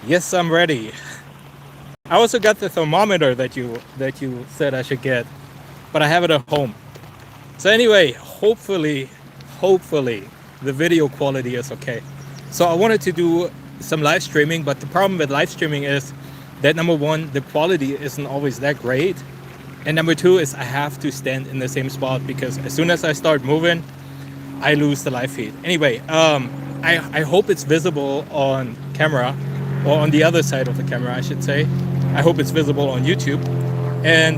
Yes, I'm ready. I also got the thermometer that you said I should get, but I have it at home. So anyway, hopefully the video quality is okay. So I wanted to do some live streaming, but the problem with live streaming is that number one, the quality isn't always that great. And number two is I have to stand in the same spot because as soon as I start moving, I lose the live feed. Anyway, I hope it's visible on camera, or on the other side of the camera, I should say. I hope it's visible on YouTube. And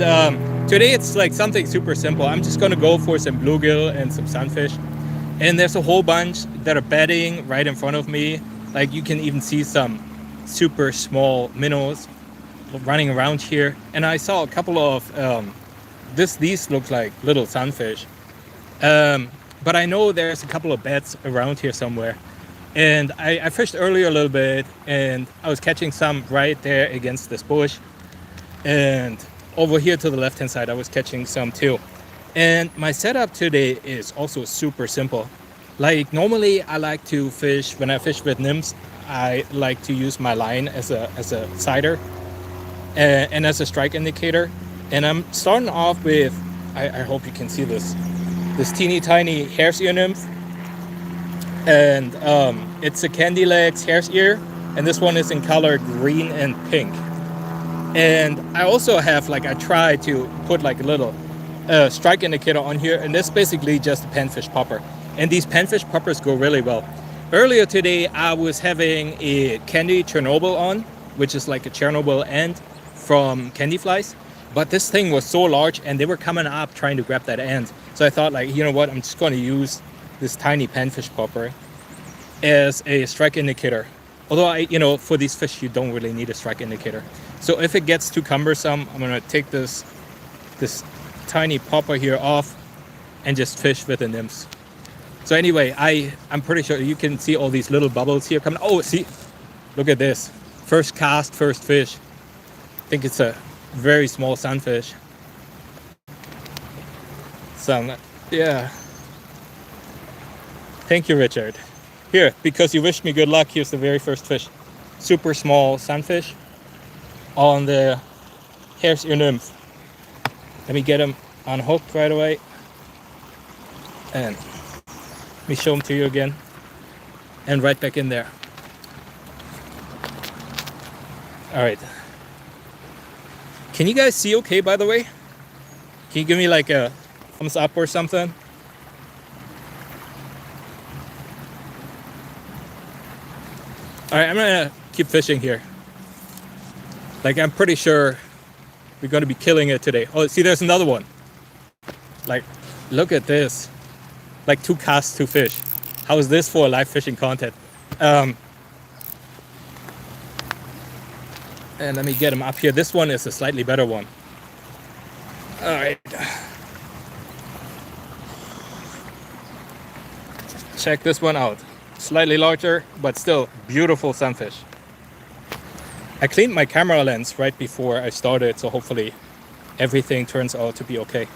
today it's like something super simple. I'm just gonna go for some bluegill and some sunfish. And there's a whole bunch that are bedding right in front of me. Like you can even see some super small minnows running around here. And I saw a couple of these look like little sunfish. But I know there's a couple of beds around here somewhere. And I fished earlier a little bit, and I was catching some right there against this bush. And over here to the left-hand side, I was catching some too. And my setup today is also super simple. Like normally I like to fish, when I fish with nymphs, I like to use my line as a sider and as a strike indicator. And I'm starting off with, I hope you can see this teeny tiny hare's ear nymph. And it's a candy legs hare's ear, and this one is in color green and pink. And I also have, like, I try to put like a little strike indicator on here, and that's basically just a panfish popper. And these panfish poppers go really well. Earlier today I was having a candy Chernobyl on, which is like a Chernobyl end from candy flies, but this thing was so large and they were coming up trying to grab that end. So I thought, like, you know what, I'm just going to use this tiny panfish popper as a strike indicator. Although for these fish you don't really need a strike indicator. So if it gets too cumbersome, I'm gonna take this tiny popper here off and just fish with the nymphs. So anyway, I'm pretty sure you can see all these little bubbles here coming. Oh, see, look at this. First cast, first fish. I think it's a very small sunfish. Yeah. Thank you, Richard. Here, because you wished me good luck, here's the very first fish. Super small sunfish on the hare's ear nymph. Let me get him unhooked right away. And let me show him to you again. And right back in there. All right. Can you guys see okay, by the way? Can you give me like a thumbs up or something? All right, I'm gonna keep fishing here. Like, I'm pretty sure we're gonna be killing it today. Oh, see, there's another one. Like, look at this. Like 2 casts, 2 fish. How is this for live fishing content? And let me get him up here. This one is a slightly better one. All right. Check this one out. Slightly larger, but still beautiful sunfish. I cleaned my camera lens right before I started, so hopefully everything turns out to be okay.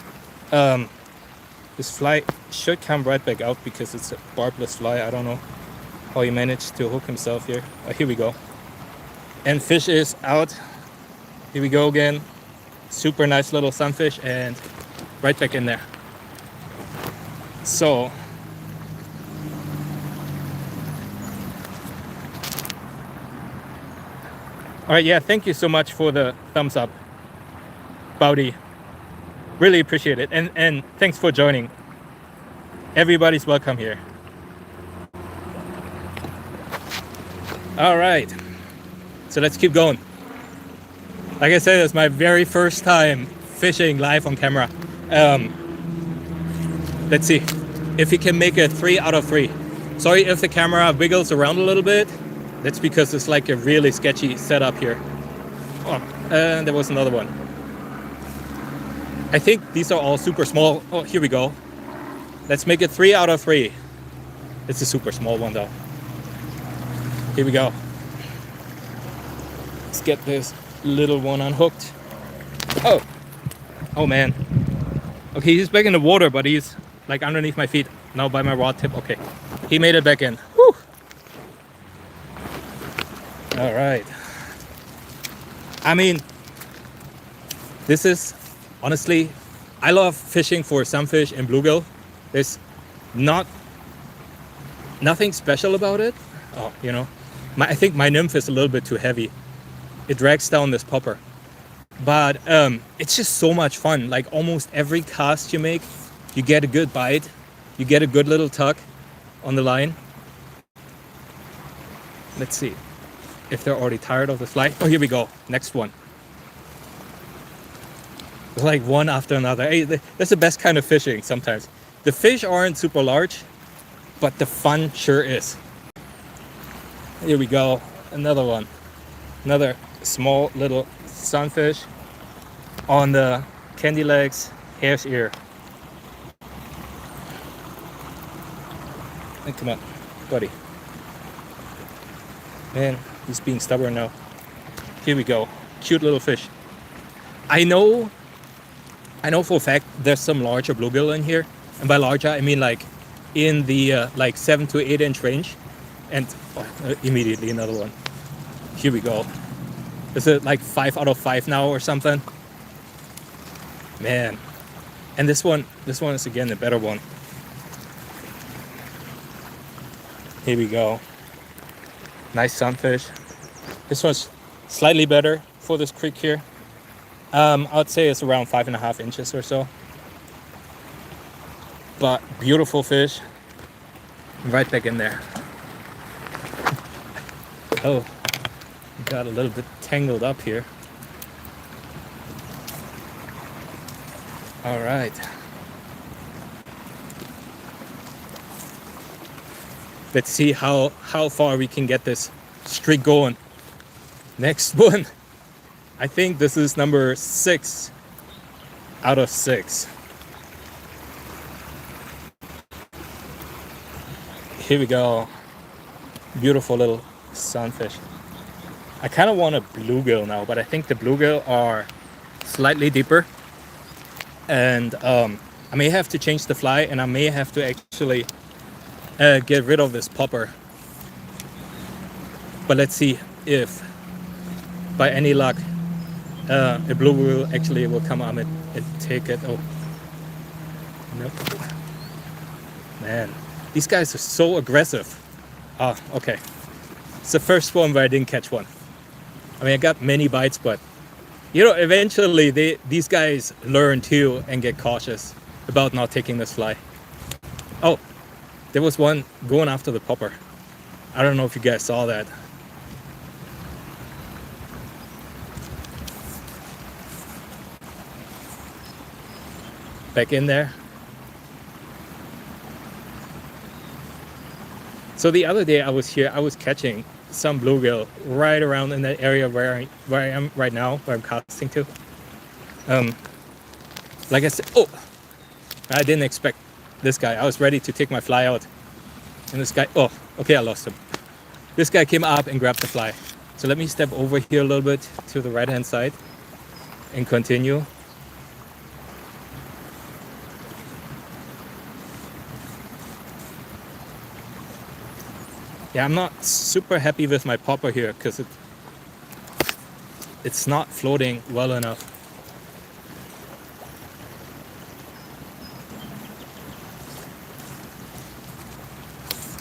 This fly should come right back out because it's a barbless fly. I don't know how he managed to hook himself here. Oh, here we go. And fish is out. Here we go again. Super nice little sunfish, and right back in there. So all right, yeah, thank you so much for the thumbs up, Bowdy. Really appreciate it. And thanks for joining. Everybody's welcome here. All right. So let's keep going. Like I said, it's my very first time fishing live on camera. Let's see if we can make it 3 out of 3. Sorry if the camera wiggles around a little bit. That's because it's like a really sketchy setup here. Oh, and there was another one. I think these are all super small. Oh, here we go. Let's make it 3 out of 3. It's a super small one though. Here we go. Let's get this little one unhooked. Oh man. Okay, he's back in the water, but he's like underneath my feet. Now by my rod tip. Okay, he made it back in. Whew. All right. I mean, this is honestly, I love fishing for sunfish and bluegill. There's not nothing special about it. Oh, you know, I think my nymph is a little bit too heavy. It drags down this popper. But it's just so much fun. Like almost every cast you make, you get a good bite. You get a good little tug on the line. Let's see if they're already tired of the fly. Oh, here we go. Next one. Like one after another. Hey, that's the best kind of fishing sometimes. The fish aren't super large, but the fun sure is. Here we go. Another one. Another small little sunfish on the candy legs, hare's ear. Hey, come on, buddy. Man, he's being stubborn now. Here we go. Cute little fish. I know for a fact there's some larger bluegill in here. And by larger, I mean like in the like 7 to 8 inch range. And immediately another one. Here we go. Is it like 5 out of 5 now or something? Man. And this one is again the better one. Here we go. Nice sunfish. This one's slightly better for this creek here. I'd say it's around 5.5 inches or so. But beautiful fish. Right back in there. Oh, got a little bit tangled up here. All right. Let's see how far we can get this streak going. Next one. I think this is number 6 out of 6. Here we go. Beautiful little sunfish. I kind of want a bluegill now, but I think the bluegill are slightly deeper. And I may have to change the fly, and I may have to actually get rid of this popper. But let's see if by any luck a bluegill actually will come up and take it. Oh, nope. Man, these guys are so aggressive. Ah, okay. It's the first one where I didn't catch one. I mean, I got many bites, but you know, eventually these guys learn too and get cautious about not taking this fly. Oh, there was one going after the popper. I don't know if you guys saw that. Back in there. So the other day I was here, I was catching some bluegill right around in that area where I am right now, where I'm casting to. Like I said, oh, I didn't expect this guy. I was ready to take my fly out, and this guy, oh, okay, I lost him. This guy came up and grabbed the fly. So let me step over here a little bit to the right hand side and continue. Yeah, I'm not super happy with my popper here because it's not floating well enough.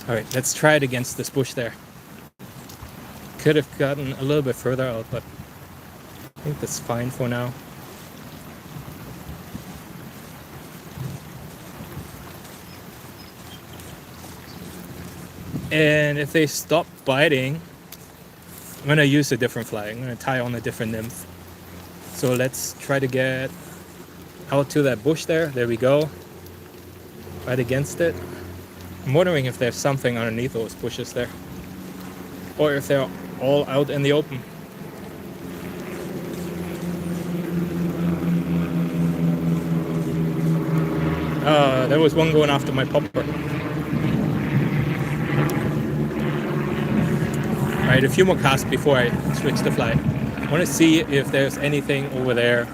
All right, let's try it against this bush there. Could have gotten a little bit further out, but I think that's fine for now. And if they stop biting, I'm gonna use a different fly. I'm gonna tie on a different nymph. So let's try to get out to that bush there. There we go. Right against it. I'm wondering if there's something underneath those bushes there, or if they're all out in the open. There was one going after my popper. Alright, a few more casts before I switch the fly. I want to see if there's anything over there.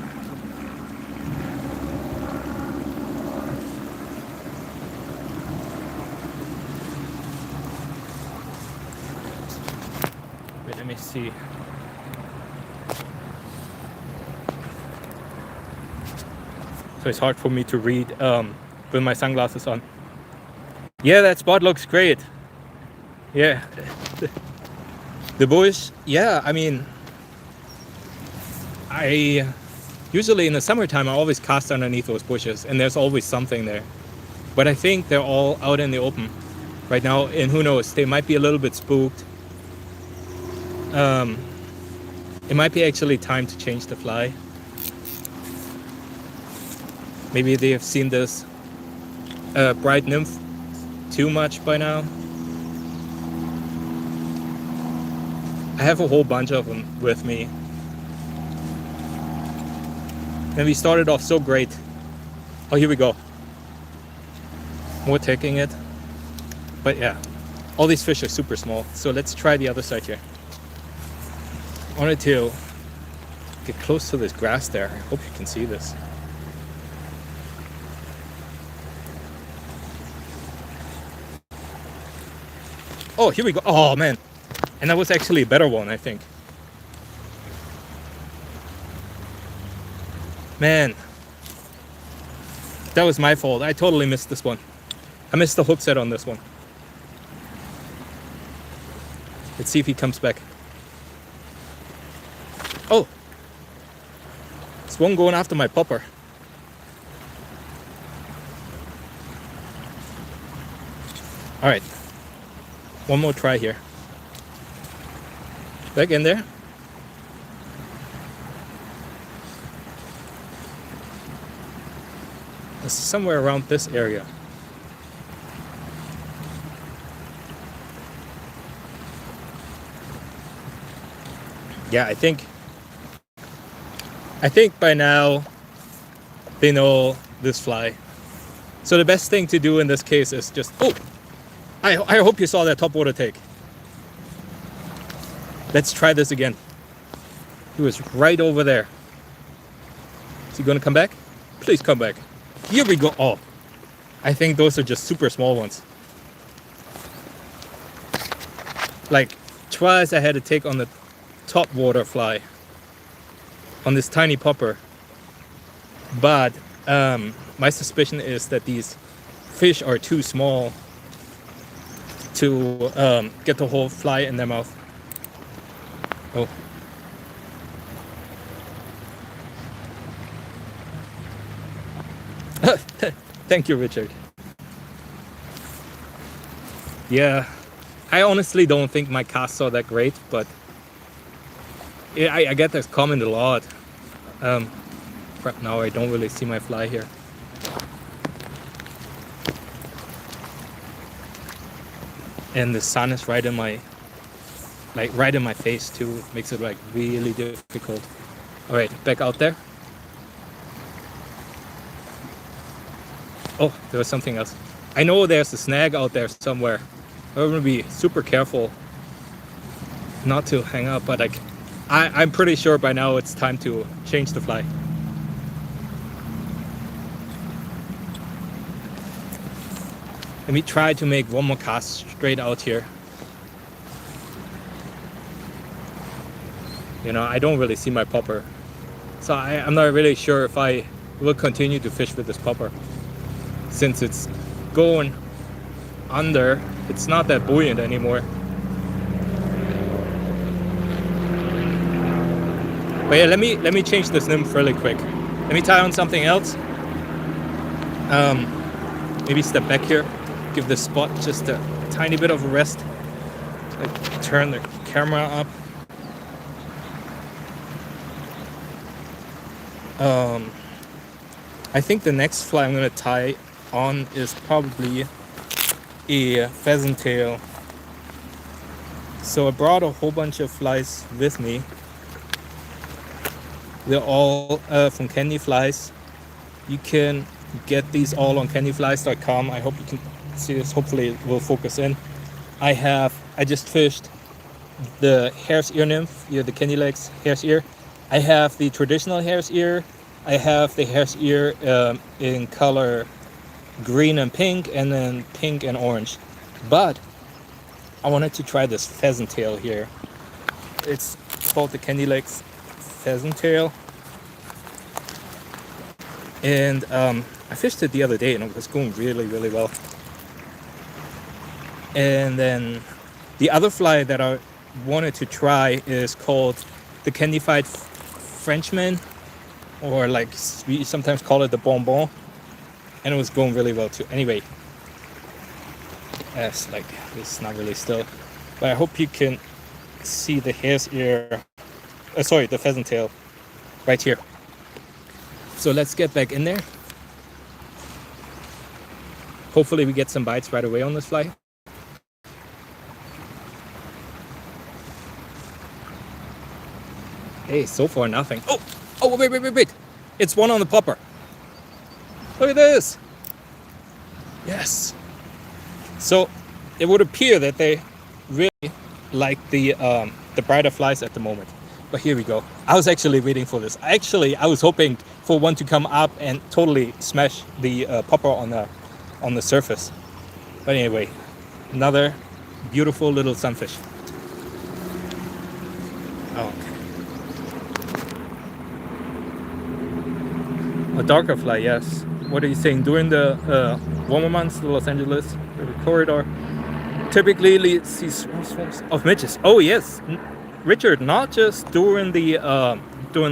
Wait, let me see. so it's hard for me to read with my sunglasses on. Yeah, that spot looks great. Yeah. The bush, yeah, I mean, I usually in the summertime I always cast underneath those bushes and there's always something there. But I think they're all out in the open right now, and who knows, they might be a little bit spooked. It might be actually time to change the fly. Maybe they have seen this bright nymph too much by now. I have a whole bunch of them with me. And we started off so great. Oh, here we go. More taking it. But yeah, all these fish are super small. So let's try the other side here. I wanted to get close to this grass there. I hope you can see this. Oh, here we go. Oh man. And that was actually a better one, I think. Man, that was my fault. I totally missed this one. I missed the hook set on this one. Let's see if he comes back. Oh, it's one going after my popper. All right, one more try here. Back in there. It's somewhere around this area. Yeah, I think by now they know this fly. So the best thing to do in this case is just, oh, I hope you saw that topwater take. Let's try this again. He was right over there. Is he gonna come back? Please come back. Here we go. Oh, I think those are just super small ones. Like twice I had to take on the top water fly on this tiny popper. But my suspicion is that these fish are too small to get the whole fly in their mouth. Oh. Thank you, Richard. Yeah, I honestly don't think my casts are that great, but yeah, I get this comment a lot. Right now I don't really see my fly here. And the sun is right in my face too. It makes it like really difficult. All right, back out there. Oh, there was something else. I know there's a snag out there somewhere. I'm gonna be super careful not to hang up, but like I'm pretty sure by now it's time to change the fly. Let me try to make one more cast straight out here. You know, I don't really see my popper. So I'm not really sure if I will continue to fish with this popper. Since it's going under, it's not that buoyant anymore. But yeah, let me change this nymph really quick. Let me tie on something else. Maybe step back here, give this spot just a tiny bit of a rest. Like turn the camera up. I think the next fly I'm gonna tie on is probably a pheasant tail. So I brought a whole bunch of flies with me. They're all from Candy Flies. You can get these all on candyflies.com. I hope you can see this. Hopefully it will focus in. I just fished the hare's ear nymph, the Candy Legs hare's ear. I have the traditional hare's ear. I have the hare's ear in color green and pink, and then pink and orange. But I wanted to try this pheasant tail here. It's called the Candy Legs pheasant tail. And I fished it the other day and it was going really, really well. And then the other fly that I wanted to try is called the candified Frenchman, or like we sometimes call it the bonbon, and it was going really well too. Anyway, it's like it's not really still, but I hope you can see the hare's ear. Sorry, the pheasant tail, right here. So let's get back in there. Hopefully we get some bites right away on this fly. Hey, so far nothing. Oh, wait. It's one on the popper. Look at this. Yes. So it would appear that they really like the brighter flies at the moment. But here we go. I was actually waiting for this. I was hoping for one to come up and totally smash the popper on the surface. But anyway, another beautiful little sunfish. Oh, okay. A darker fly, yes. What are you saying? During the warmer months, the Los Angeles River corridor typically sees swarms of midges. Oh yes, Richard. Not just during the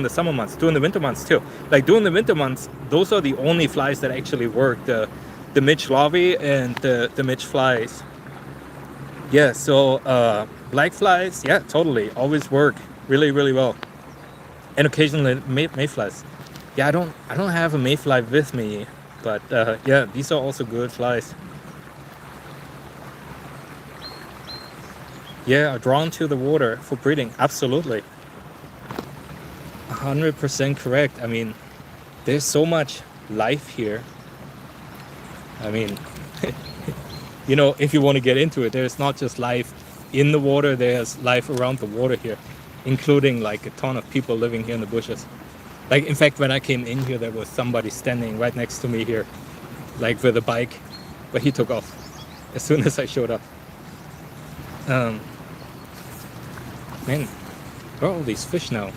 summer months, during the winter months too. Like during the winter months, those are the only flies that actually work. The midge larvae and the midge flies. Yeah. So black flies, yeah, totally, always work really, really well. And occasionally mayflies. Yeah, I don't have a mayfly with me, but yeah, these are also good flies. Yeah, are drawn to the water for breeding. Absolutely, 100% correct. I mean, there's so much life here. I mean, if you want to get into it, there's not just life in the water. There's life around the water here, including like a ton of people living here in the bushes. Like, in fact, when I came in here, there was somebody standing right next to me here, like with a bike, but he took off as soon as I showed up. Man, where are all these fish now?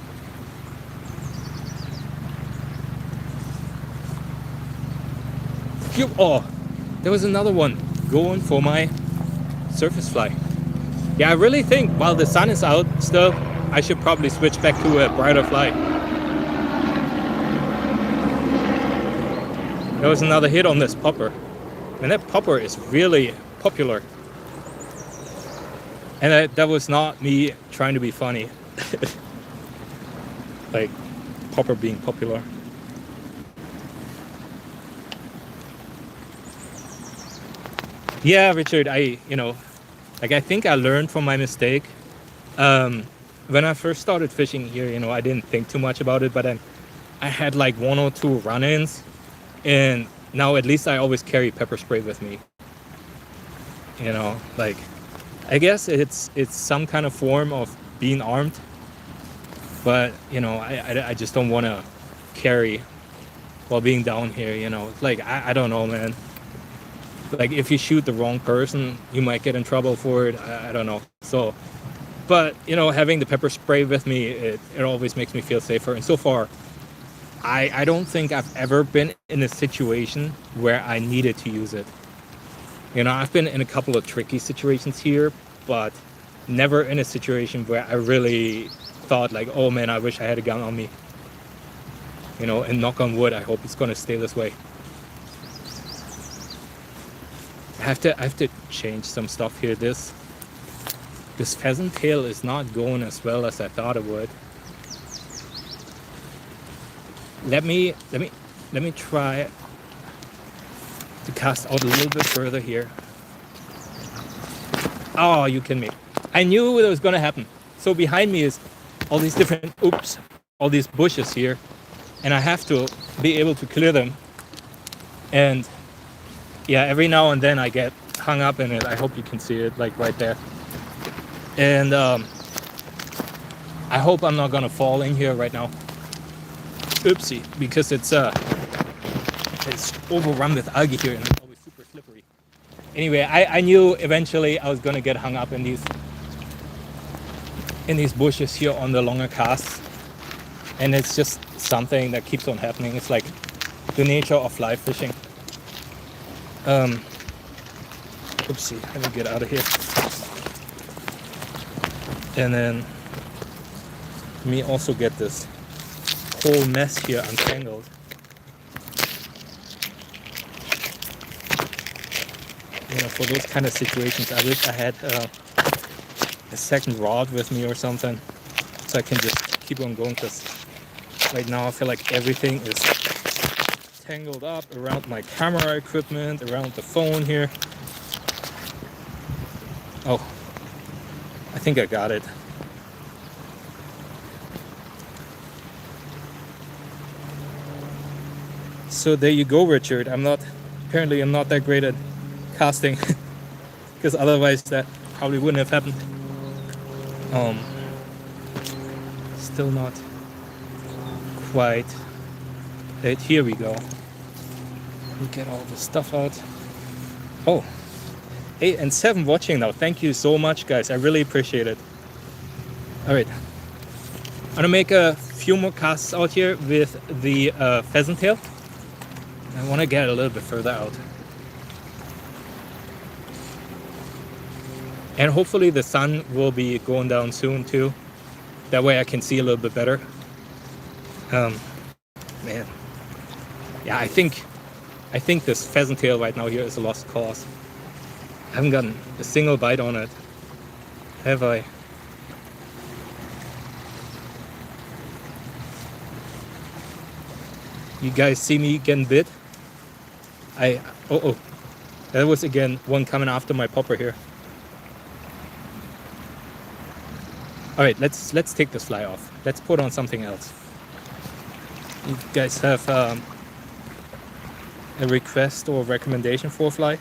Oh, there was another one going for my surface fly. Yeah, I really think while the sun is out still, I should probably switch back to a brighter fly. There was another hit on this popper. And that popper is really popular. And that was not me trying to be funny. Like, popper being popular. Yeah, Richard, I think I learned from my mistake. When I first started fishing here, I didn't think too much about it, but then I had like 1 or 2 run-ins. And now at least I always carry pepper spray with me. Like, I guess it's some kind of form of being armed. But, I just don't want to carry while being down here, It's like, I don't know, man. Like, if you shoot the wrong person, you might get in trouble for it. I don't know. So, but, having the pepper spray with me, it always makes me feel safer. And so far, I don't think I've ever been in a situation where I needed to use it. I've been in a couple of tricky situations here, but never in a situation where I really thought like, oh man, I wish I had a gun on me. And knock on wood, I hope it's going to stay this way. I have to change some stuff here. This pheasant tail is not going as well as I thought it would. Let me try to cast out a little bit further here. Oh, you kidding me. I knew it was going to happen. So behind me is all these all these bushes here. And I have to be able to clear them. And yeah, every now and then I get hung up in it. I hope you can see it, like right there. And I hope I'm not going to fall in here right now. Oopsie, because it's overrun with algae here and it's always super slippery. Anyway, I knew eventually I was gonna get hung up in these bushes here on the longer casts, and it's just something that keeps on happening. It's like the nature of fly fishing. Oopsie, let me get out of here. And then let me also get this whole mess here untangled. You know, for those kind of situations, I wish I had a second rod with me or something, so I can just keep on going, because right now I feel like everything is tangled up around my camera equipment, around the phone here. Oh, I think I got it. So there you go, Richard. Apparently I'm not that great at casting, because otherwise that probably wouldn't have happened. Still not quite. Here we go. We get all the stuff out. Oh, 8 and 7 watching now. Thank you so much, guys. I really appreciate it. All right, I'm gonna make a few more casts out here with the pheasant tail. I want to get a little bit further out, and hopefully the sun will be going down soon too. That way I can see a little bit better. Man, yeah, I think this pheasant tail right now here is a lost cause. I haven't gotten a single bite on it, have I? You guys see me getting bit? Oh, that was again one coming after my popper here. All right, let's take this fly off. Let's put on something else. You guys have a request or recommendation for a fly?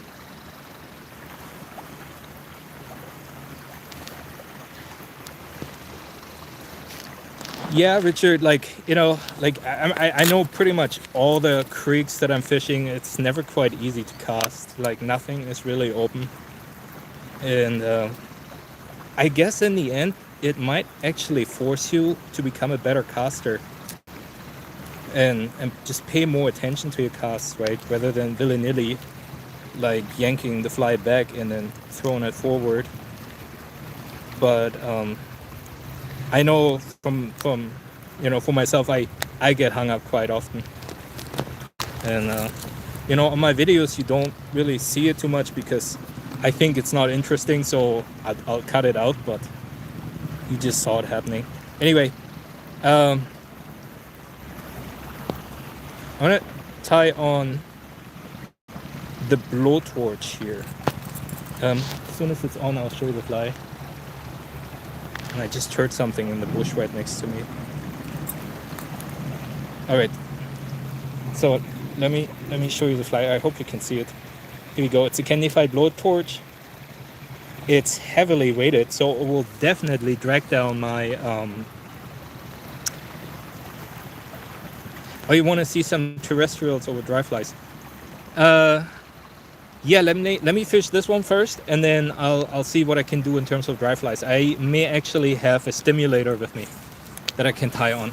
Yeah, Richard, like, you know, like I know pretty much all the creeks that I'm fishing. It's never quite easy to cast. Like, nothing is really open. And I guess in the end, it might actually force you to become a better caster. And just pay more attention to your casts, right? Rather than willy-nilly, like yanking the fly back and then throwing it forward. But I know from you know, for myself, I get hung up quite often. And you know, on my videos you don't really see it too much because I think it's not interesting, so I'll cut it out, but you just saw it happening. Anyway, I'm gonna tie on the blowtorch here. As soon as it's on, I'll show you the fly. And I just heard something in the bush right next to me. All right, so let me show you the fly. I hope you can see it. Here we go. It's a candified blowtorch. It's heavily weighted, so it will definitely drag down my Oh, you want to see some terrestrials over dry flies? Yeah, let me fish this one first, and then I'll see what I can do in terms of dry flies. I may actually have a stimulator with me that I can tie on.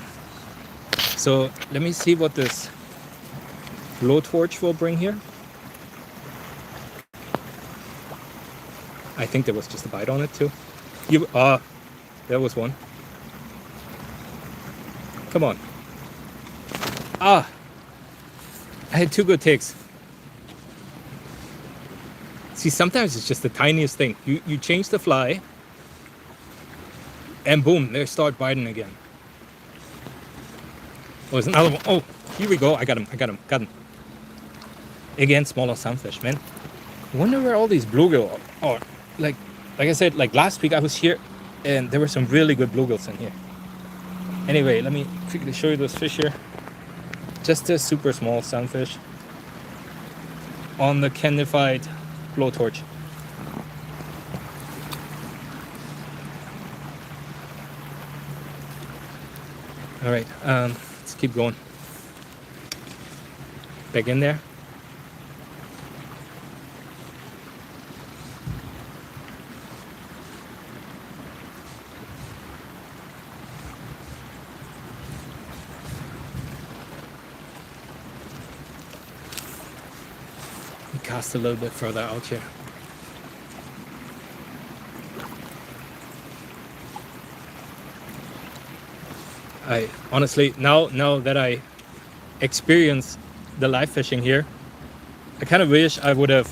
So let me see what this blowtorch will bring here. I think there was just a bite on it too. There was one. Come on. I had 2 good takes. See, sometimes it's just the tiniest thing. You change the fly, and boom, they start biting again. Oh, there's another one. Oh, here we go. I got him. Again, smaller sunfish, man. I wonder where all these bluegill are. Oh, like I said, like last week I was here, and there were some really good bluegills in here. Anyway, let me quickly show you this fish here. Just a super small sunfish on the candified blowtorch. All right, let's keep going. Back in there. cast a little bit further out here. I honestly, now that I experience the live fishing here, I kind of wish I would have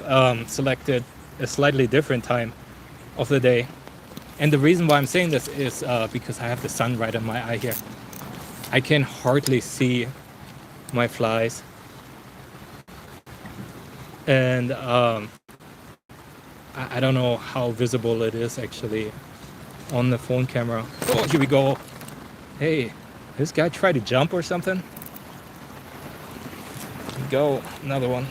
selected a slightly different time of the day. And the reason why I'm saying this is because I have the sun right in my eye here. I can hardly see my flies. And I don't know how visible it is actually on the phone camera. Oh, here we go. Hey, this guy tried to jump or something? Here we go, another one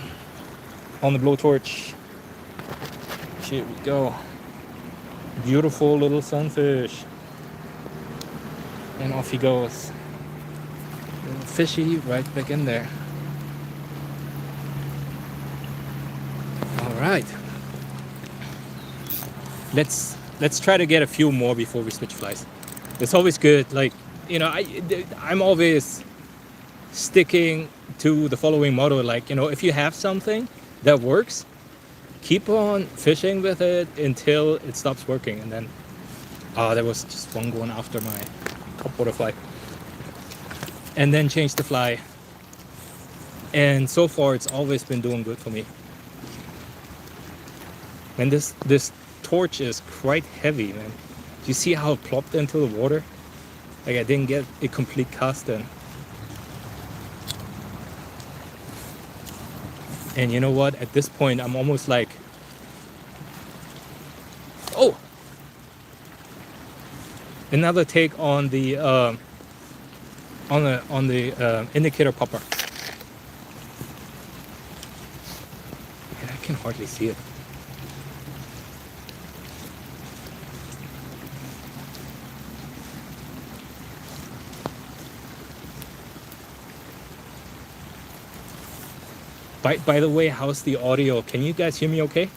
on the blowtorch. Here we go. Beautiful little sunfish. And off he goes. Little fishy right back in there. All right. Let's try to get a few more before we switch flies. It's always good. Like, you know, I'm always sticking to the following motto. Like, you know, if you have something that works, keep on fishing with it until it stops working. And then, there was just one going after my topwater fly. And then change the fly. And so far, it's always been doing good for me. And this torch is quite heavy, man. Do you see how it plopped into the water? Like, I didn't get a complete cast in. And you know what? At this point, I'm almost like, oh, another take on the indicator popper. And I can hardly see it. By the way, how's the audio? Can you guys hear me okay?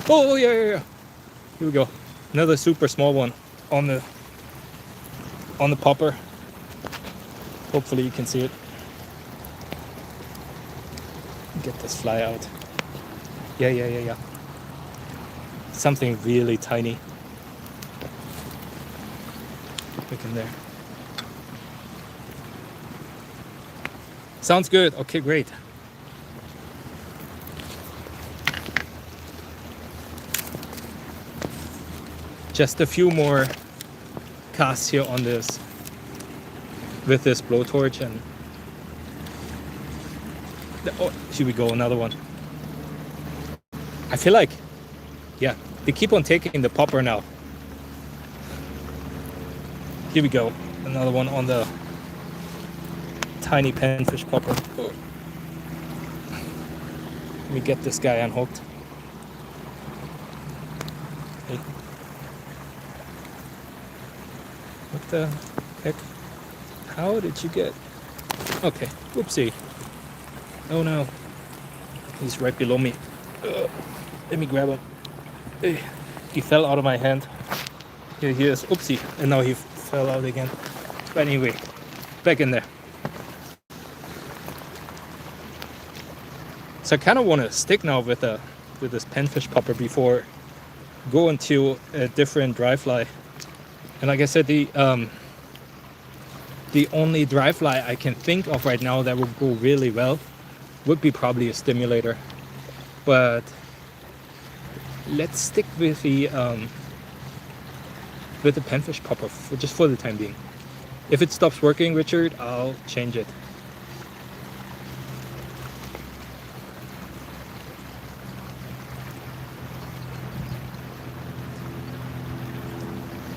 Oh, yeah. Here we go. Another super small one on the popper. Hopefully you can see it. Get this fly out. Yeah. Something really tiny. Look in there. Sounds good. Okay, great. Just a few more casts here on this with this blowtorch, and oh, here we go, another one. I feel like, yeah, they keep on taking the popper now. Here we go, another one on the tiny panfish popper. Oh. Let me get this guy unhooked. Hey. What the heck? How did you get? Okay, whoopsie. Oh no, he's right below me. Let me grab him. He fell out of my hand. Here he is. Oopsie, and now he fell out again. But anyway, back in there. So I kind of want to stick now with this panfish popper before going to a different dry fly. And like I said, the only dry fly I can think of right now that would go really well would be probably a stimulator. But let's stick with the panfish popper just for the time being. If it stops working, Richard, I'll change it.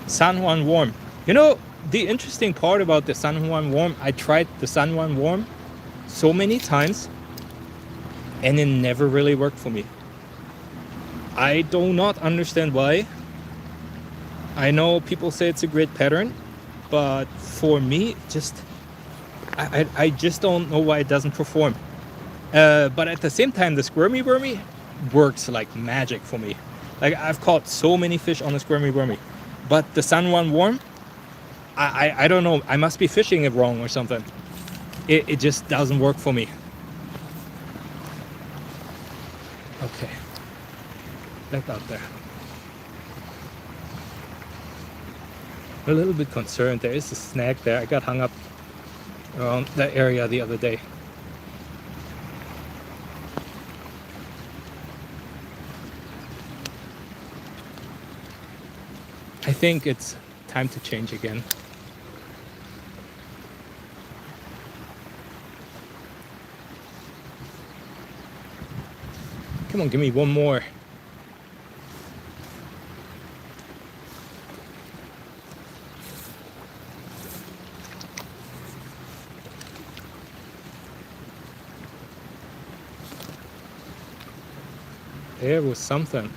San Juan worm. You know, the interesting part about the San Juan worm, I tried the San Juan worm so many times and it never really worked for me. I do not understand why. I know people say it's a great pattern, but for me, I just don't know why it doesn't perform. But at the same time, the squirmy wormy works like magic for me. Like, I've caught so many fish on the squirmy wormy, but the San Juan worm, I don't know. I must be fishing it wrong or something. It just doesn't work for me. Okay. Back out there. A little bit concerned. There is a snag there. I got hung up around that area the other day. I think it's time to change again. Come on, give me one more. There was something.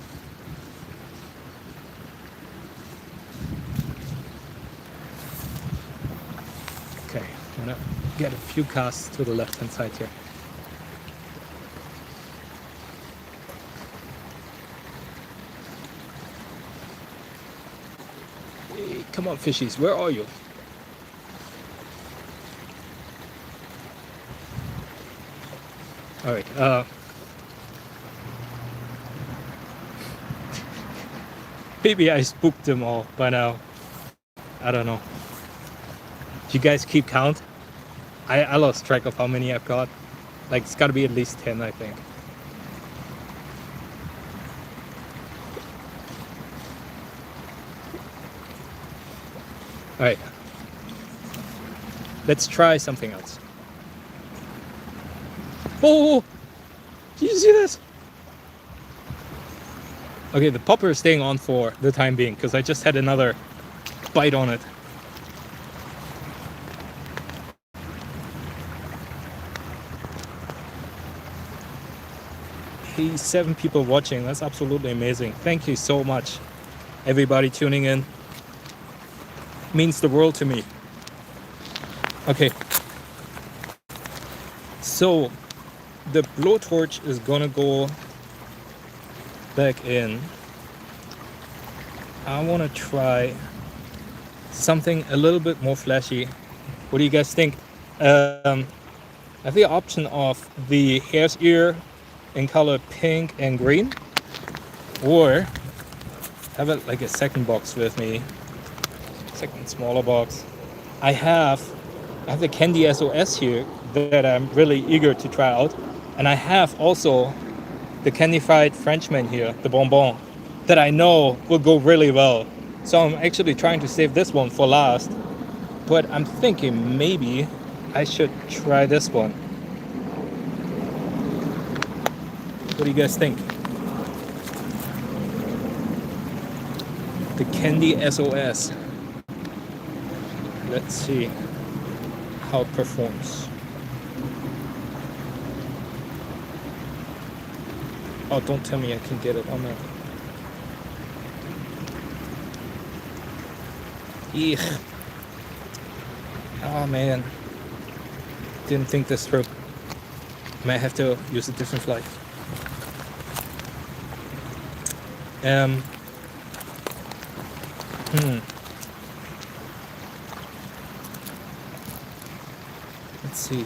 Okay, I'm gonna get a few casts to the left-hand side here. Hey, come on, fishies, where are you? All right. Maybe I spooked them all by now. I don't know. Do you guys keep count? I lost track of how many I've got. Like, it's got to be at least 10, I think. All right. Let's try something else. Oh! Did you see this? Okay, the popper is staying on for the time being because I just had another bite on it. Hey, 7 people watching. That's absolutely amazing. Thank you so much. Everybody tuning in. Means the world to me. Okay. So, the blowtorch is gonna go back in. I want to try something a little bit more flashy. What do you guys think? I have the option of the hare's ear in color pink and green, or have it like a second box with me, second smaller box. I have the Candy SOS here that I'm really eager to try out, and I have also the candified Frenchman here, the bonbon, that I know will go really well. So I'm actually trying to save this one for last, but I'm thinking maybe I should try this one. What do you guys think? The Candy SOS. Let's see how it performs. Oh, don't tell me I can get it on there. Eek. Oh man. Didn't think this through. Might have to use a different flight. Let's see.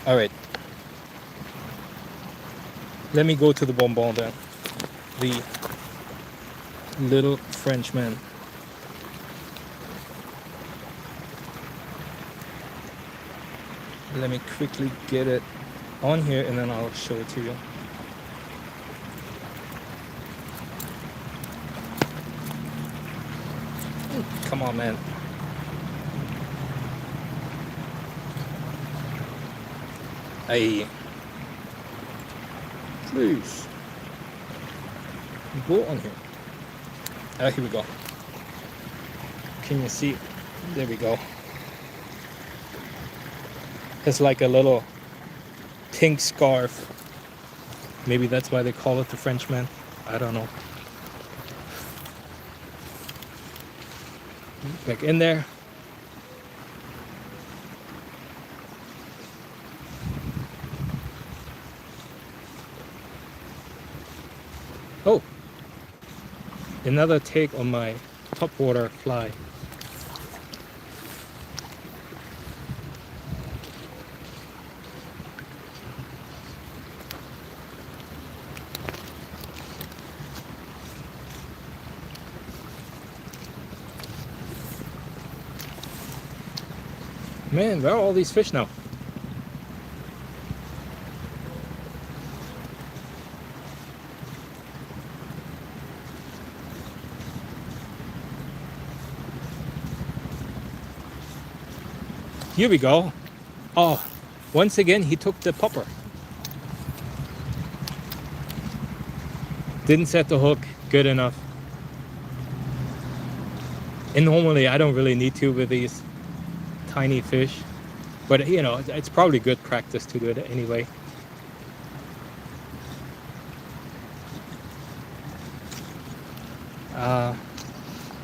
All right. Let me go to the bonbon then. The little Frenchman. Let me quickly get it on here and then I'll show it to you. Come on, man. Hey. Please. Go on here. Ah, here we go. Can you see? There we go. It's like a little pink scarf. Maybe that's why they call it the Frenchman. I don't know. Back in there. Oh. another take on my topwater fly. Man, where are all these fish now? Here we go. Oh, once again, he took the popper. Didn't set the hook good enough. And normally I don't really need to with these tiny fish, but you know, it's probably good practice to do it anyway.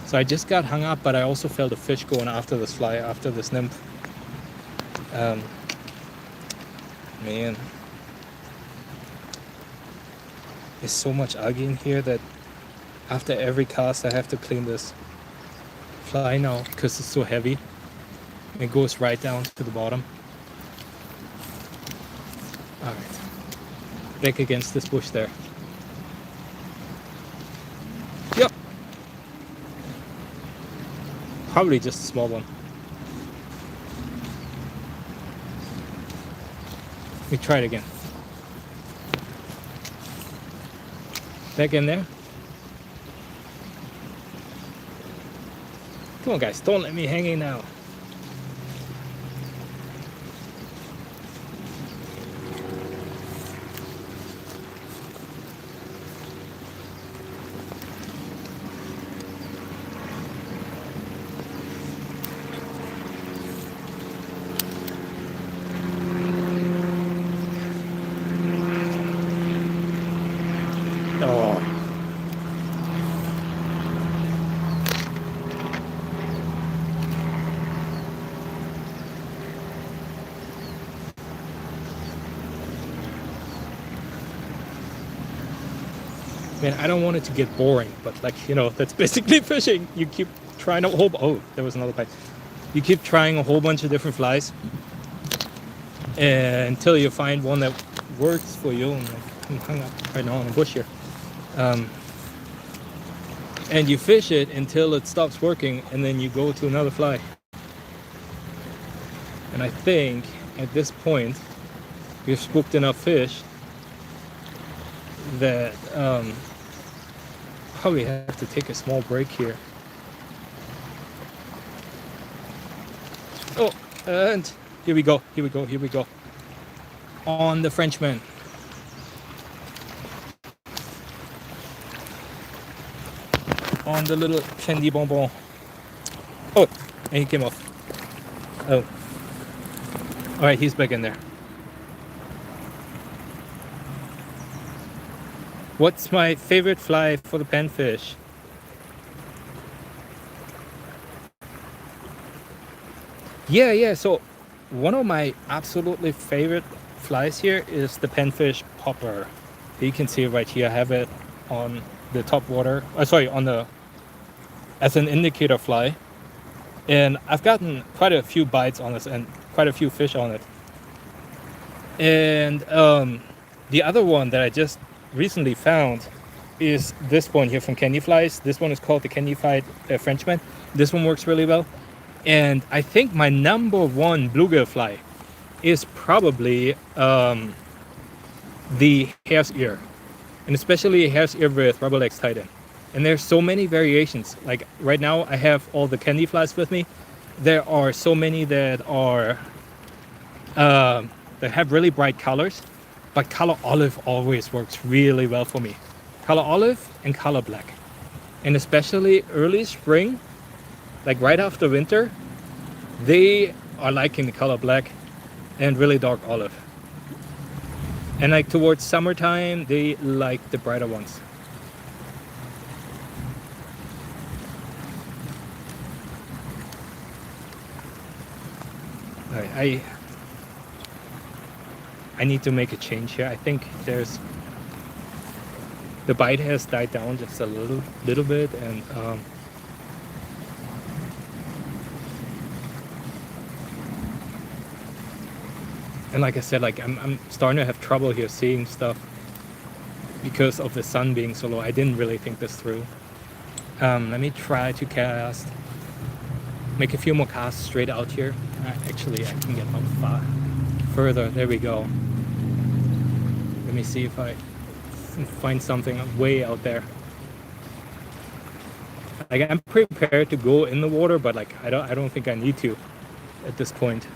So I just got hung up, but I also felt a fish going after this fly, after this nymph. Man, there's so much algae in here that after every cast I have to clean this fly now because it's so heavy. It goes right down to the bottom. All right, back against this bush there. Yep, probably just a small one. Let me try it again. Back in there. Come on, guys, don't let me hanging now. Oh. Man, I don't want it to get boring, but like, you know, that's basically fishing. You keep trying a whole, oh, there was another bite. You keep trying a whole bunch of different flies until you find one that works for you. And like, I'm hung up right now on a bush here. And you fish it until it stops working, and then you go to another fly. And I think at this point, we've spooked enough fish that probably have to take a small break here. Oh, and here we go, here we go, here we go. On the Frenchman. On the little candy bonbon. Oh, and he came off. Oh. All right, he's back in there. What's my favorite fly for the panfish? Yeah. So one of my absolutely favorite flies here is the panfish popper. You can see it right here. I have it on the top water. On the as an indicator fly, and I've gotten quite a few bites on this and quite a few fish on it. And the other one that I just recently found is this one here from Candy Flies. This one is called the Candy Fried Frenchman. This one works really well. And I think my number one bluegill fly is probably the hare's ear, and especially hare's ear with rubber legs tied in. And there's so many variations. Like right now I have all the candy flies with me. There are so many that are that have really bright colors, but color olive always works really well for me. Color olive and color black, and especially early spring, like right after winter, they are liking the color black and really dark olive. And like towards summertime, they like the brighter ones. All right, I need to make a change here. I think there's The bite has died down just a little bit, and like I said, like I'm starting to have trouble here seeing stuff because of the sun being so low. I didn't really think this through. Let me try to cast, make a few more casts straight out here. Actually, I can get out far further. There we go. Let me see if I can find something way out there. Like, I'm prepared to go in the water, but like I don't think I need to at this point.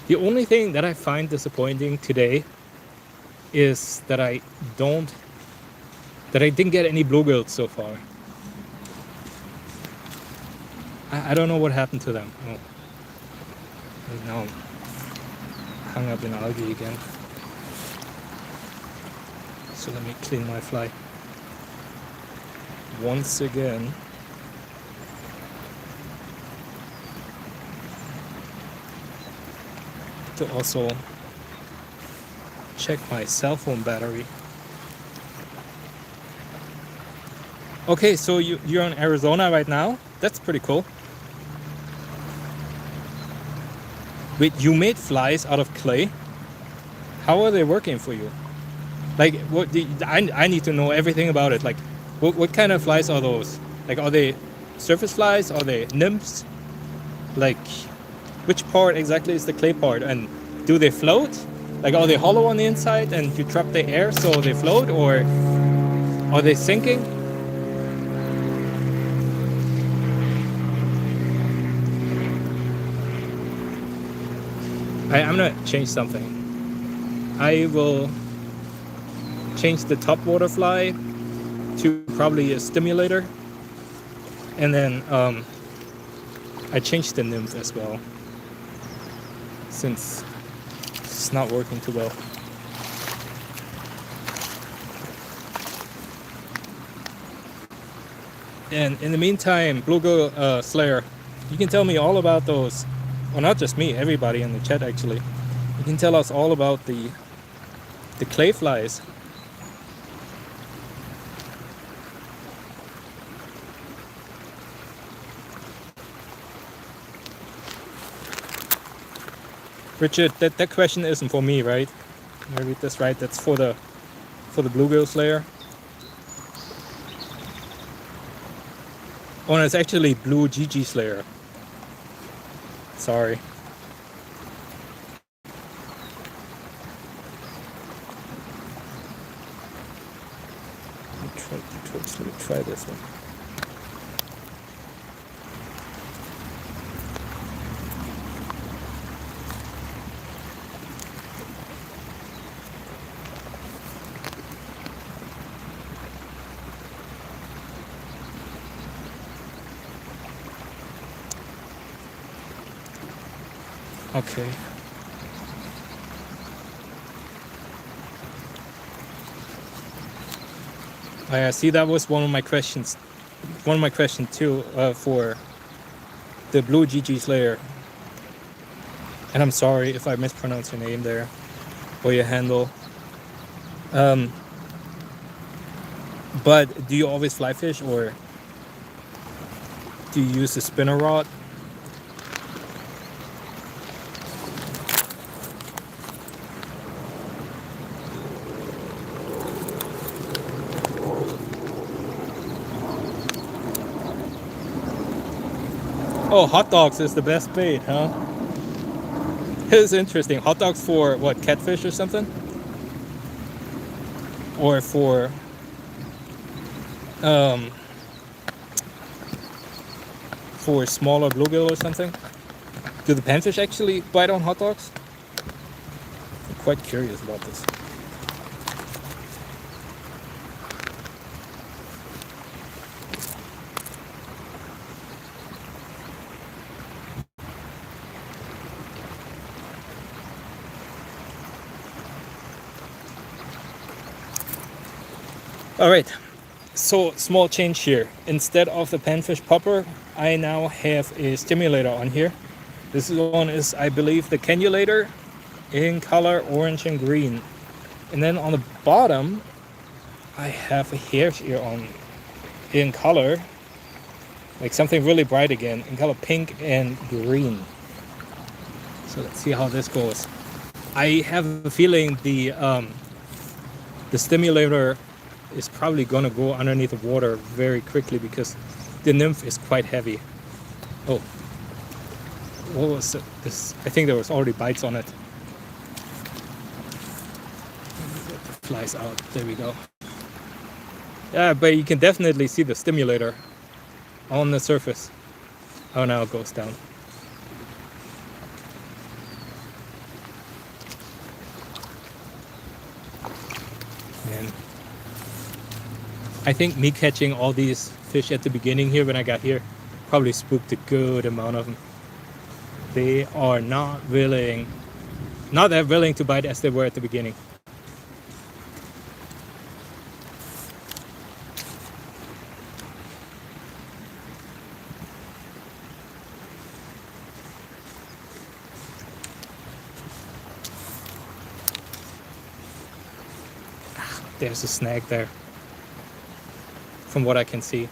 The only thing that I find disappointing today is that I didn't get any bluegills so far. I don't know what happened to them. Oh. Now I'm hung up in algae again. So let me clean my fly once again. To also check my cell phone battery. Okay, so you're in Arizona right now? That's pretty cool. Wait, you made flies out of clay? How are they working for you? Like, what? I need to know everything about it. Like, what kind of flies are those? Like, are they surface flies? Are they nymphs? Like, which part exactly is the clay part? And do they float? Like, are they hollow on the inside and you trap the air so they float? Or are they sinking? I'm gonna change something. I will change the top water fly to probably a stimulator. And then I changed the nymph as well, since it's not working too well. And in the meantime, Bluegill Slayer, you can tell me all about those. Well, not just me, everybody in the chat actually. You can tell us all about the clay flies. Richard, that question isn't for me, right? Did I read this right? That's for the Bluegill Slayer. Oh, no, it's actually Blue GG Slayer. Sorry. Let me try this one. Okay. I see that was one of my questions. One of my questions too for the Blue GG Slayer. And I'm sorry if I mispronounced your name there or your handle. But do you always fly fish or do you use a spinner rod? Oh, hot dogs is the best bait, huh? It's interesting. Hot dogs for what, catfish or something? Or for smaller bluegill or something? Do the panfish actually bite on hot dogs? I'm quite curious about this. All right, So small change here. Instead of the panfish popper, I now have a stimulator on here. This one is, I believe, the cannulator in color orange and green. And then on the bottom, I have a hare's ear on in color, like something really bright again, in color pink and green. So let's see how this goes. I have a feeling the stimulator is probably gonna go underneath the water very quickly because the nymph is quite heavy. Oh, what was this? I think there was already bites on it. Get the flies out. There we go. Yeah, but you can definitely see the stimulator on the surface. Oh, now it goes down. And I think me catching all these fish at the beginning here when I got here probably spooked a good amount of them. They are not that willing to bite as they were at the beginning. There's a snag there, from what I can see.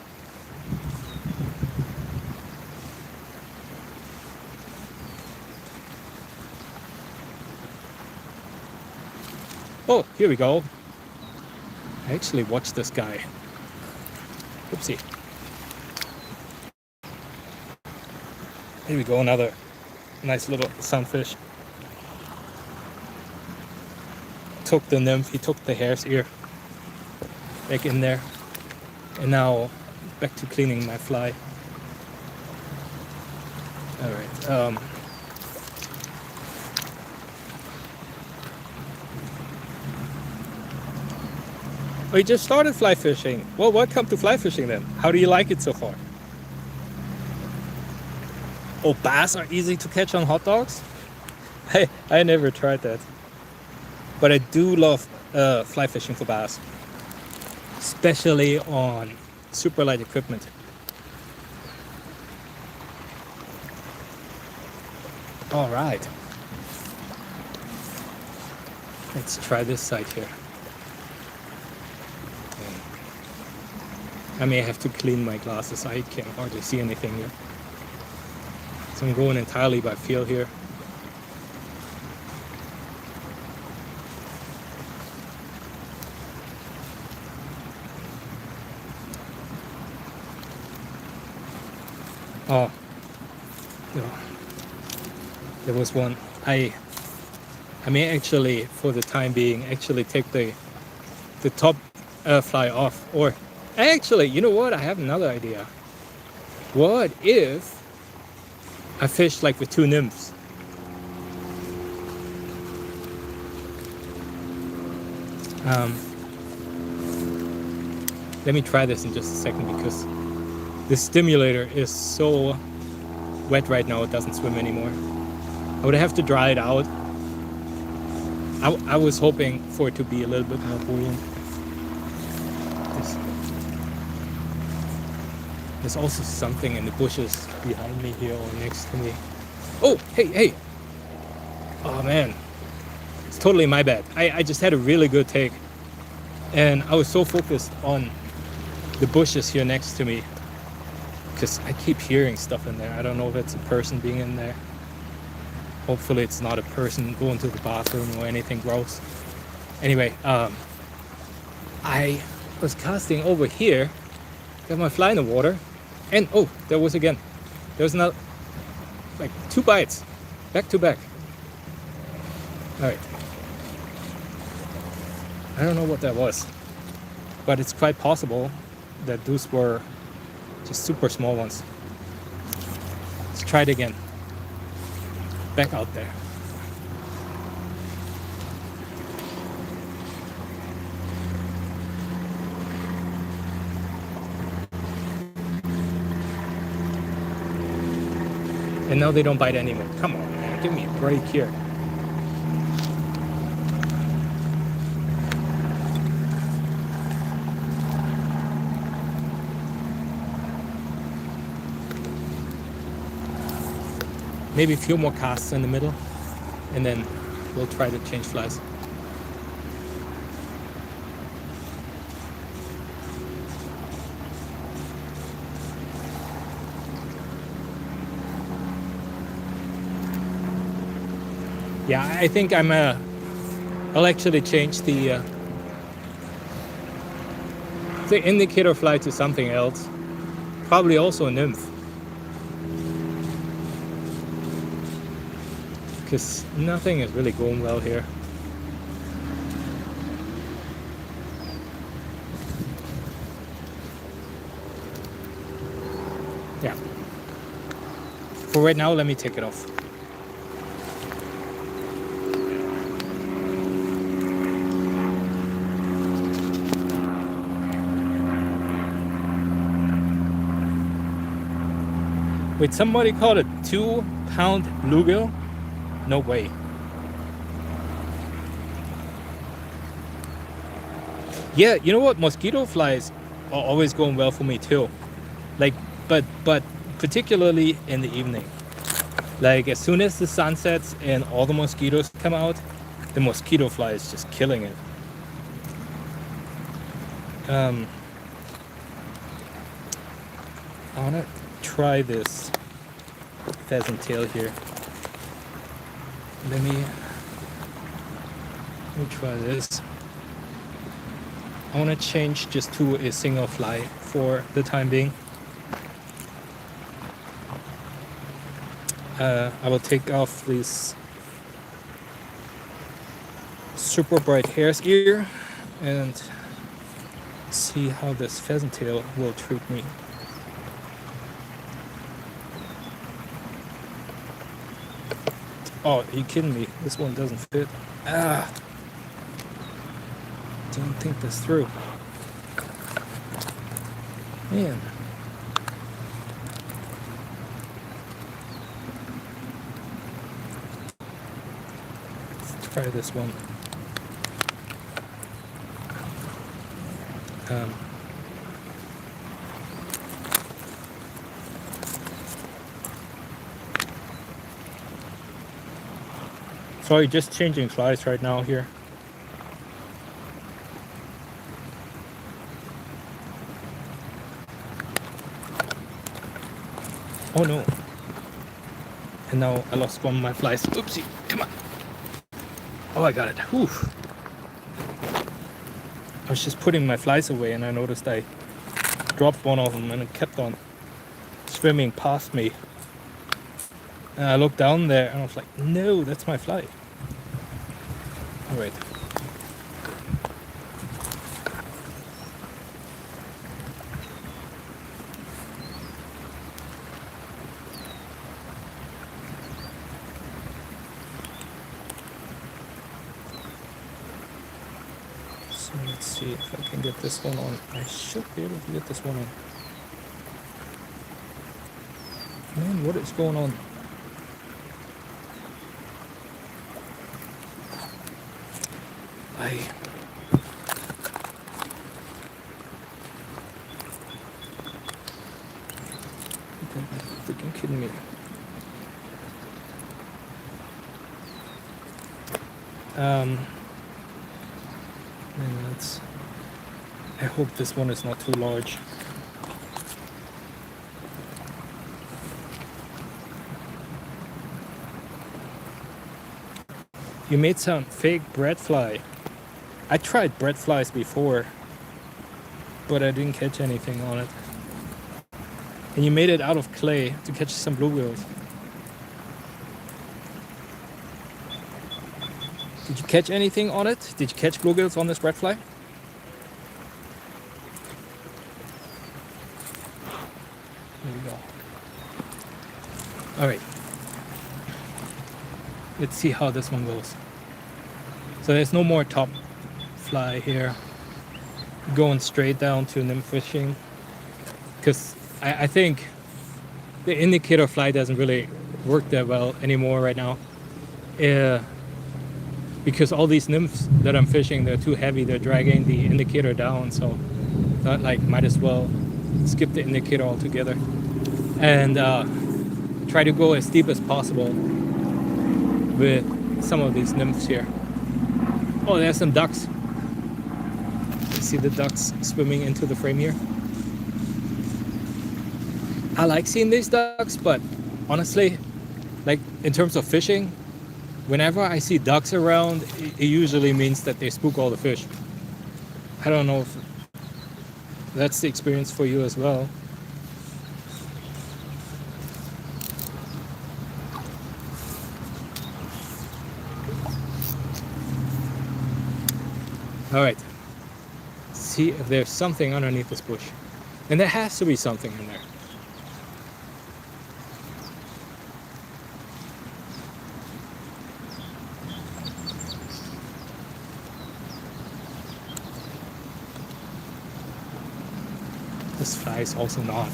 Oh, here we go. I actually watched this guy. Oopsie. Here we go, another nice little sunfish. Took the nymph, he took the hare's ear back in there. And now back to cleaning my fly. Alright, we just started fly fishing. Well, welcome to fly fishing then. How do you like it so far? Oh, bass are easy to catch on hot dogs? I never tried that. But I do love fly fishing for bass, especially on super light equipment. All right, let's try this side here. I may have to clean my glasses. I can hardly see anything here. So I'm going entirely by feel here. Oh, there was one. I may actually, for the time being, actually take the top fly off. Or actually, you know what? I have another idea. What if I fish like with two nymphs? Let me try this in just a second because this stimulator is so wet right now, it doesn't swim anymore. I would have to dry it out. I was hoping for it to be a little bit more buoyant. There's also something in the bushes behind me here or next to me. Oh, hey. Oh man, it's totally my bad. I just had a really good take. And I was so focused on the bushes here next to me because I keep hearing stuff in there. I don't know if it's a person being in there. Hopefully it's not a person going to the bathroom or anything gross. Anyway, I was casting over here, got my fly in the water, and oh, there was again. There was not like 2 bites, back to back. All right. I don't know what that was, but it's quite possible that those were just super small ones. Let's try it again. Back out there. And now they don't bite anymore. Come on, man, give me a break here. maybe a few more casts in the middle, and then we'll try to change flies. Yeah, I think I'll actually change the indicator fly to something else. Probably also a nymph. Because nothing is really going well here. Yeah. For right now, let me take it off. Wait, somebody caught a 2-pound bluegill? No way. Yeah, you know what? Mosquito flies are always going well for me too. Like, but particularly in the evening. Like, as soon as the sun sets and all the mosquitoes come out, the mosquito fly is just killing it. I wanna try this pheasant tail here. Let me try this. I want to change just to a single fly for the time being. I will take off this super bright hare's ear and see how this pheasant tail will treat me. Oh, are you kidding me? This one doesn't fit. Didn't think this through. Man. Let's try this one. Sorry, just changing flies right now here. Oh no. And now I lost one of my flies. Oopsie, come on. Oh, I got it. Whew. I was just putting my flies away and I noticed I dropped one of them and it kept on swimming past me. And I looked down there and I was like, no, that's my fly. All right. So let's see if I can get this one on. I should be able to get this one on. Man, what is going on? Freaking kidding me. And I hope this one is not too large. You made some fake bread fly. I tried bread flies before, but I didn't catch anything on it. And you made it out of clay to catch some bluegills. Did you catch anything on it? Did you catch bluegills on this bread fly? There we go. All right. Let's see how this one goes. So there's no more top fly here. Going straight down to nymph fishing. Because I think the indicator fly doesn't really work that well anymore right now. Because all these nymphs that I'm fishing, they're too heavy. They're dragging the indicator down. So that, like, might as well skip the indicator altogether. And try to go as deep as possible with some of these nymphs here. Oh, there's some ducks. You see the ducks swimming into the frame here. I like seeing these ducks, but honestly, like in terms of fishing, whenever I see ducks around, it usually means that they spook all the fish. I don't know if that's the experience for you as well. All right, see if there's something underneath this bush. And there has to be something in there. This fly is also not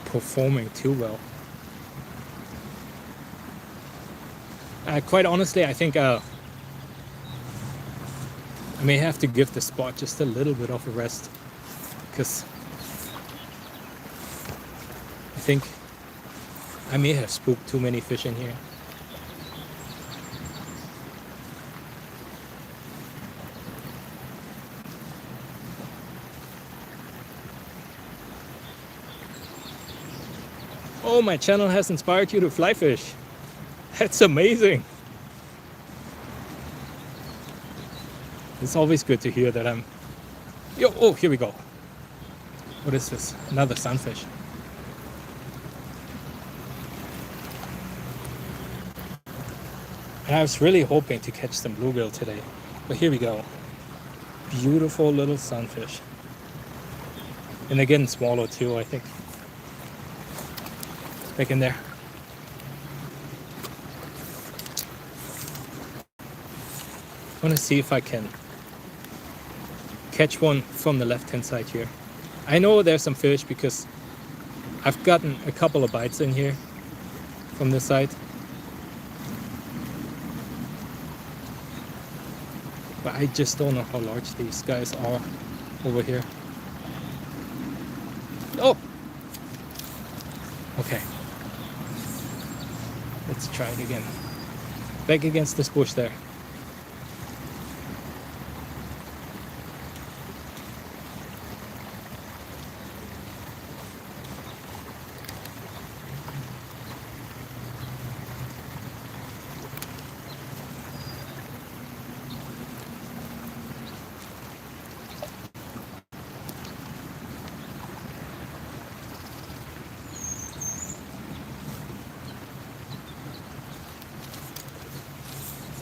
performing too well. Quite honestly, I think I may have to give the spot just a little bit of a rest, because I think I may have spooked too many fish in here. Oh, my channel has inspired you to fly fish. That's amazing. It's always good to hear that I'm... Yo, oh, here we go. What is this? Another sunfish. And I was really hoping to catch some bluegill today. But here we go. Beautiful little sunfish. And they're getting smaller too, I think. Back in there. I want to see if I can catch one from the left hand side here. I know there's some fish because I've gotten a couple of bites in here from this side. But I just don't know how large these guys are over here. Oh! Okay. Let's try it again. Back against this bush there.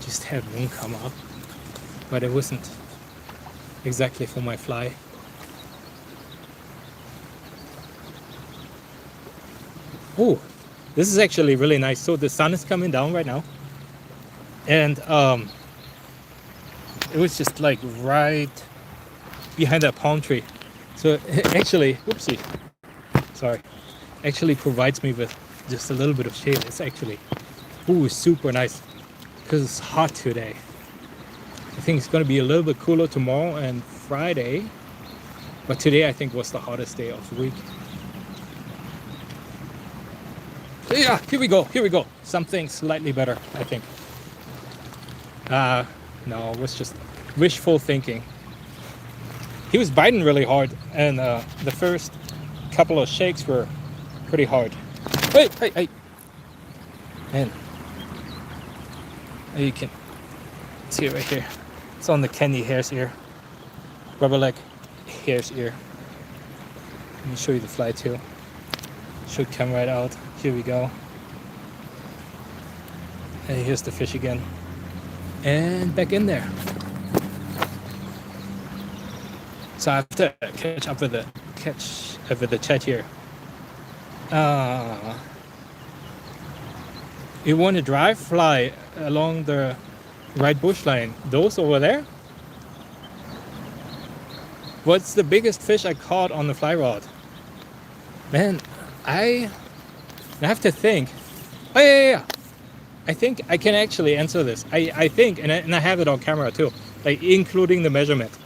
Just had one come up, but it wasn't exactly for my fly. Oh, this is actually really nice. So the sun is coming down right now, and it was just like right behind that palm tree. So it actually, whoopsie, sorry, actually provides me with just a little bit of shade. It's actually, ooh, super nice. Because it's hot today. I think it's going to be a little bit cooler tomorrow and Friday, but today I think was the hottest day of the week. Yeah, here we go, something slightly better, I think. No, it was just wishful thinking. He was biting really hard, and the first couple of shakes were pretty hard. Hey! And you can see it right here. It's on the candy hare's ear. Rubber leg hare's ear. Let me show you the fly too. Should come right out. Here we go. And here's the fish again. And back in there. So I have to catch up with the chat here. You want to drive fly along the right bush line? Those over there? What's the biggest fish I caught on the fly rod? Man, I have to think. Oh yeah. I think I can actually answer this. I think, and I have it on camera too, like including the measurement.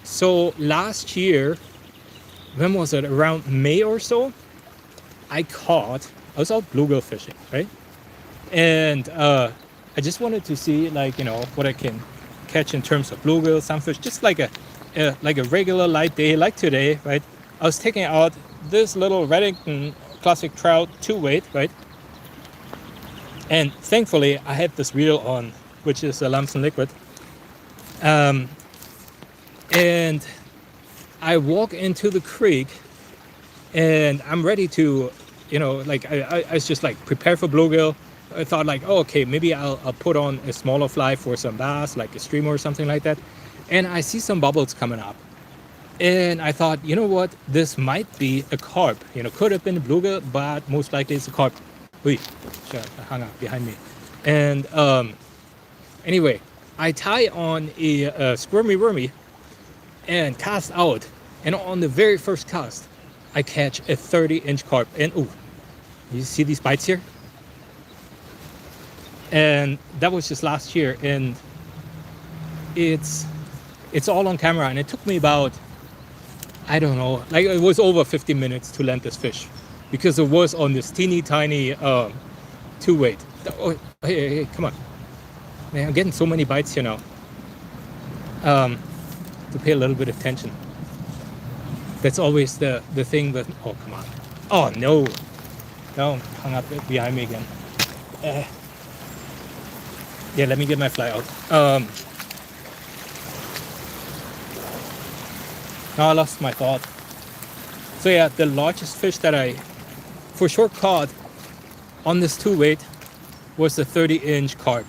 So last year, when was it? Around May or so, I was out bluegill fishing, right? And I just wanted to see, like, what I can catch in terms of bluegill, sunfish, just like a regular light day like today, right? I was taking out this little Reddington classic trout 2-weight, right? And thankfully I had this reel on, which is a Lamson liquid. And I walk into the creek and I'm ready to, like I was just like prepared for bluegill. I thought like, oh, okay, maybe I'll put on a smaller fly for some bass, like a streamer or something like that. And I see some bubbles coming up. And I thought, you know what, this might be a carp. Could have been a bluegill, but most likely it's a carp. Wait, shit, I hung up behind me. And anyway, I tie on a squirmy wormy and cast out. And on the very first cast, I catch a 30-inch carp. And ooh, you see these bites here? And that was just last year. And it's all on camera. And it took me about, I don't know, like it was over 50 minutes to land this fish, because it was on this teeny tiny 2-weight. Oh, hey, come on. Man, I'm getting so many bites here now. To pay a little bit of attention. That's always the thing that, oh, come on. Oh, no. No, hung up behind me again. Yeah, let me get my fly out. Now I lost my thought. So yeah, the largest fish that I for sure caught on this 2-weight was the 30-inch carp.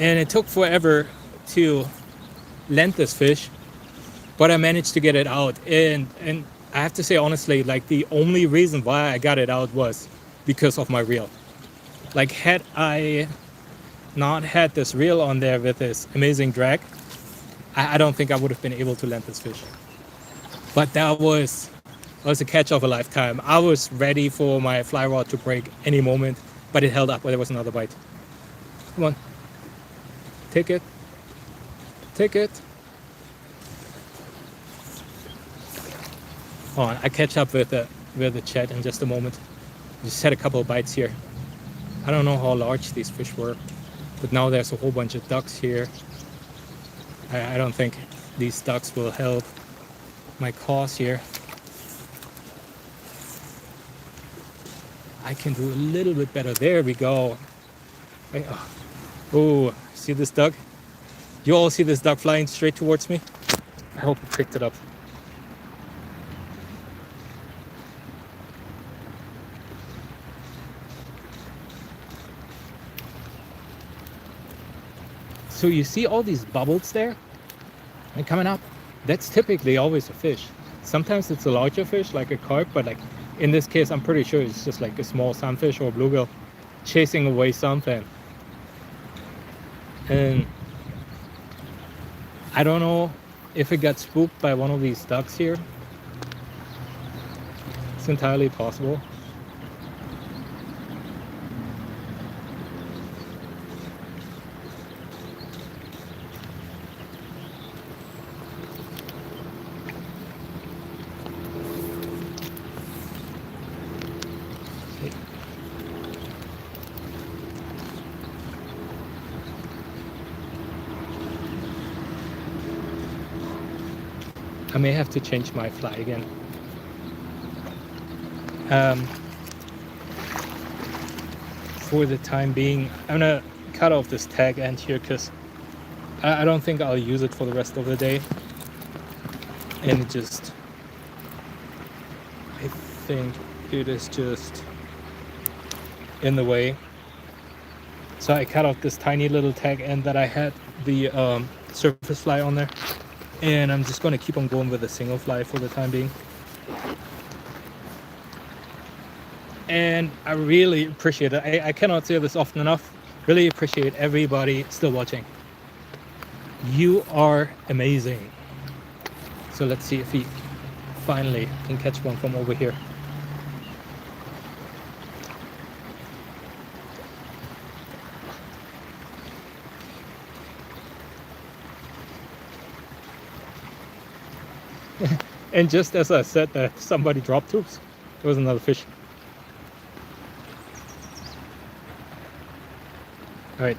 And it took forever to land this fish, but I managed to get it out. And I have to say honestly, like the only reason why I got it out was because of my reel. Like had I not had this reel on there with this amazing drag, I don't think I would have been able to land this fish. But that was a catch of a lifetime. I was ready for my fly rod to break any moment, but it held up. But there was another bite. Come on. Take it. Take it. Oh, I catch up with the chat in just a moment. Just had a couple of bites here. I don't know how large these fish were, but now there's a whole bunch of ducks here. I don't think these ducks will help my cause here. I can do a little bit better. There we go. Oh, see this duck? You all see this duck flying straight towards me? I hope it picked it up. So you see all these bubbles there and coming up? That's typically always a fish. Sometimes it's a larger fish like a carp, but like in this case, I'm pretty sure it's just like a small sunfish or bluegill chasing away something. And I don't know if it got spooked by one of these ducks here. It's entirely possible. I may have to change my fly again. For the time being, I'm gonna cut off this tag end here because I don't think I'll use it for the rest of the day. And it just, I think it is just in the way. So I cut off this tiny little tag end that I had the surface fly on there. And I'm just going to keep on going with a single fly for the time being. And I really appreciate it. I cannot say this often enough. Really appreciate everybody still watching. You are amazing. So let's see if he finally can catch one from over here. And just as I said that somebody dropped, oops, there was another fish. All right.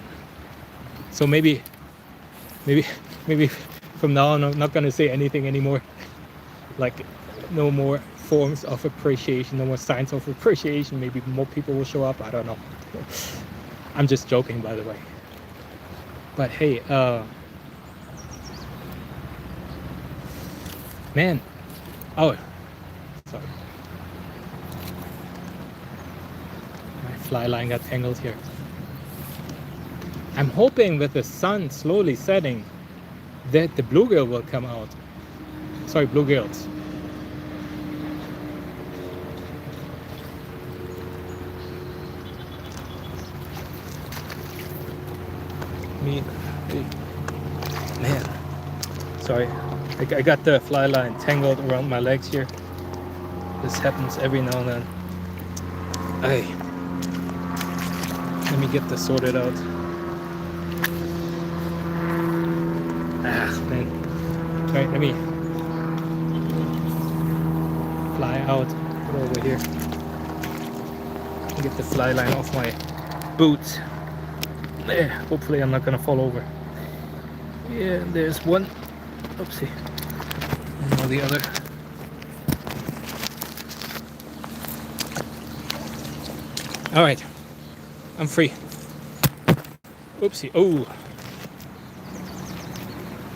So maybe, maybe, maybe from now on, I'm not gonna say anything anymore. Like, no more forms of appreciation, no more signs of appreciation. Maybe more people will show up. I don't know. I'm just joking, by the way. But hey, man. Oh, sorry. My fly line got tangled here. I'm hoping with the sun slowly setting that the bluegill will come out. Sorry, bluegills. Man, sorry, I got the fly line tangled around my legs here. This happens every now and then. Hey, let me get this sorted out. Ah, man. All right, let me fly out, put it over here. Get the fly line off my boots. There, hopefully I'm not gonna fall over. Yeah, there's one. Oopsie. And now the other. All right, I'm free. Oopsie. Oh.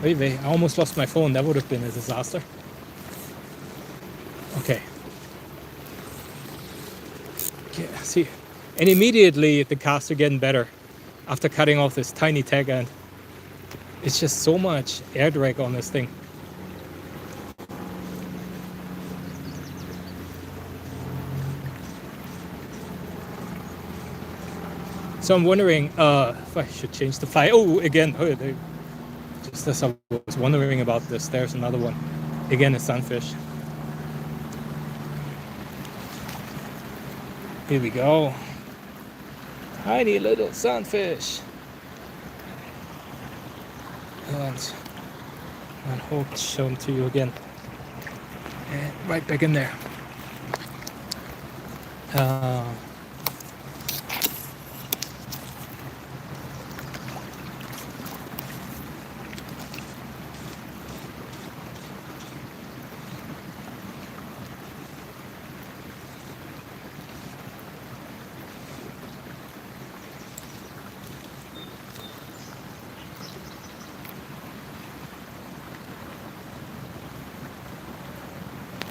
Wait, I almost lost my phone. That would have been a disaster. Okay. Yeah, see. And immediately the casts are getting better after cutting off this tiny tag end. It's just so much air drag on this thing. So I'm wondering if I should change the fly. Oh, again, just as I was wondering about this, there's another one. Again, a sunfish. Here we go. Tiny little sunfish. And I hope to show them to you again. And right back in there.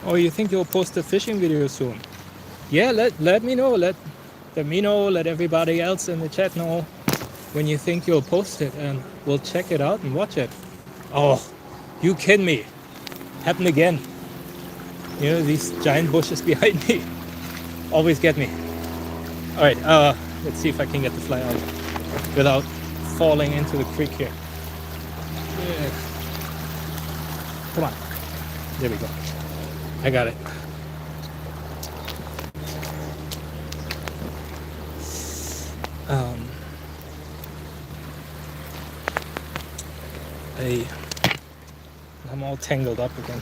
Oh, you think you'll post a fishing video soon? Yeah, let me know. Let me know. Let everybody else in the chat know when you think you'll post it, and we'll check it out and watch it. Oh, you kidding me? Happened again. You know, these giant bushes behind me always get me. All right, let's see if I can get the fly out without falling into the creek here. Yeah. Come on. There we go. I got it. I'm all tangled up again.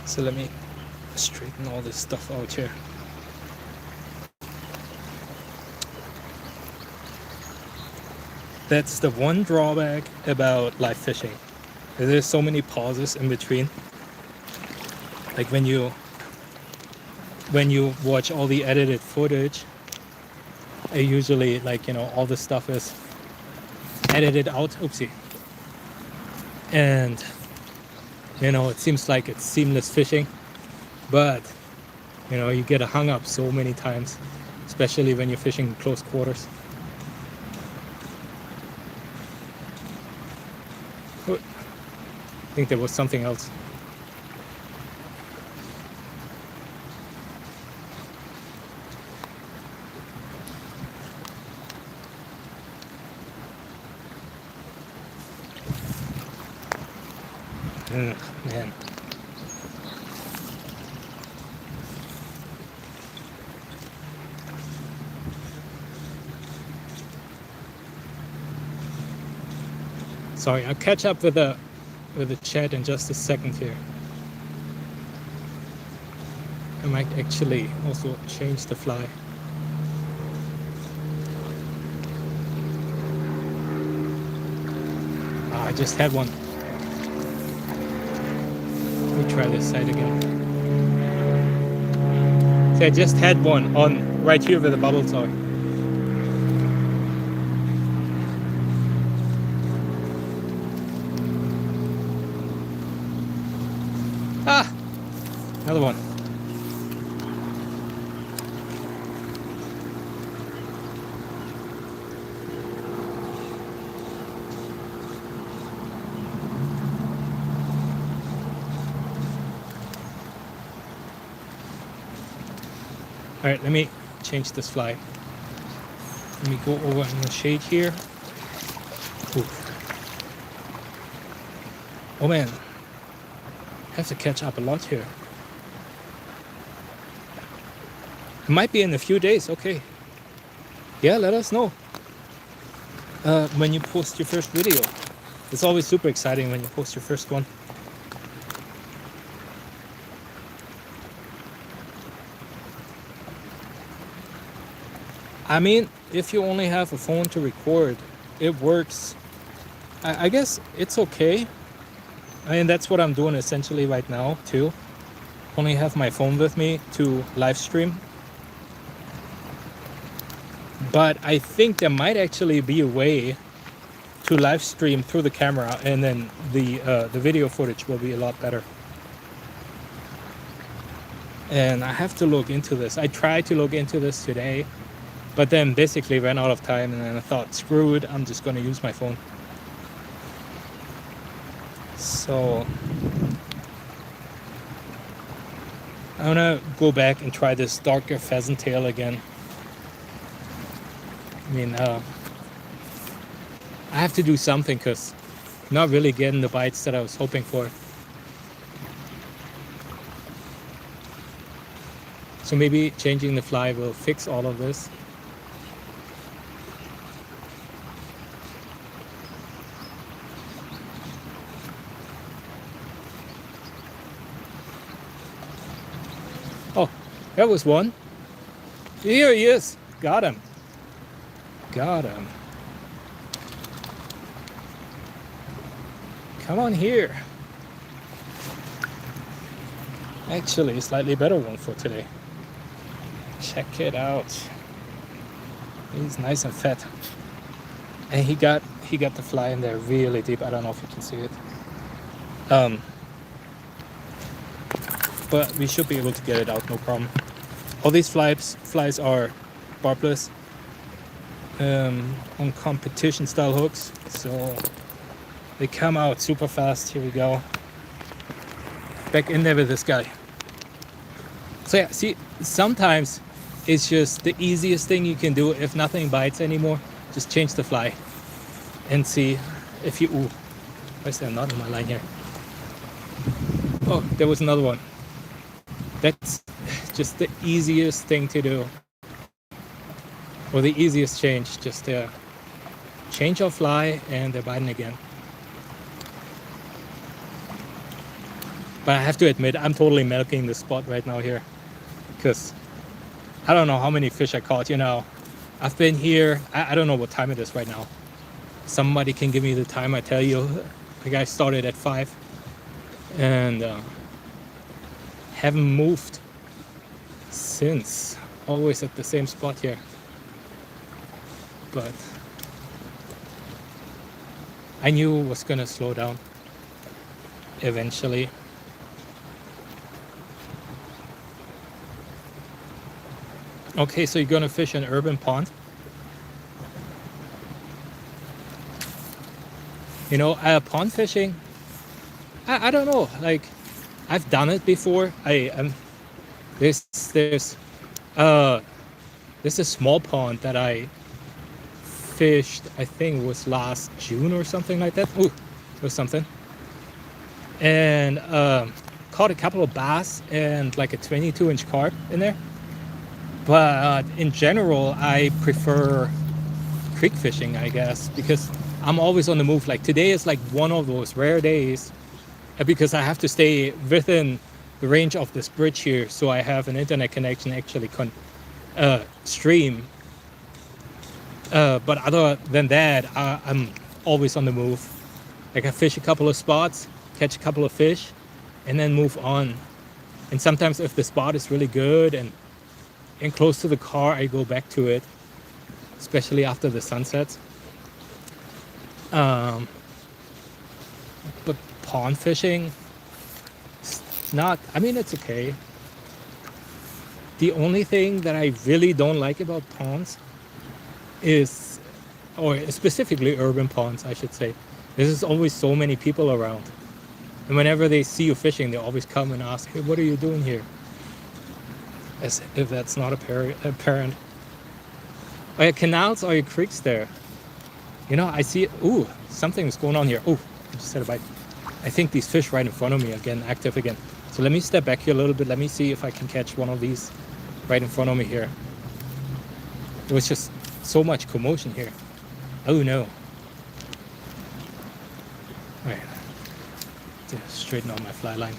So let me straighten all this stuff out here. That's the one drawback about live fishing. There's so many pauses in between. Like when you watch all the edited footage, I usually, like, you know, all the stuff is edited out. Oopsie. And you know, it seems like it's seamless fishing, but you know, you get hung up so many times, especially when you're fishing in close quarters. I think there was something else. Man. Sorry, I'll catch up with the chat in just a second here. I might actually also change the fly. I just had one. Let me try this side again. So I just had one on right here where the bubbles are. Ah, another one. All right, let me change this fly. Let me go over in the shade here. Ooh. Oh man, I have to catch up a lot here. It might be in a few days, okay. Yeah, let us know when you post your first video. It's always super exciting when you post your first one. I mean, if you only have a phone to record, it works. I guess it's okay. I mean, that's what I'm doing essentially right now too. Only have my phone with me to live stream. But I think there might actually be a way to live stream through the camera, and then the video footage will be a lot better. And I have to look into this. I tried to look into this today, but then basically ran out of time, and then I thought, screw it, I'm just gonna use my phone. So I'm gonna go back and try this darker pheasant tail again. I mean, I have to do something because I'm not really getting the bites that I was hoping for. So maybe changing the fly will fix all of this. Oh, that was one. Here he is. Got him. Got him. Come on here. Actually, a slightly better one for today. Check it out. He's nice and fat. And he got the fly in there really deep. I don't know if you can see it. But we should be able to get it out, no problem. All these flies are barbless on competition style hooks, so they come out super fast. Here we go. Back in there with this guy. So yeah, see, sometimes it's just the easiest thing you can do if nothing bites anymore. Just change the fly and see if you... Ooh, why is there not in my line here? Oh, there was another one. That's just the easiest thing to do. Or the easiest change. Just change your fly and they're biting again. But I have to admit, I'm totally milking the spot right now here. Because I don't know how many fish I caught, you know. I've been here, I don't know what time it is right now. Somebody can give me the time, I tell you. The guy started at 5. And haven't moved since. Always at the same spot here. But I knew it was gonna slow down eventually. Okay, so you're gonna fish an urban pond. You know, pond fishing, I don't know, like I've done it before. There's a small pond that I fished, I think it was last June or something like that. Ooh, or something. And caught a couple of bass and like a 22-inch carp in there. But in general, I prefer creek fishing, I guess, because I'm always on the move. Like today is like one of those rare days because I have to stay within the range of this bridge here, so I have an internet connection actually stream. But other than that, I'm always on the move. Like I fish a couple of spots, catch a couple of fish, and then move on. And sometimes if the spot is really good and close to the car, I go back to it, especially after the sun sets. But pond fishing, it's not, I mean, it's okay. The only thing that I really don't like about ponds is, or specifically urban ponds, I should say, there's always so many people around. And whenever they see you fishing, they always come and ask, hey, what are you doing here? As if that's not apparent. Are your canals or your creeks there? You know, I see, ooh, something's going on here. Ooh, I just had a bite. I think these fish right in front of me again, active again. So let me step back here a little bit. Let me see if I can catch one of these right in front of me here. There was just so much commotion here. Oh no. All right. Straighten out my fly line.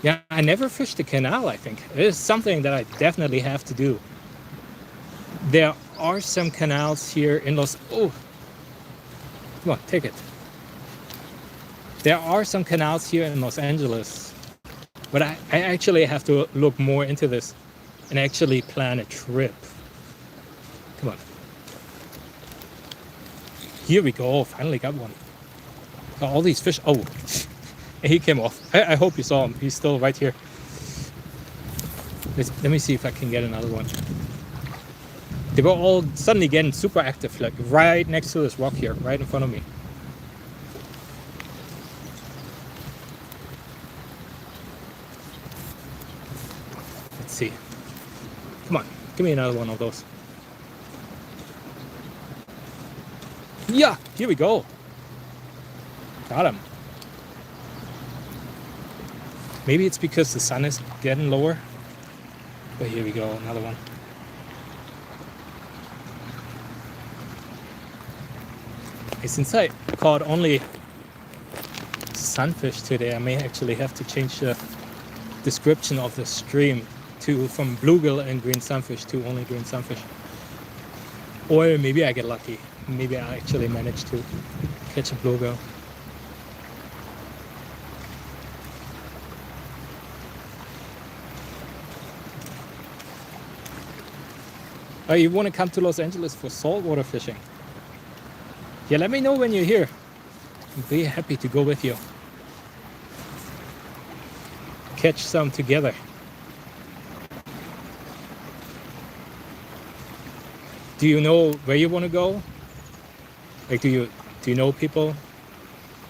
Yeah, I never fished the canal, I think. It is something that I definitely have to do. There are some canals here in oh, come on, take it. There are some canals here in Los Angeles, but I actually have to look more into this and actually plan a trip. Come on. Here we go, finally got one. Got all these fish, oh, he came off. I hope you saw him, he's still right here. Let me see if I can get another one. They were all suddenly getting super active, like right next to this rock here, right in front of me. Let's see. Come on, give me another one of those. Yeah, here we go. Got him. Maybe it's because the sun is getting lower. But here we go, another one. Since I caught only sunfish today, I may actually have to change the description of the stream from Bluegill and Green Sunfish to only Green Sunfish. Or maybe I get lucky. Maybe I actually manage to catch a bluegill. Oh, you want to come to Los Angeles for saltwater fishing? Yeah, let me know when you're here. I'll be happy to go with you. Catch some together. Do you know where you want to go? Like, do you know people?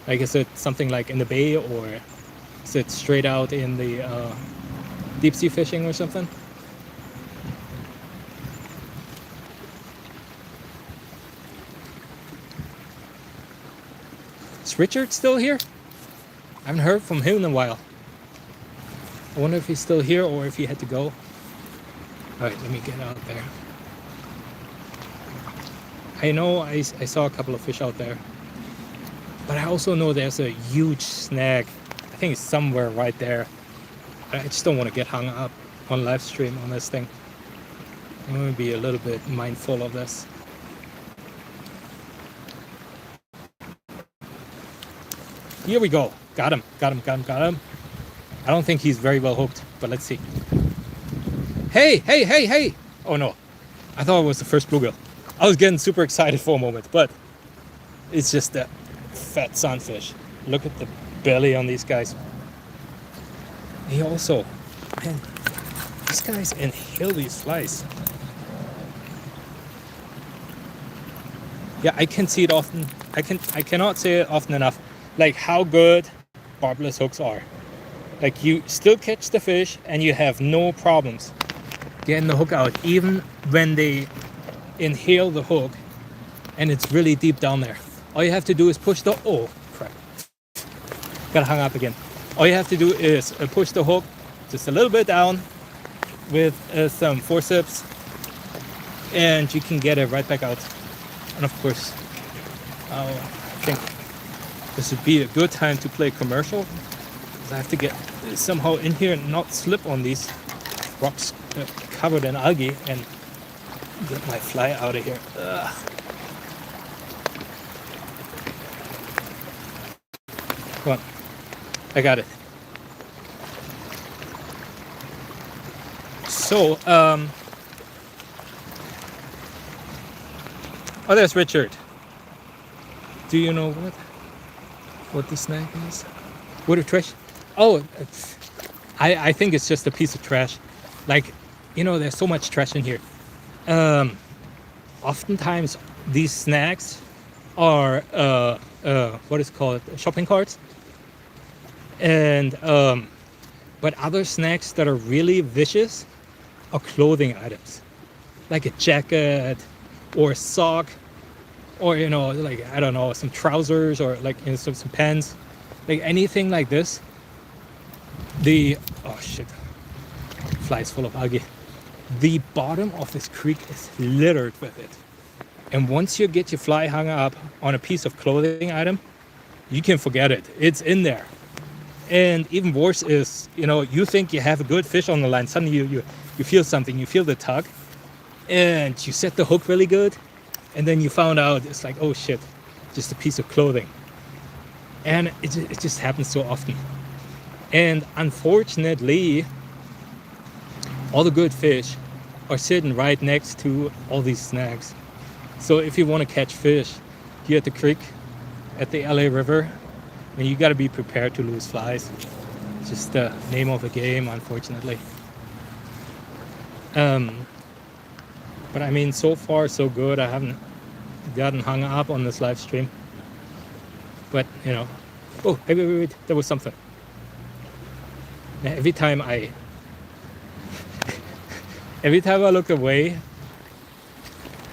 Like, is it something like in the bay, or is it straight out in the deep sea fishing or something? Is Richard still here? I haven't heard from him in a while. I wonder if he's still here or if he had to go. All right, let me get out there. I know I saw a couple of fish out there, but I also know there's a huge snag. I think it's somewhere right there. I just don't want to get hung up on live stream on this thing. I'm going to be a little bit mindful of this. Here we go. Got him. I don't think he's very well hooked, but let's see. Hey! Oh no, I thought it was the first bluegill. I was getting super excited for a moment, but it's just a fat sunfish. Look at the belly on these guys. He also, man, these guys inhale these flies. Yeah, I can see it often. I cannot say it often enough. Like how good barbless hooks are. Like you still catch the fish and you have no problems getting the hook out, even when they inhale the hook and it's really deep down there. All you have to do is push the, oh crap, got hung up again. All you have to do is push the hook just a little bit down with some forceps and you can get it right back out. And of course, I think this would be a good time to play commercial, because I have to get somehow in here and not slip on these rocks covered in algae and get my fly out of here. Ugh. Come on. I got it. So, oh, there's Richard. Do you know what the snack is? What a trash. Oh, I think it's just a piece of trash. Like, there's so much trash in here. Oftentimes these snacks are what is called shopping carts, and but other snacks that are really vicious are clothing items, like a jacket or a sock, or like, I don't know, some trousers, or like some pants, like anything like this. Oh shit, flies full of algae. The bottom of this creek is littered with it, and once you get your fly hung up on a piece of clothing item, you can forget it. It's in there. And even worse is, you think you have a good fish on the line, suddenly you feel something, you feel the tug, and you set the hook really good, and then you found out it's like, oh shit, just a piece of clothing. And it just happens so often. And unfortunately, all the good fish are sitting right next to all these snacks. So if you want to catch fish here at the creek, at the LA River, then you got to be prepared to lose flies. It's just the name of the game, unfortunately. But I mean, so far so good. I haven't gotten hung up on this live stream. But oh, wait, there was something. Every time I look away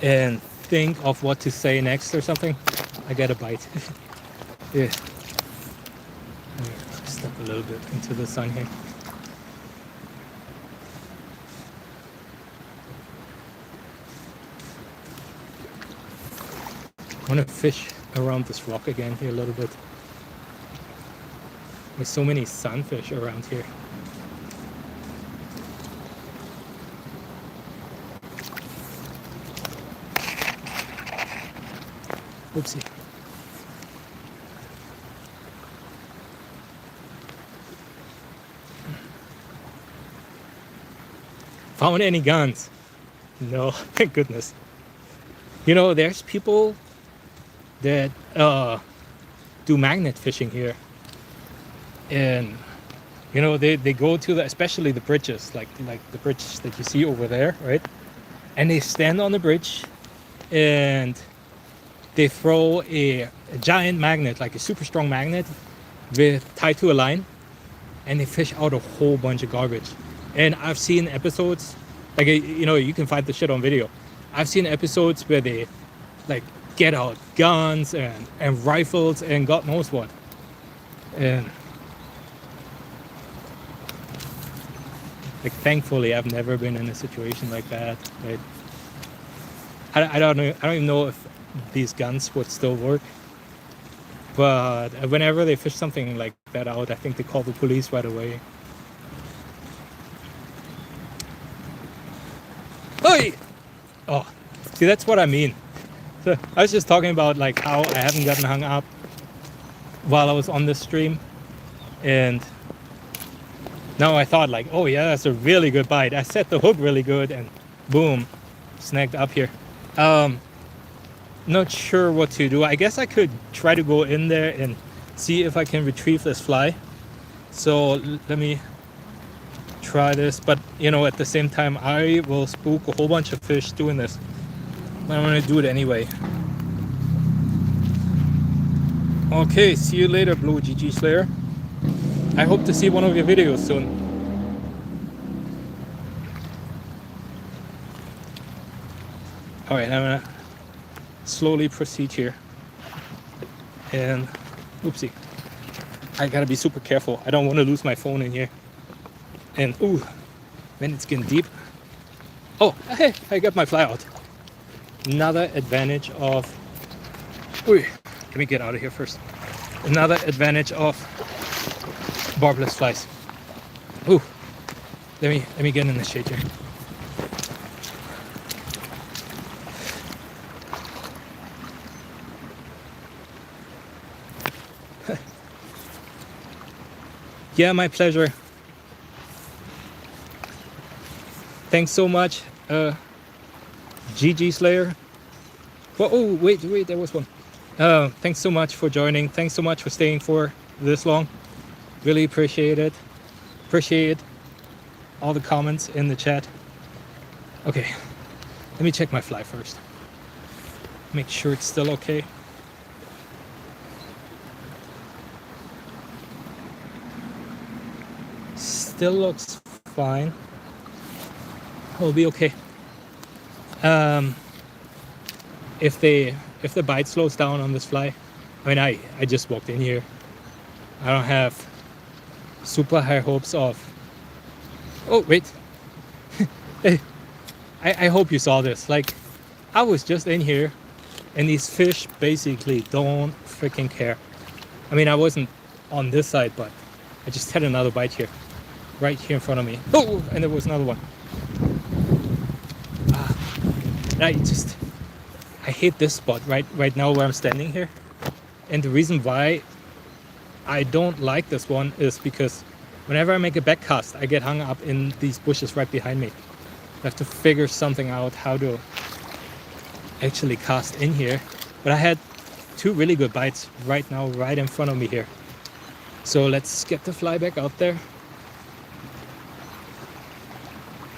and think of what to say next or something, I get a bite. Yeah. Step a little bit into the sun here. I want to fish around this rock again here a little bit. There's so many sunfish around here. Oopsie. Found any guns? No, thank goodness. There's people that do magnet fishing here, and they go to especially the bridges, like the bridge that you see over there, right? And they stand on the bridge and they throw a giant magnet, like a super strong magnet, tied to a line, and they fish out a whole bunch of garbage. And I've seen episodes, like, you can find the shit on video. I've seen episodes where they like get out guns and rifles and God knows what. And like, thankfully, I've never been in a situation like that. Right? I don't know. I don't even know if these guns would still work. But whenever they fish something like that out, I think they call the police right away. Hey! Oh, see, that's what I mean. So I was just talking about like how I haven't gotten hung up while I was on this stream, and now I thought like, oh yeah, that's a really good bite. I set the hook really good, and boom, snagged up here. Not sure what to do. I guess I could try to go in there and see if I can retrieve this fly. So let me try this, but at the same time, I will spook a whole bunch of fish doing this. But I'm gonna do it anyway. Okay, see you later, Blue GG Slayer. I hope to see one of your videos soon. All right, I'm gonna slowly proceed here. And oopsie, I gotta be super careful. I don't want to lose my phone in here. And ooh, man, it's getting deep. Oh, hey, I got my fly out. Another advantage of, ooh, let me get out of here first. Another advantage of barbless flies. Ooh, let me get in the shade here. Yeah, my pleasure. Thanks so much, GG Slayer. Well, oh, wait, there was one. Thanks so much for joining. Thanks so much for staying for this long. Really appreciate it. Appreciate all the comments in the chat. Okay, let me check my fly first. Make sure it's still okay. Still looks fine. It'll be okay. If the bite slows down on this fly, I mean, I just walked in here. I don't have super high hopes of. Oh wait, I hope you saw this. Like, I was just in here, and these fish basically don't freaking care. I mean, I wasn't on this side, but I just had another bite here, right here in front of me. Oh, and there was another one. I hate this spot right now where I'm standing here. And the reason why I don't like this one is because whenever I make a back cast, I get hung up in these bushes right behind me. I have to figure something out how to actually cast in here. But I had two really good bites right now, right in front of me here. So let's get the fly back out there.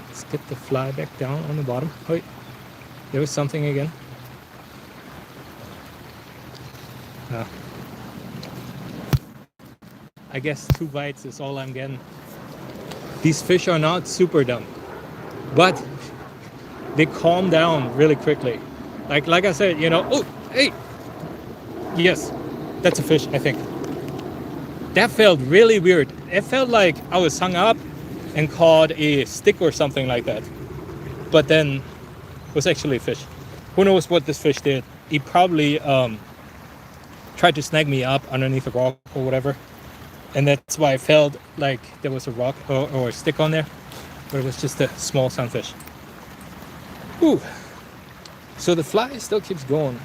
Let's get the fly back down on the bottom. Wait, there was something again. I guess 2 bites is all I'm getting. These fish are not super dumb, but they calm down really quickly. Like I said, you know, oh, hey, yes, that's a fish, I think. That felt really weird. It felt like I was hung up and caught a stick or something like that. But then it was actually a fish. Who knows what this fish did? He probably tried to snag me up underneath a rock or whatever. And that's why I felt like there was a rock or a stick on there. But it was just a small sunfish. Ooh. So the fly still keeps going.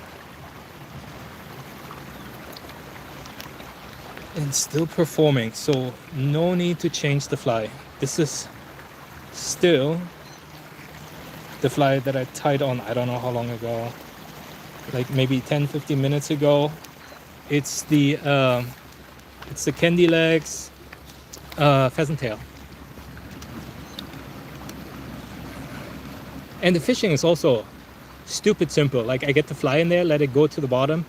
And still performing. So no need to change the fly. This is still the fly that I tied on, I don't know how long ago. Like maybe 10-15 minutes ago. It's the candy legs pheasant tail. And the fishing is also stupid simple. Like, I get the fly in there, let it go to the bottom,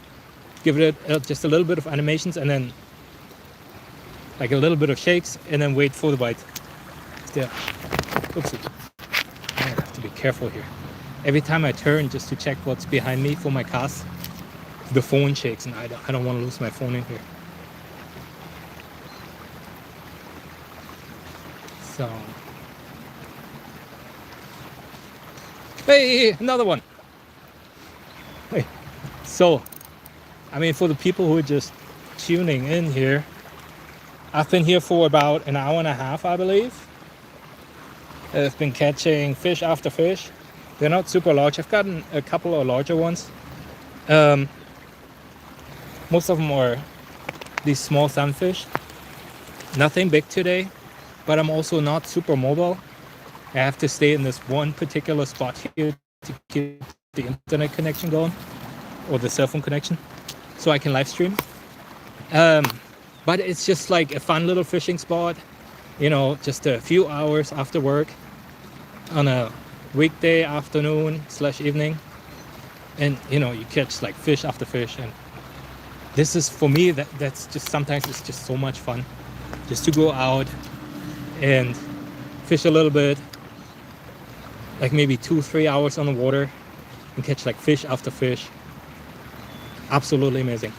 give it just a little bit of animations, and then like a little bit of shakes, and then wait for the bite. There. Oopsie. I have to be careful here. Every time I turn just to check what's behind me for my cast, the phone shakes, and I don't want to lose my phone in here. So, hey, another one. Hey, so, I mean, for the people who are just tuning in here, I've been here for about an hour and a half, I believe. I've been catching fish after fish. They're not super large. I've gotten a couple of larger ones. Most of them are these small sunfish. Nothing big today, but I'm also not super mobile. I have to stay in this one particular spot here to keep the internet connection going, or the cell phone connection, so I can live stream. But it's just like a fun little fishing spot, you know, just a few hours after work on a weekday afternoon / evening, and you know, you catch like fish after fish. And this is, for me, that's just, sometimes it's just so much fun just to go out and fish a little bit, like maybe 2-3 hours on the water, and catch like fish after fish. Absolutely amazing.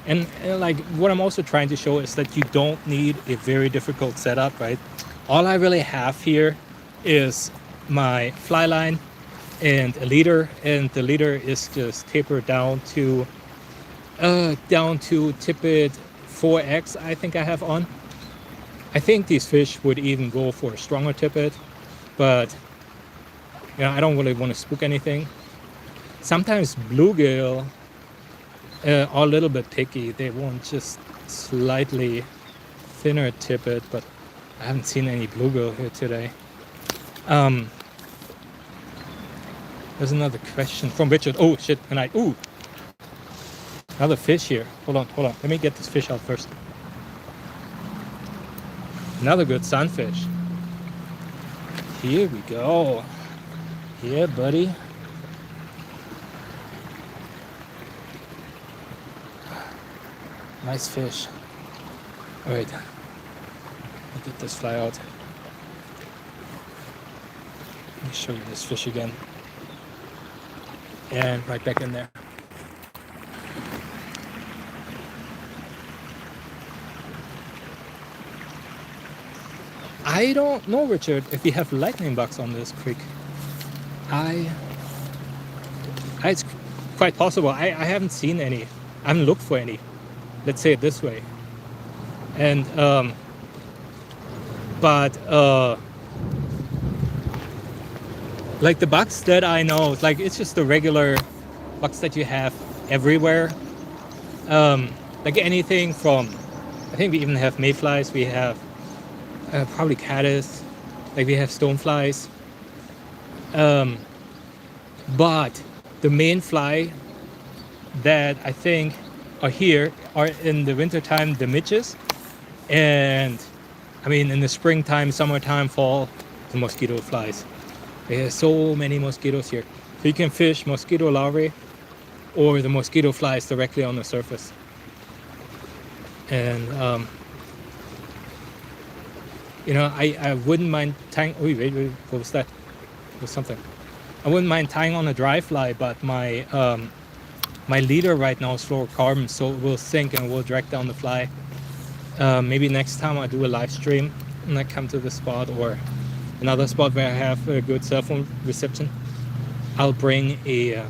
And like, what I'm also trying to show is that you don't need a very difficult setup, right? All I really have here is my fly line and a leader, and the leader is just tapered down to tippet 4X, I think I have on. I think these fish would even go for a stronger tippet, but you know, I don't really want to spook anything. Sometimes bluegill are a little bit picky. They want just slightly thinner tippet, but I haven't seen any bluegill here today. There's another question from Richard. Oh shit, and another fish here. Hold on. Let me get this fish out first. Another good sunfish. Here we go. Yeah, buddy. Nice fish. All right. I'll get this fly out. Let me show you this fish again. And right back in there. I don't know, Richard, if we have lightning bugs on this creek. It's quite possible. I haven't seen any. I haven't looked for any. Let's say it this way. And like the bugs that I know, like it's just the regular bugs that you have everywhere. Like anything from, I think we even have mayflies. We have probably caddis. Like we have stoneflies. But the main fly that I think are here are in the wintertime the midges, and I mean in the springtime, summertime, fall, the mosquito flies. There's so many mosquitoes here. So you can fish mosquito larvae or the mosquito flies directly on the surface. And you know, I wouldn't mind tying. Oh, wait, what was that? It was something. I wouldn't mind tying on a dry fly, but my my leader right now is fluorocarbon, so it will sink and will drag down the fly. Maybe next time I do a live stream and I come to this spot or another spot where I have a good cell phone reception, I'll bring a.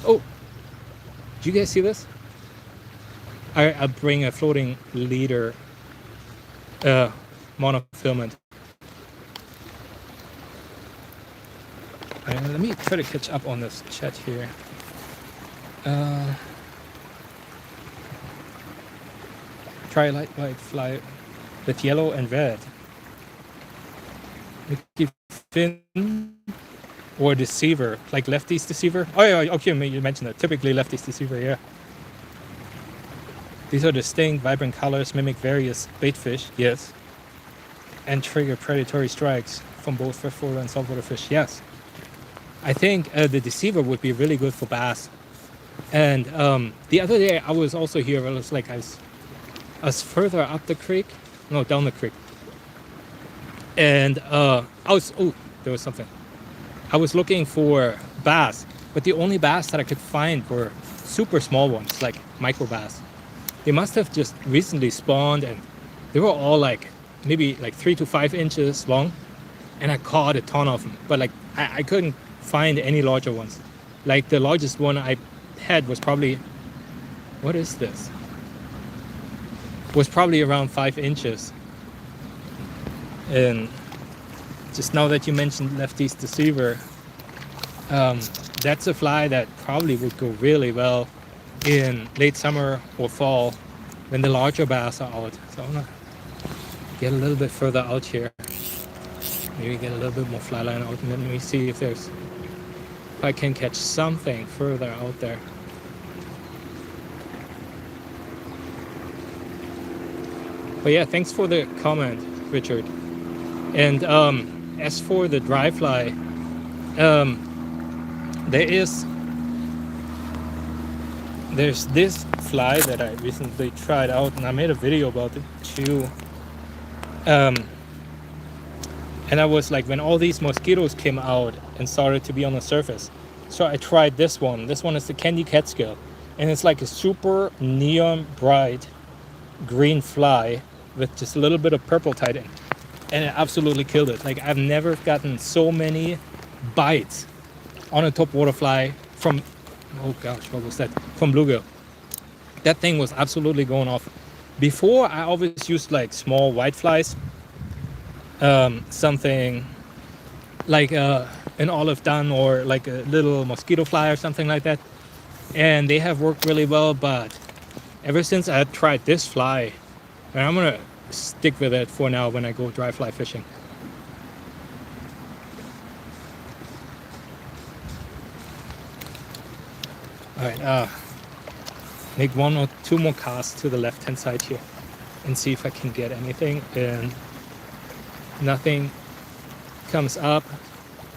Oh, do you guys see this? I'll bring a floating leader monofilament. Let me try to catch up on this chat here. Try light white fly with yellow and red. Mickey fin or deceiver, like lefty's deceiver. Oh yeah, okay, you mentioned that. Typically lefty's deceiver, yeah. These are distinct, vibrant colors, mimic various bait fish, yes. And trigger predatory strikes from both freshwater and saltwater fish, yes. I think the deceiver would be really good for bass. And the other day I was also here. I was further up the creek, no, down the creek. And there was something. I was looking for bass, but the only bass that I could find were super small ones, like micro bass. They must have just recently spawned, and they were all like maybe like 3 to 5 inches long. And I caught a ton of them, but like I couldn't find any larger ones. Like the largest one I had was probably, what is this? Was probably around 5 inches. And just now that you mentioned Lefty's Deceiver, that's a fly that probably would go really well in late summer or fall when the larger bass are out. So I'm gonna get a little bit further out here. Maybe get a little bit more fly line out, and then let me see if I can catch something further out there. But yeah, thanks for the comment, Richard. And as for the dry fly, there's this fly that I recently tried out, and I made a video about it too. And I was like, when all these mosquitoes came out and started to be on the surface, so I tried this one. This one is the Candy Catskill, and it's like a super neon bright green fly with just a little bit of purple tied in, and it absolutely killed it. Like, I've never gotten so many bites on a topwater fly from, oh gosh, what was that? From bluegill. That thing was absolutely going off. Before, I always used like small white flies, something like an olive dun or like a little mosquito fly or something like that, and they have worked really well. But ever since I tried this fly, And I'm gonna stick with it for now when I go dry fly fishing. All right, make 1 or 2 more casts to the left-hand side here and see if I can get anything. And nothing comes up,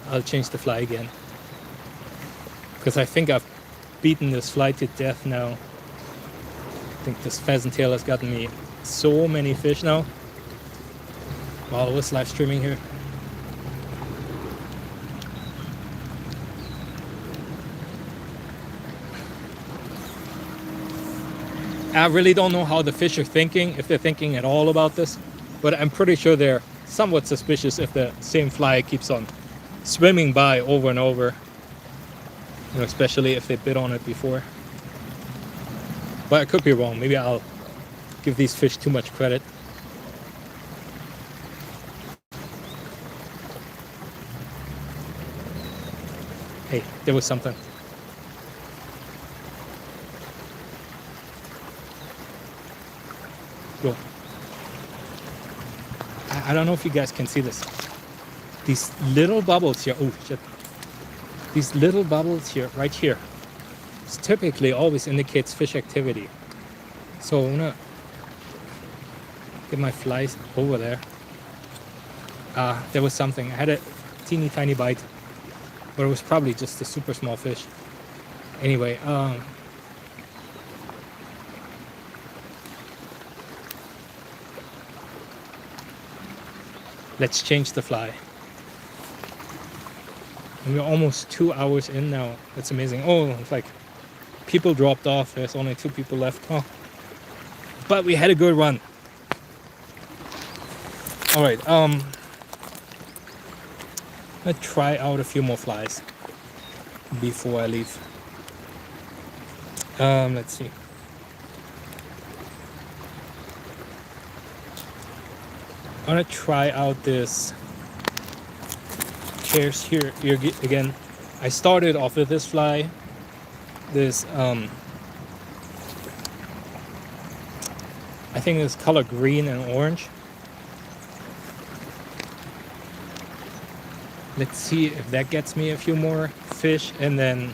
I'll change the fly again. Because I think I've beaten this fly to death now. I think this pheasant tail has gotten me so many fish now while I was live streaming here. I really don't know how the fish are thinking, if they're thinking at all about this, but I'm pretty sure they're somewhat suspicious if the same fly keeps on swimming by over and over, you know, especially if they bit on it before. But I could be wrong. Maybe I'll give these fish too much credit. Hey, there was something. Go. I don't know if you guys can see this. These little bubbles here. Oh shit. These little bubbles here, right here. This typically always indicates fish activity. So I'm gonna get my flies over there. There was something. I had a teeny tiny bite, but it was probably just a super small fish. Anyway, let's change the fly. And we're almost 2 hours in now. That's amazing. Oh, it's like people dropped off. There's only 2 people left. Oh, but we had a good run. All right. Let's try out a few more flies before I leave. Let's see. I'm gonna try out this chairs here again. I started off with this fly, this I think it's color green and orange. Let's see if that gets me a few more fish. And then,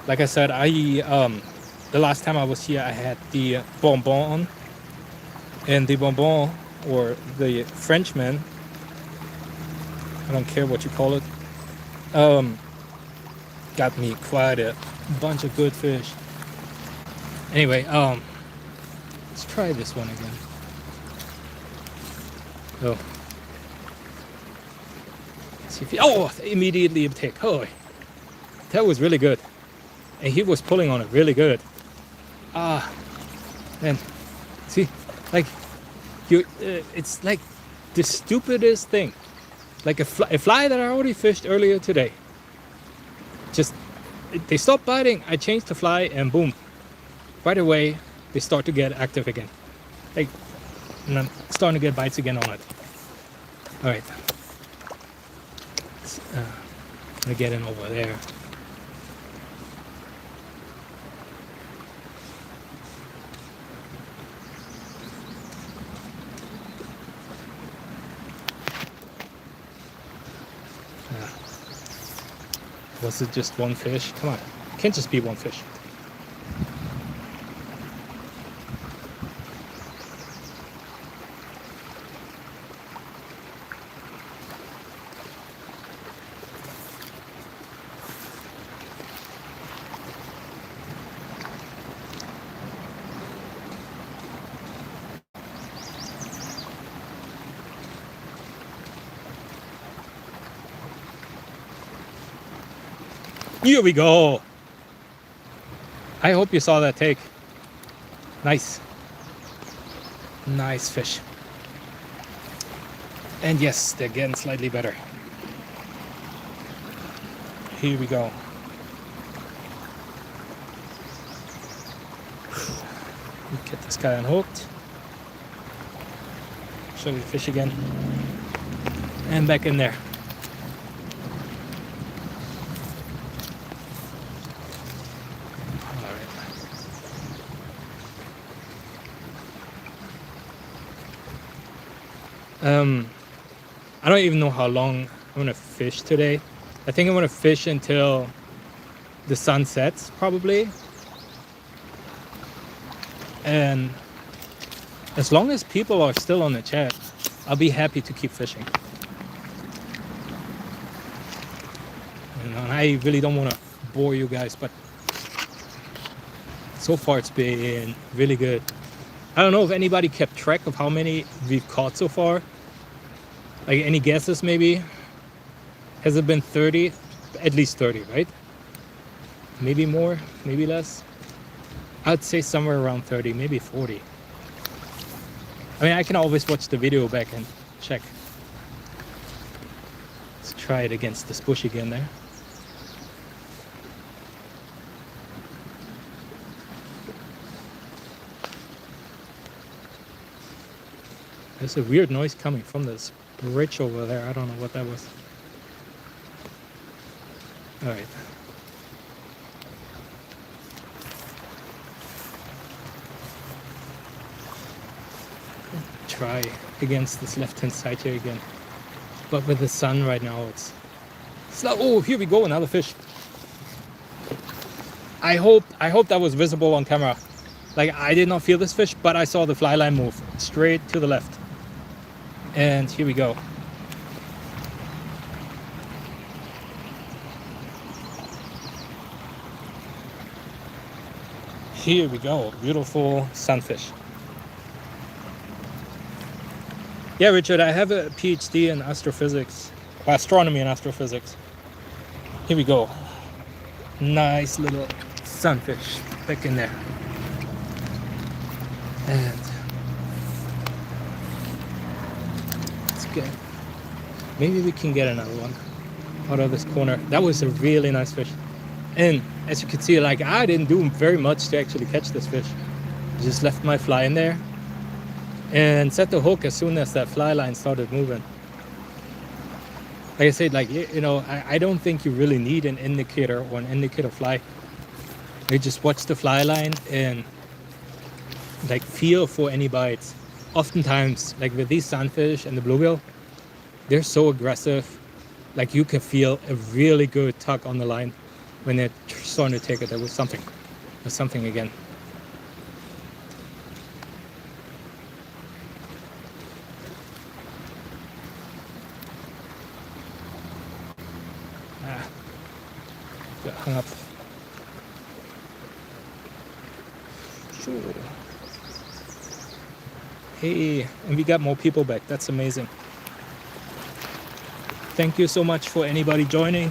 like I said, the last time I was here, I had the bonbon on, and the bonbon, or the Frenchman, I don't care what you call it, got me quite a bunch of good fish. Anyway, let's try this one again. Oh, see if immediately a tick. Oh, that was really good, and he was pulling on it really good. Man, see, like it's like the stupidest thing. Like a fly that I already fished earlier today. Just, they stopped biting, I changed the fly, and boom. Right away, they start to get active again. Like, and I'm starting to get bites again on it. Alright. I'm gonna get in over there. Was it just one fish? Come on, it can't just be one fish. Here we go. I hope you saw that take. Nice. Nice fish. And yes, they're getting slightly better. Here we go. Get this guy unhooked. Show you the fish again. And back in there. I don't even know how long I'm gonna fish today. I think I'm gonna fish until the sun sets probably. And as long as people are still on the chat, I'll be happy to keep fishing. And I really don't want to bore you guys, but so far it's been really good. I don't know if anybody kept track of how many we've caught so far. Like, any guesses maybe? Has it been 30? At least 30, right? Maybe more, maybe less. I'd say somewhere around 30, maybe 40. I mean, I can always watch the video back and check. Let's try it against this bush again there. There's a weird noise coming from this bridge over there. I don't know what that was. All right. Try against this left-hand side here again. But with the sun right now, it's slow. Oh, here we go, another fish. I hope that was visible on camera. Like, I did not feel this fish, but I saw the fly line move straight to the left. And here we go. Here we go, beautiful sunfish. Yeah, Richard, I have a PhD in astrophysics, or astronomy and astrophysics. Here we go. Nice little sunfish back in there. And let's get, maybe we can get another one out of this corner. That was a really nice fish. And as you can see, like, I didn't do very much to actually catch this fish. I just left my fly in there and set the hook as soon as that fly line started moving. Like I said, like, you know, I don't think you really need an indicator or an indicator fly. You just watch the fly line and like feel for any bites. Oftentimes, like with these sunfish and the bluegill, they're so aggressive. Like, you can feel a really good tug on the line when they're starting to take it. There was something. There's something again. Got hung up. Sure. Hey, and we got more people back. That's amazing. Thank you so much for anybody joining.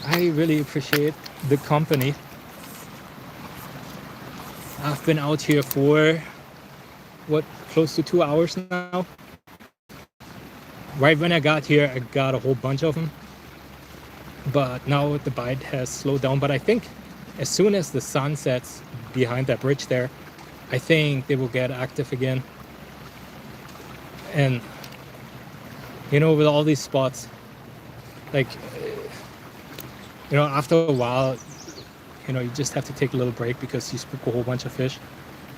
I really appreciate the company. I've been out here for, what, close to 2 hours now. Right when I got here, I got a whole bunch of them. But now the bite has slowed down. But I think as soon as the sun sets behind that bridge there, I think they will get active again. And, you know, with all these spots, like, you know, after a while, you know, you just have to take a little break because you spook a whole bunch of fish.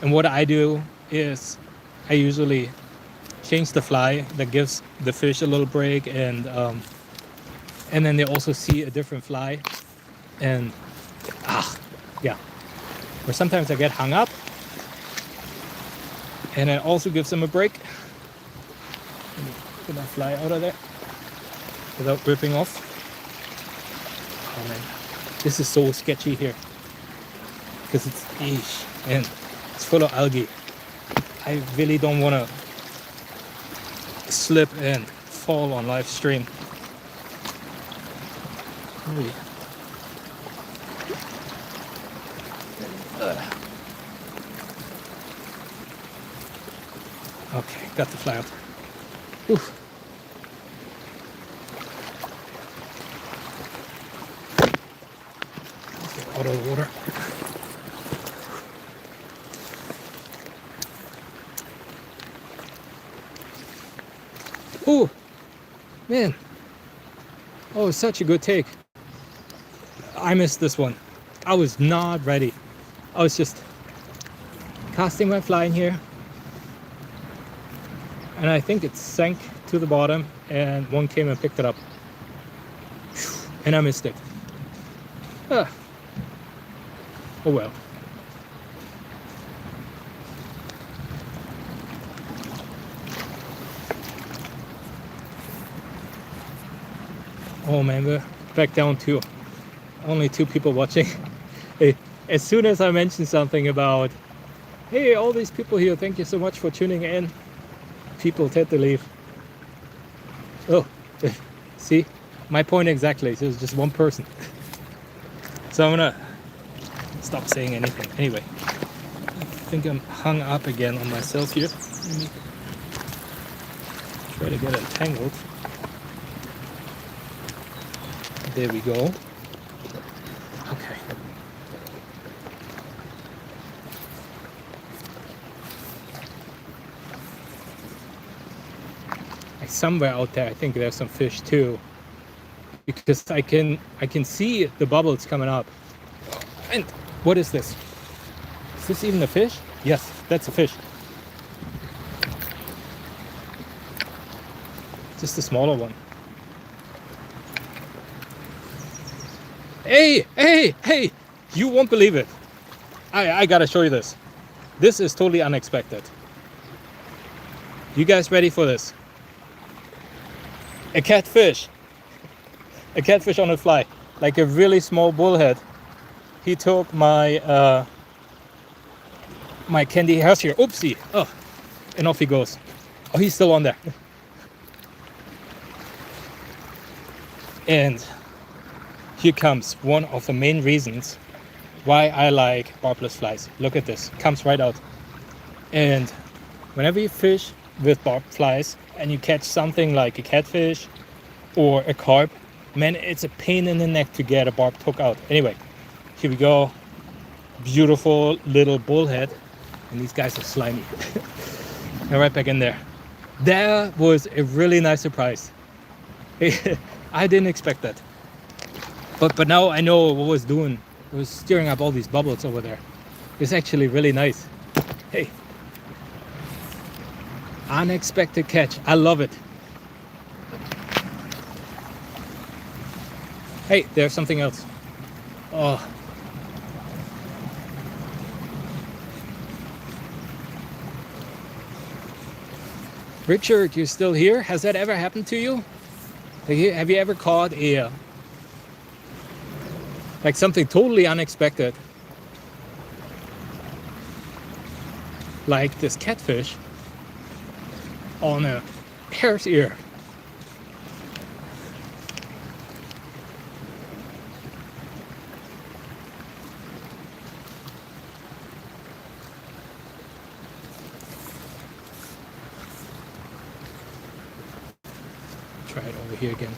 And what I do is I usually change the fly. That gives the fish a little break, and then they also see a different fly. And yeah. Or sometimes I get hung up, and it also gives them a break. Let me get that fly out of there without ripping off. Oh man, this is so sketchy here because it's ish and it's full of algae. I really don't want to slip and fall on live stream. Really. Okay, got the fly out. Oof. Get out of the water. Oh, man. Oh, such a good take. I missed this one. I was not ready. I was just casting my fly in here. and I think it sank to the bottom, and one came and picked it up. And I missed it. Ah. Oh well. Oh man, we're back down to only 2 people watching. Hey, as soon as I mentioned something about, hey, all these people here, thank you so much for tuning in, people tend to leave. Oh, see, my point exactly. There's just one person. So I'm gonna stop saying anything. Anyway, I think I'm hung up again on myself here. Let me try to get it tangled. There we go. Okay. Somewhere out there, I think there's some fish too, because I can see the bubbles coming up. And what is this? Is this even a fish? Yes, that's a fish. Just a smaller one. Hey, hey, hey! You won't believe it. I gotta show you this. This is totally unexpected. You guys ready for this? A catfish. A catfish on a fly. Like a really small bullhead. He took my my candy house here. Oopsie. Oh, and off he goes. Oh, he's still on there. And here comes one of the main reasons why I like barbless flies. Look at this. Comes right out. And whenever you fish with barb flies and you catch something like a catfish or a carp, man, it's a pain in the neck to get a barbed hook out. Anyway, here we go. Beautiful little bullhead. And these guys are slimy. And right back in there. That was a really nice surprise. I didn't expect that. But now I know what was doing. It was stirring up all these bubbles over there. It's actually really nice. Hey. Unexpected catch. I love it. Hey, there's something else. Oh. Richard, you still here? Has that ever happened to you? Have you ever caught a like something totally unexpected, like this catfish on a hare's ear? Try it over here again.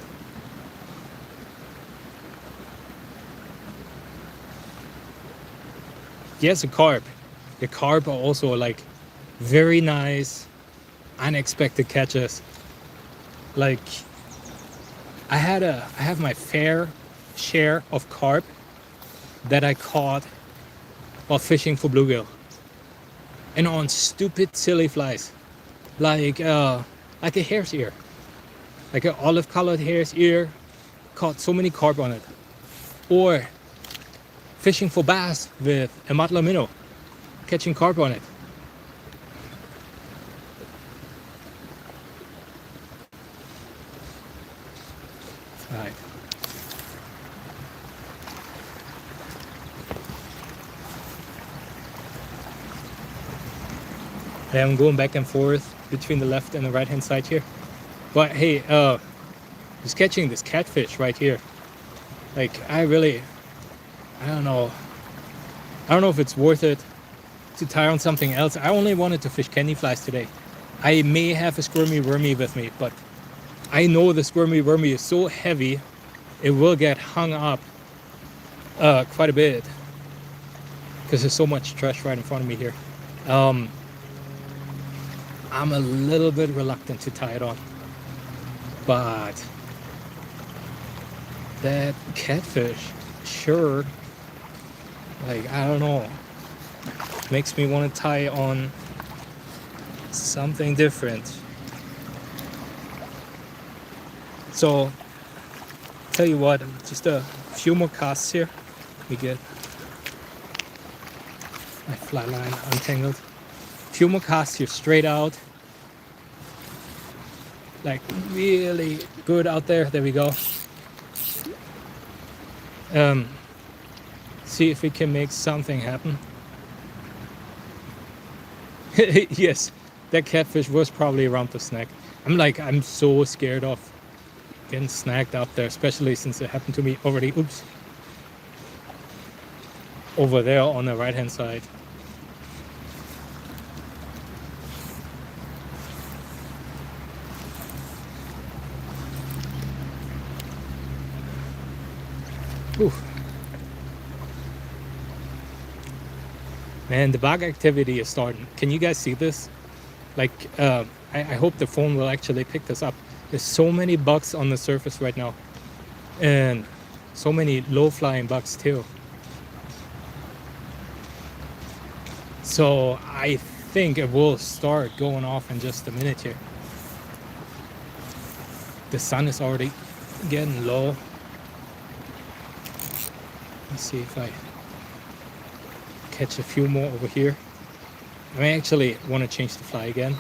Yes, a carp. The carp are also like very nice, unexpected catches. Like I have my fair share of carp that I caught while fishing for bluegill, and on stupid silly flies, like a hare's ear, like an olive colored hare's ear. Caught so many carp on it. Or fishing for bass with a mudler minnow, catching carp on it. All right. I'm going back and forth between the left and the right hand side here. But hey, just catching this catfish right here. Like I don't know if it's worth it to tie on something else. I only wanted to fish candy flies today. I may have a squirmy wormy with me, but I know the squirmy wormy is so heavy it will get hung up quite a bit because there's so much trash right in front of me here. I'm a little bit reluctant to tie it on, but that catfish sure, like, I don't know, makes me want to tie on something different. So tell you what, just a few more casts here. We get my fly line untangled. Few more casts here, straight out. Like really good out there. There we go. See if we can make something happen. Yes, that catfish was probably around the snag. I'm so scared of getting snagged up there, especially since it happened to me already. Oops. Over there on the right hand side. Ooh. Man, the bug activity is starting. Can you guys see this? Like, I hope the phone will actually pick this up. There's so many bugs on the surface right now. And so many low-flying bugs too. So I think it will start going off in just a minute here. The sun is already getting low. Let's see if I catch a few more over here. I actually want to change the fly again.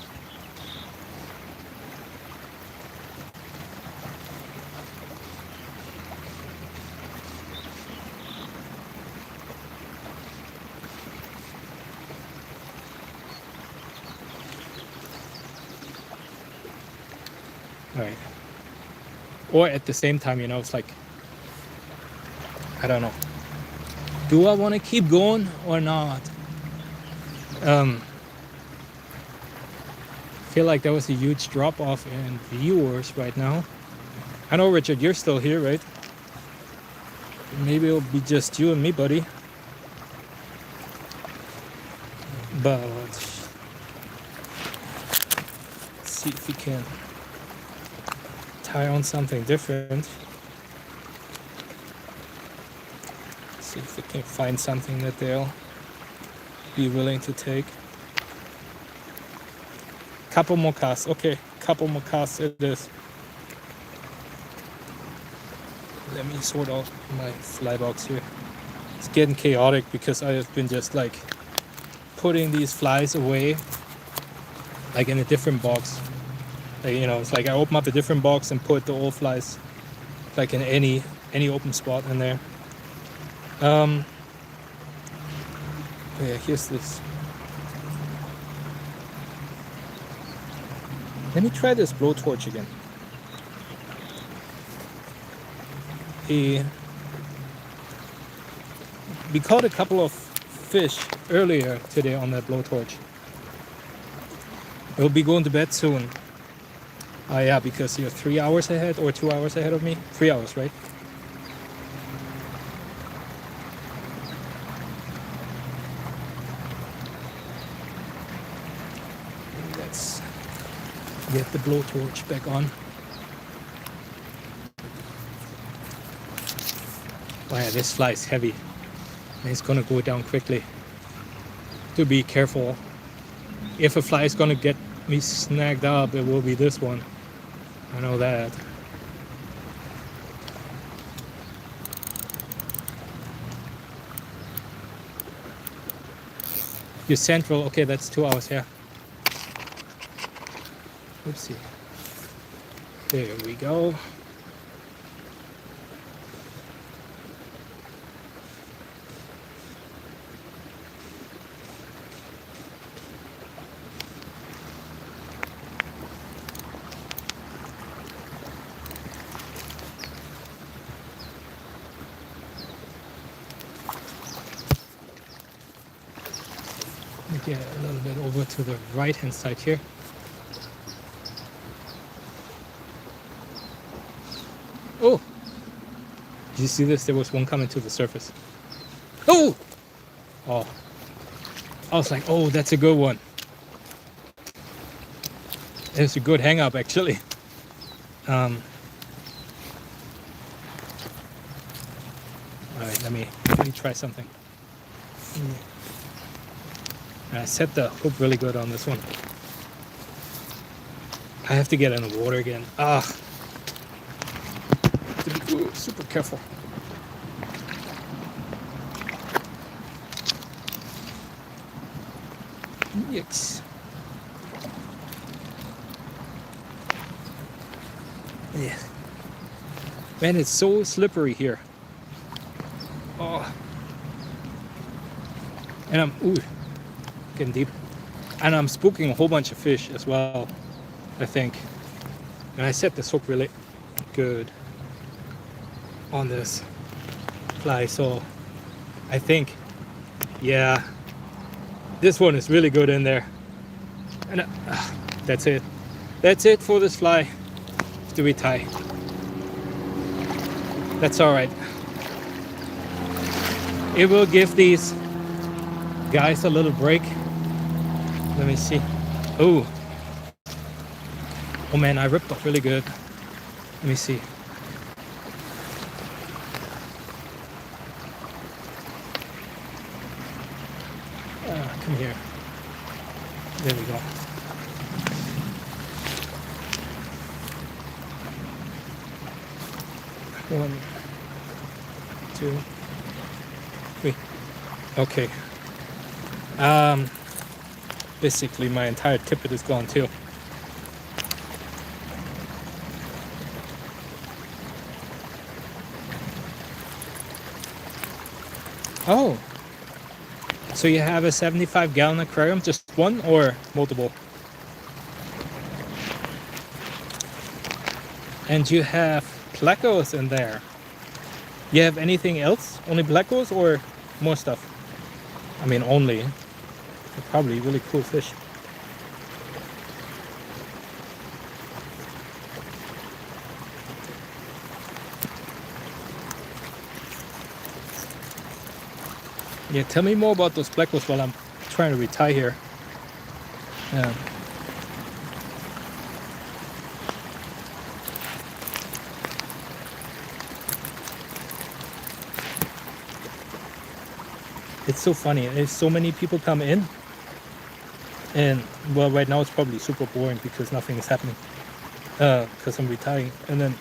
All right. Or at the same time, you know, it's like, I don't know. Do I want to keep going or not? Feel like there was a huge drop off in viewers right now. I know, Richard, you're still here, right? Maybe it'll be just you and me, buddy. But let's see if we can tie on something different. See if we can find something that they'll be willing to take. Couple more casts. Okay, couple more casts it is. Let me sort out my fly box here. It's getting chaotic because I have been just like putting these flies away like in a different box. Like, you know, it's like I open up a different box and put the old flies like in any open spot in there. Yeah, here's this. Let me try this blowtorch again. We caught a couple of fish earlier today on that blowtorch. We'll be going to bed soon. Yeah, because you're 3 hours ahead or 2 hours ahead of me. 3 hours, right? Let's get the blowtorch back on. Oh yeah, this fly is heavy. And it's gonna go down quickly. To be careful. If a fly is gonna get me snagged up, it will be this one. I know that. You're central. Okay, that's 2 hours, yeah. Oopsie. There we go. Get a little bit over to the right hand side here. Oh, did you see this? There was one coming to the surface. Oh, I was like, oh, that's a good one. It's a good hang up, actually. All right, let me try something. I set the hook really good on this one. I have to get in the water again. super careful. Yikes. Yeah. Man, it's so slippery here. Oh. And I'm, ooh, getting deep. And I'm spooking a whole bunch of fish as well, I think. And I set this hook really good on this fly, so I think, yeah, this one is really good in there. And that's it. That's it for this fly. To retie. That's all right. It will give these guys a little break. Let me see. Oh man, I ripped off really good. Let me see. Come here. There we go. One, two, three. Okay. Basically my entire tippet is gone too. Oh. So you have a 75-gallon aquarium, just one or multiple? And you have plecos in there. You have anything else? Only plecos or more stuff? I mean, only. They're probably really cool fish. Yeah, tell me more about those plecos while I'm trying to retie here. Yeah. It's so funny. There's so many people come in, and well, right now it's probably super boring because nothing is happening. Because I'm retiring, and then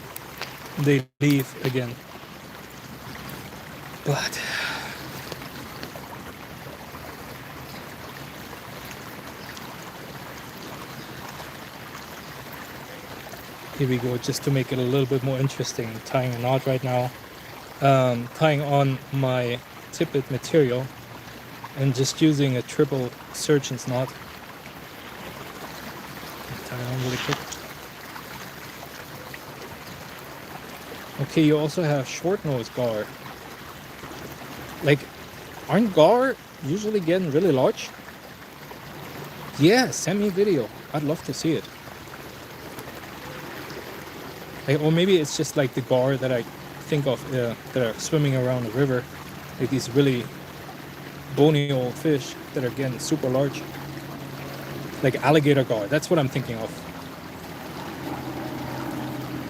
they leave again. But here we go, just to make it a little bit more interesting. I'm tying a knot right now, tying on my tippet material and just using a triple surgeon's knot. Tie it on really quick. Okay, you also have short nose gar. Like, aren't gar usually getting really large? Yeah, send me a video. I'd love to see it. Like, or maybe it's just like the gar that I think of that are swimming around the river. Like these really bony old fish that are getting super large. Like alligator gar, that's what I'm thinking of.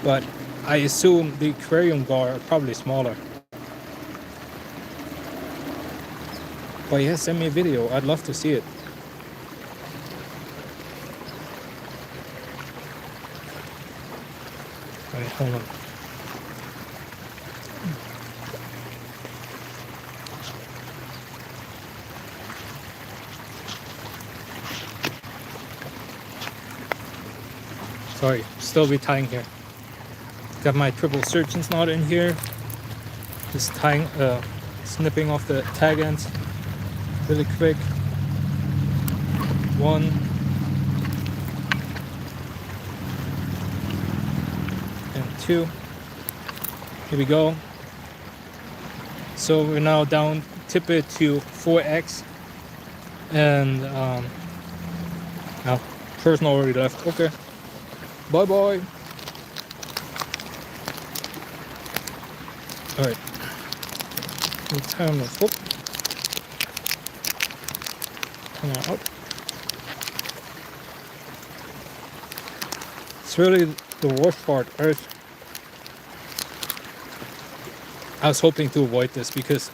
But I assume the aquarium gar are probably smaller. But yeah, send me a video. I'd love to see it. Alright, hold on. Sorry, still retying here. Got my triple surgeon's knot in here. Just tying, snipping off the tag ends really quick. 1, and 2. Here we go. So we're now down tippet to 4x, and now person already left. Okay. Bye bye. All right. Time this hook. Come on out. It's really the worst part. I was hoping to avoid this because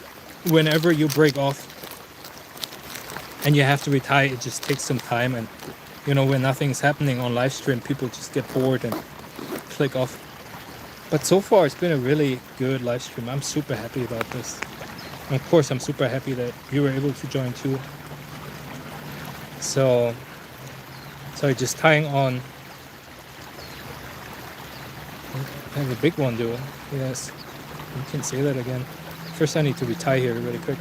whenever you break off and you have to retie, it just takes some time, and you know, when nothing's happening on live stream, people just get bored and click off. But so far, it's been a really good live stream. I'm super happy about this. And of course, I'm super happy that you were able to join too. So, sorry, just tying on. I have a big one, dude. Yes, you can say that again. First, I need to retie here really quick.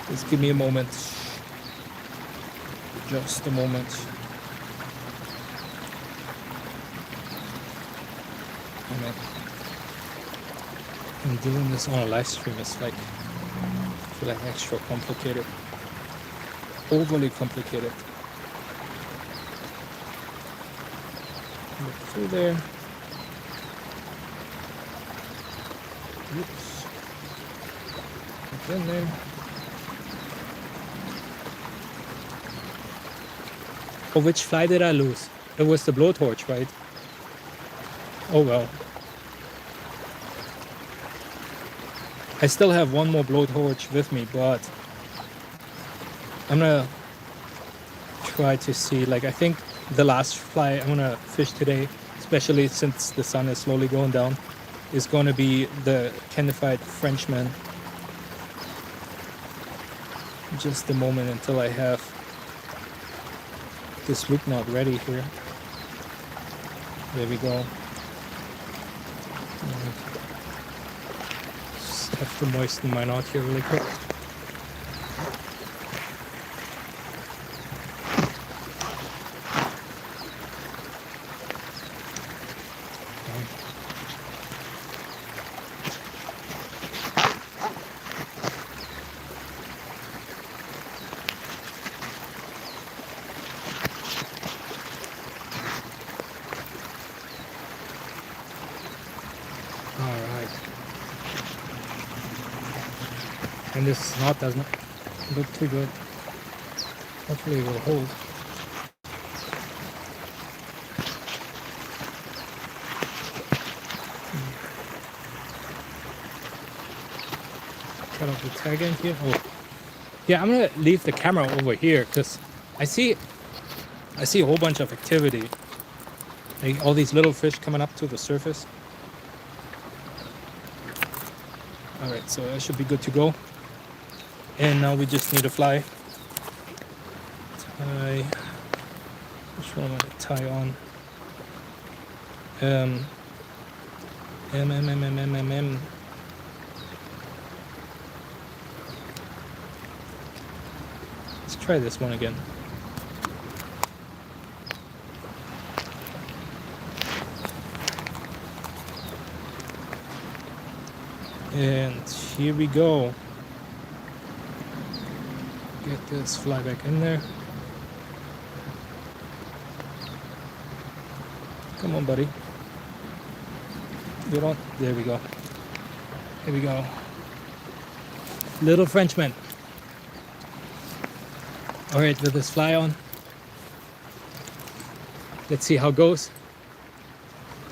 Just give me a moment. Just a moment. And doing this on a live stream is like, I feel like extra complicated. Overly complicated. Look through there. Oops. Get in there. Oh, which fly did I lose? It was the blowtorch, right? Oh well. I still have one more blowtorch with me, but I'm gonna try to see, like, I think the last fly I'm gonna fish today, especially since the sun is slowly going down, is gonna be the canified Frenchman. Just a moment until I have this loop knot ready here. There we go. Just have to moisten my knot here really quick. And this knot does not look too good. Hopefully it will hold. Cut off the tag end here. Oh, yeah, I'm gonna leave the camera over here because I see a whole bunch of activity. Like all these little fish coming up to the surface. All right, so that should be good to go. And now we just need a fly. Tie. Which one am I gonna tie on? M. Let's try this one again. And here we go. Get this fly back in there. Come on, buddy. Get on. There we go. Here we go. Little Frenchman. All right, with this fly on. Let's see how it goes.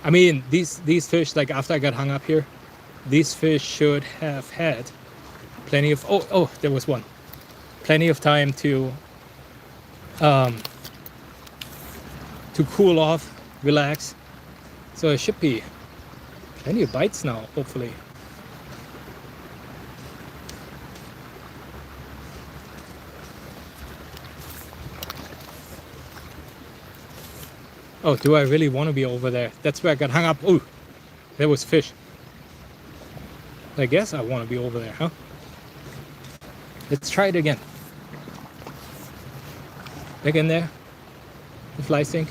I mean, these fish, like after I got hung up here, these fish should have had plenty of, oh, there was one. Plenty of time to cool off, relax. So it should be plenty of bites now, hopefully. Oh, do I really want to be over there? That's where I got hung up. Oh, there was fish. I guess I want to be over there, huh? Let's try it again. Back in there. The fly sink.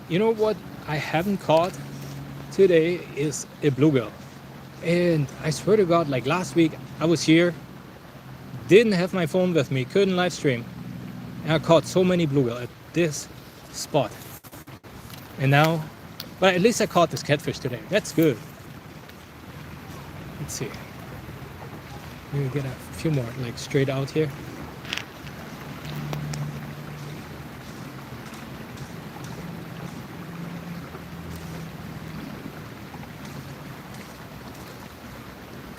You know what I haven't caught today is a bluegill. And I swear to God, like last week, I was here, didn't have my phone with me, couldn't live stream. And I caught so many bluegill at this spot. And now, but at least I caught this catfish today. That's good. Let's see. Maybe get a few more, like straight out here.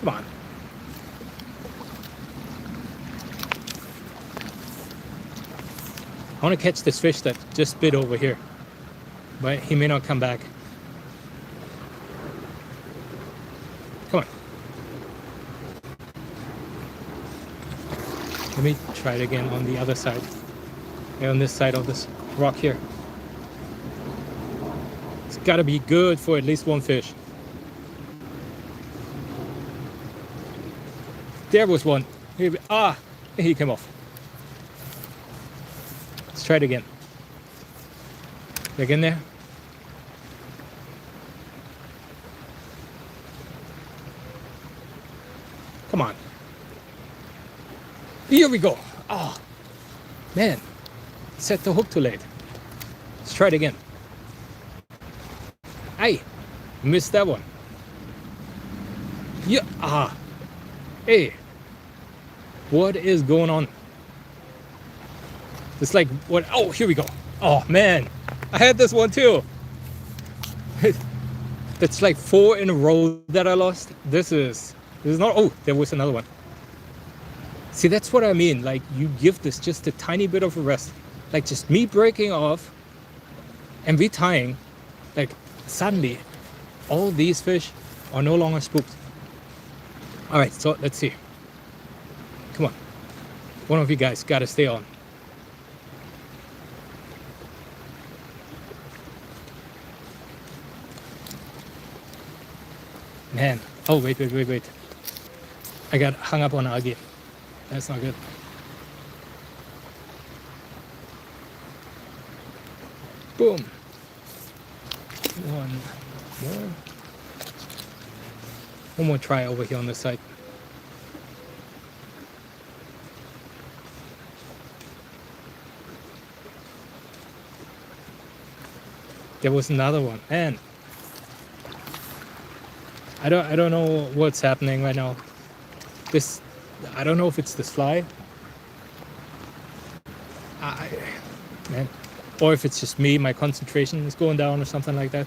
Come on. I want to catch this fish that just bit over here, but he may not come back. Come on. Let me try it again on the other side. And on this side of this rock here. It's got to be good for at least one fish. There was one. He came off. Let's try it again. Back in there. Come on. Here we go. Oh, man. Set the hook too late. Let's try it again. Hey, missed that one. Yeah. Hey. What is going on? It's like what? Oh, here we go. Oh man, I had this one too. That's like 4 in a row that I lost. This is not. Oh, there was another one. See, that's what I mean. Like, you give this just a tiny bit of a rest. Like, just me breaking off and retying. Like, suddenly, all these fish are no longer spooked. All right, so let's see. Come on. One of you guys got to stay on. Man. Oh, wait. I got hung up on algae. That's not good. Boom. One more. One more try over here on this side. There was another one. Man. I don't know what's happening right now. I don't know if it's this fly. Man. Or if it's just me, my concentration is going down or something like that.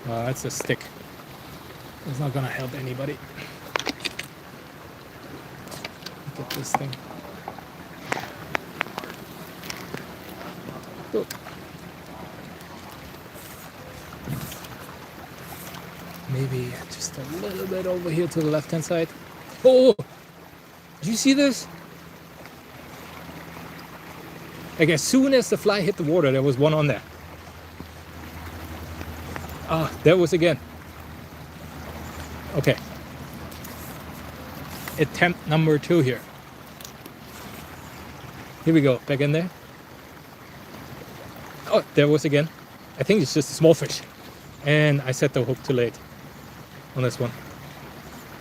That's a stick. It's not gonna help anybody. Get this thing. Oh. Maybe just a little bit over here to the left-hand side. Oh! Did you see this? Like, as soon as the fly hit the water, there was one on there. There was again. Okay. Attempt number 2 here. Here we go. Back in there. Oh, there was again. I think it's just a small fish. And I set the hook too late on this one.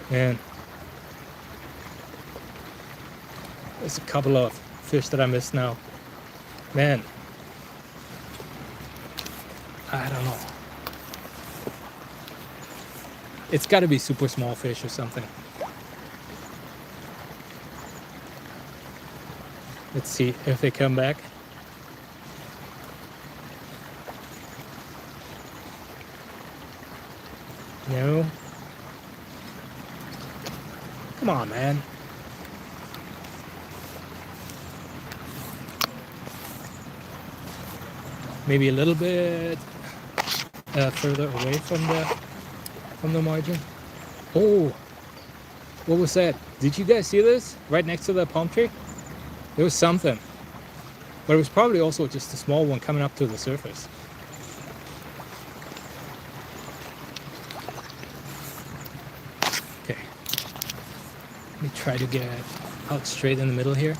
And there's a couple of fish that I missed now. Man, I don't know. It's got to be super small fish or something. Let's see if they come back. No. Come on, man. Maybe a little bit further away from the margin. Oh, what was that? Did you guys see this? Right next to the palm tree? There was something. But it was probably also just a small one coming up to the surface. Okay. Let me try to get out straight in the middle here.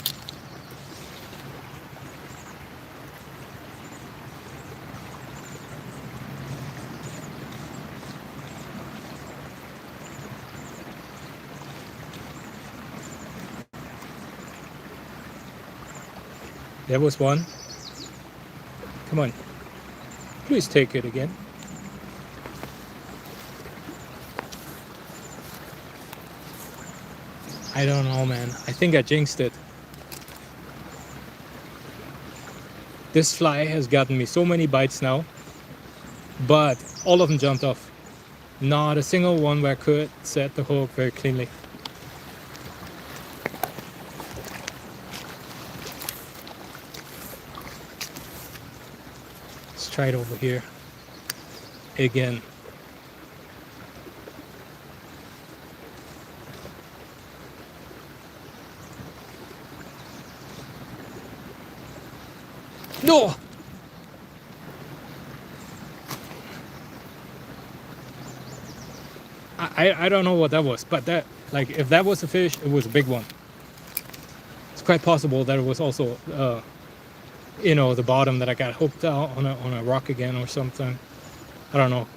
There was one. Come on. Please take it again. I don't know, man. I think I jinxed it. This fly has gotten me so many bites now, but all of them jumped off. Not a single one where I could set the hook very cleanly. try it over here again. No! I don't know what that was, but that, like, if that was a fish, it was a big one. It's quite possible that it was also, you know, the bottom that I got hooked out on a rock again or something. I don't know.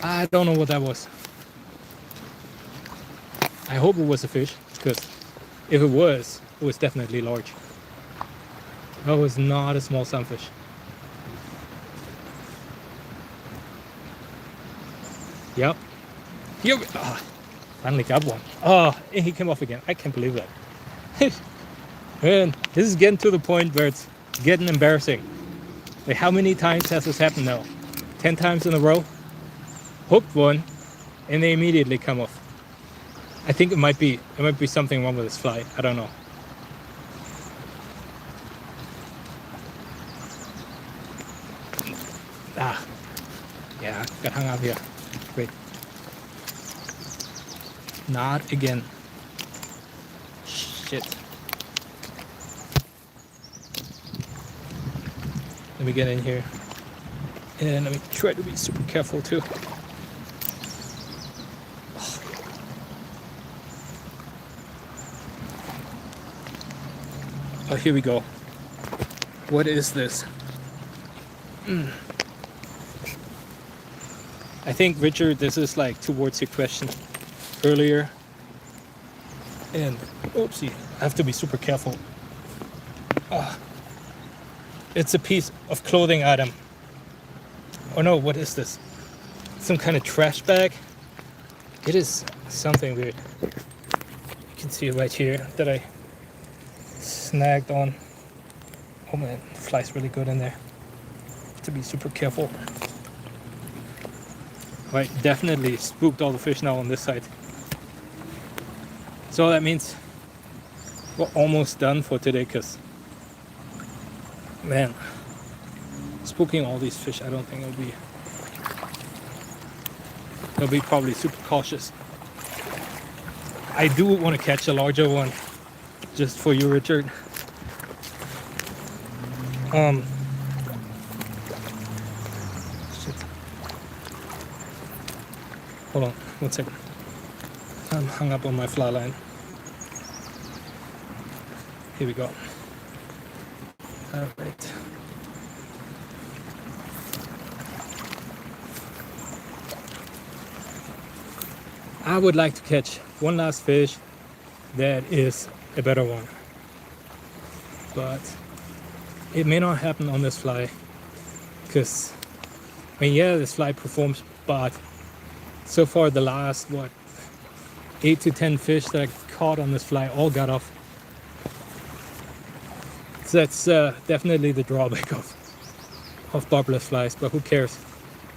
I don't know what that was. I hope it was a fish, because if it was definitely large. That was not a small sunfish. Yep. Here we, finally got one. Oh, and he came off again. I can't believe that. Man, this is getting to the point where it's getting embarrassing. Like, how many times has this happened now? 10 times in a row? Hooked one, and they immediately come off. I think it might be something wrong with this fly. I don't know. Yeah, got hung up here. Wait. Not again. Shit. Let me get in here. And let me try to be super careful too. Oh, here we go. What is this? I think, Richard, this is like towards your question earlier. And, oopsie, I have to be super careful. It's a piece of clothing item. Oh no, what is this? Some kind of trash bag? It is something weird. You can see it right here that I snagged on. Oh man, the fly's really good in there. Have to be super careful. Right, definitely spooked all the fish now on this side. So that means we're almost done for today, because, man, spooking all these fish, I don't think they'll be probably super cautious. I do want to catch a larger one, just for you, Richard. Shit. Hold on, 1 second. I'm hung up on my fly line. Here we go. All right. I would like to catch one last fish that is a better one, but it may not happen on this fly, because, I mean, yeah, this fly performs, but so far the last, 8 to 10 fish that I caught on this fly all got off. So that's definitely the drawback of barbless flies, but who cares?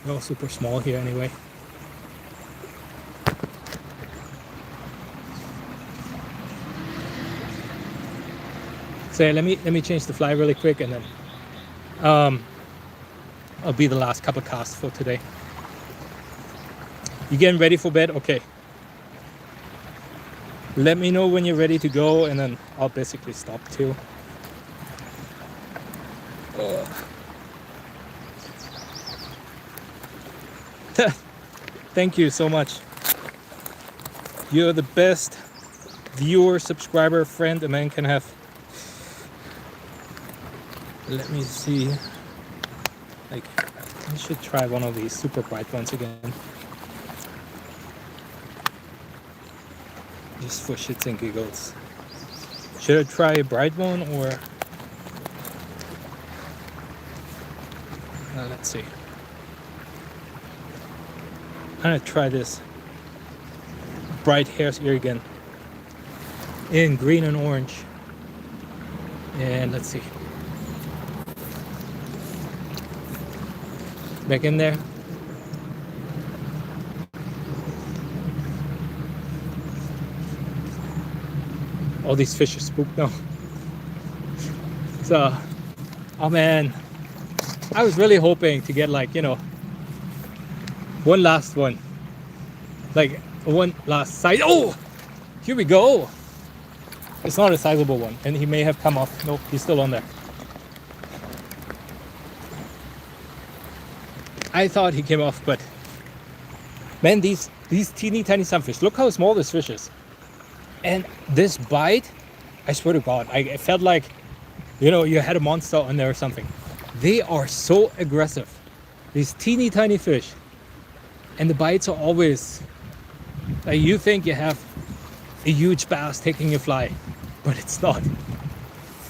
They're all super small here anyway. So let me change the fly really quick, and then I'll be the last couple casts for today. You getting ready for bed? Okay. Let me know when you're ready to go, and then I'll basically stop too. Thank you so much. You're the best viewer, subscriber, friend a man can have. Let me see. Like, I should try one of these super bright ones again. Just for shits and giggles. Should I try a bright one, or let's see. I'm gonna try this bright hare's ear again in green and orange. And let's see. Back in there. All these fish are spooked now. So, oh man, I was really hoping to get like, one last one. Like one last size. Oh, here we go. It's not a sizable one, and he may have come off. Nope, he's still on there. I thought he came off, but man, these teeny tiny sunfish. Look how small this fish is. And this bite, I swear to God, I felt like, you had a monster on there or something. They are so aggressive. These teeny tiny fish. And the bites are always, like, you think you have a huge bass taking your fly, but it's not.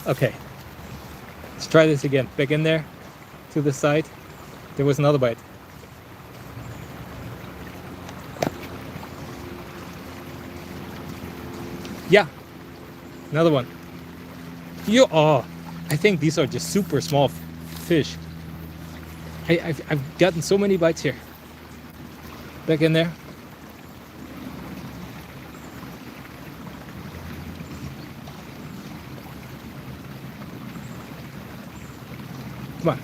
Okay, let's try this again. Back in there, to the side. There was another bite. Yeah, another one. I think these are just super small fish. I've gotten so many bites here. Back in there. Come on.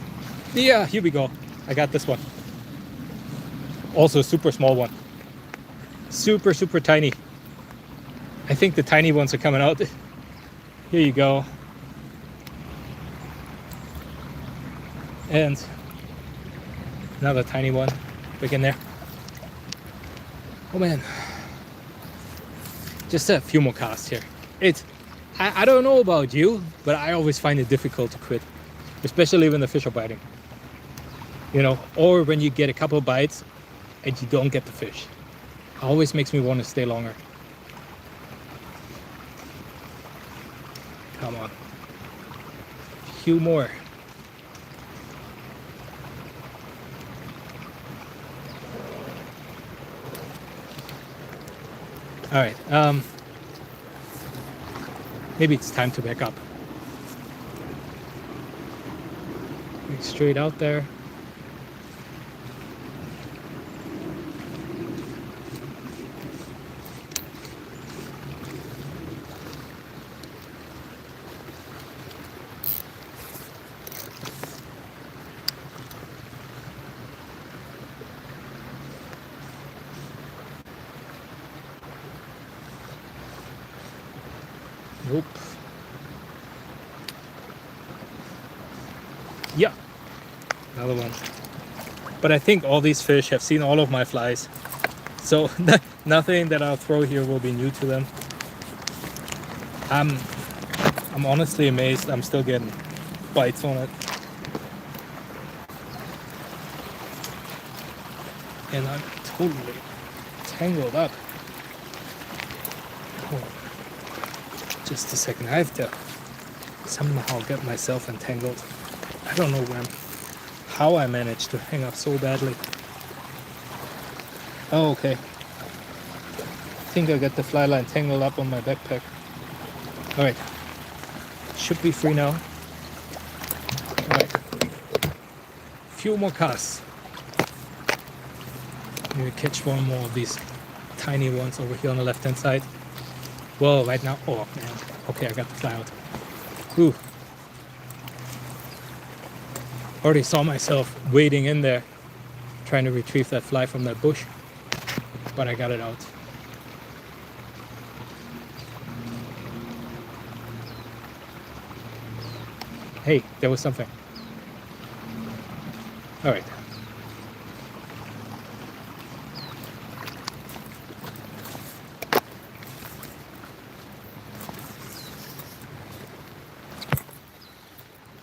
Yeah, here we go. I got this one. Also a super small one. Super, super tiny. I think the tiny ones are coming out. Here you go. And another tiny one. Back in there. Oh man. Just a few more casts here. I don't know about you, but I always find it difficult to quit. Especially when the fish are biting. Or when you get a couple bites and you don't get the fish. It always makes me want to stay longer. Come on. A few more. All right. Maybe it's time to back up. Straight out there. Nope. Yeah, another one. But I think all these fish have seen all of my flies, so nothing that I'll throw here will be new to them. I'm honestly amazed I'm still getting bites on it. And I'm totally tangled up. Oh. Just a second, I have to somehow get myself entangled. I don't know how I managed to hang up so badly. Oh, okay. I think I got the fly line tangled up on my backpack. Alright. Should be free now. Alright. Few more casts. Maybe catch one more of these tiny ones over here on the left hand side. Well, right now, oh man. Okay, I got the fly out. Ooh. Already saw myself wading in there, trying to retrieve that fly from that bush, but I got it out. Hey, there was something. All right.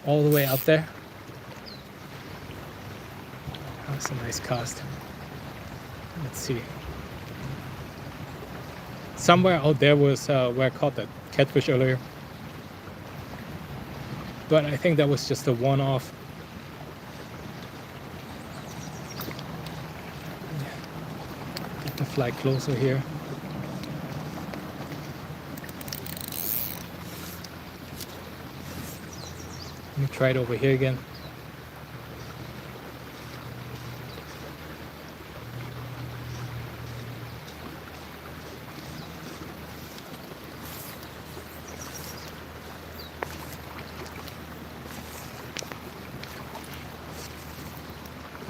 All the way out there. That's a nice cast. Let's see. Somewhere out there was where I caught that catfish earlier. But I think that was just a one-off. Get the fly closer here. Let me try it over here again.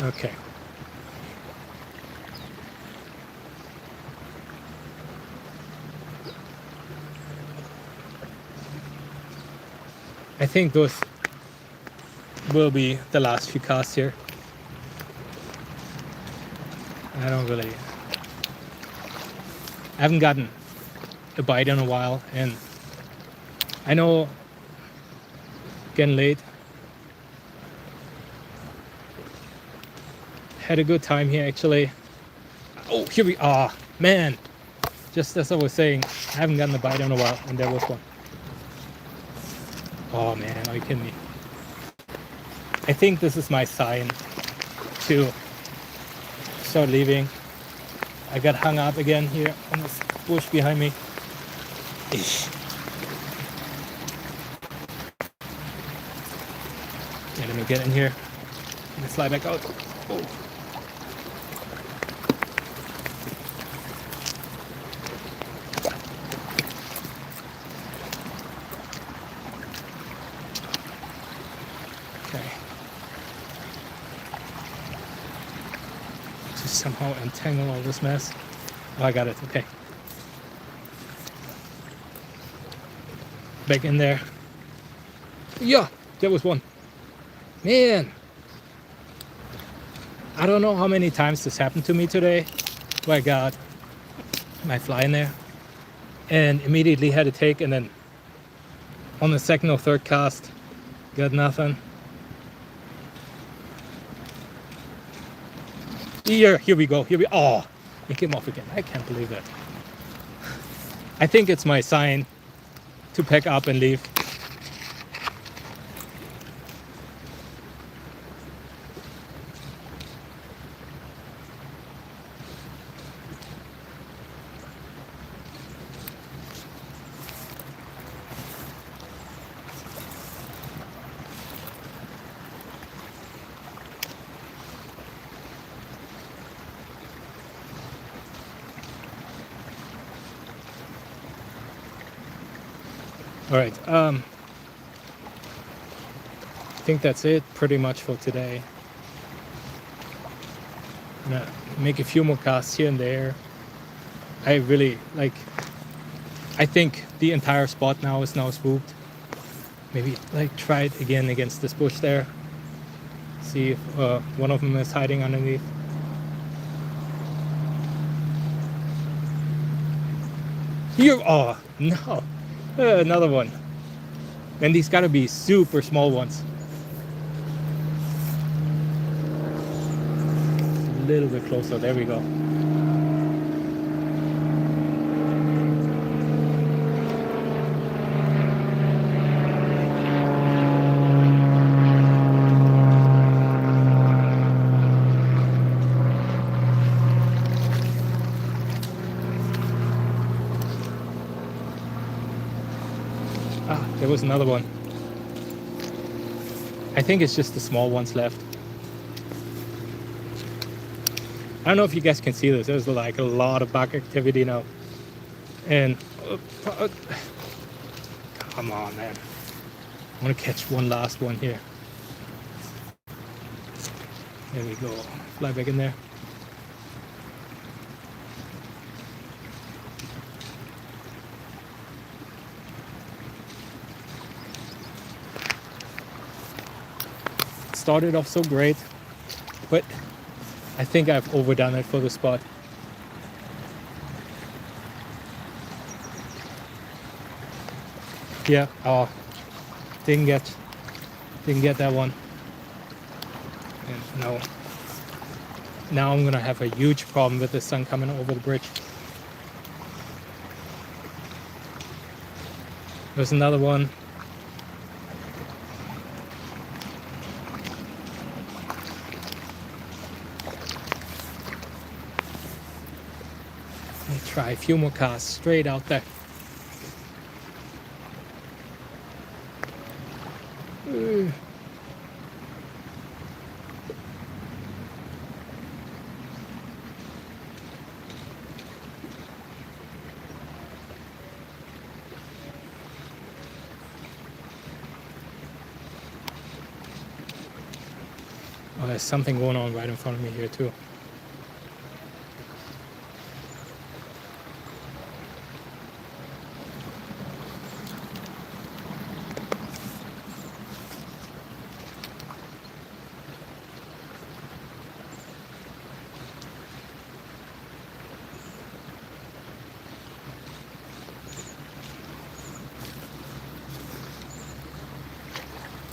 Okay. I think those will be the last few casts here. I haven't gotten a bite in a while, and I know getting late. Had a good time here actually. Oh, here we are, man. Just as I was saying, I haven't gotten a bite in a while, and there was one. Oh man, are you kidding me? I think this is my sign to start leaving. I got hung up again here on this bush behind me. Eesh. Yeah, let me get in here. Let me slide back out. Oh. Okay. Just somehow untangle all this mess. Oh, I got it. Okay. Back in there. Yeah, there was one. Man, I don't know how many times this happened to me today, where I got my fly in there and immediately had to take, and then on the second or third cast, got nothing. Here we go. Oh, it came off again. I can't believe that. I think it's my sign to pack up and leave. All right, I think that's it pretty much for today. I'm gonna make a few more casts here and there. I think the entire spot now is spooked. Maybe try it again against this bush there. See if one of them is hiding underneath. Here, oh no. Another one. And these gotta be super small ones. A little bit closer. There we go. There was another one. I think it's just the small ones left. I don't know if you guys can see this. There's like a lot of bug activity now. And come on, man. I want to catch one last one here. There we go. Fly back in there. Started off so great, but I think I've overdone it for the spot. Yeah, oh, didn't get that one. And now I'm gonna have a huge problem with the sun coming over the bridge. There's another one. Try a few more casts straight out there. Oh, there's something going on right in front of me here too.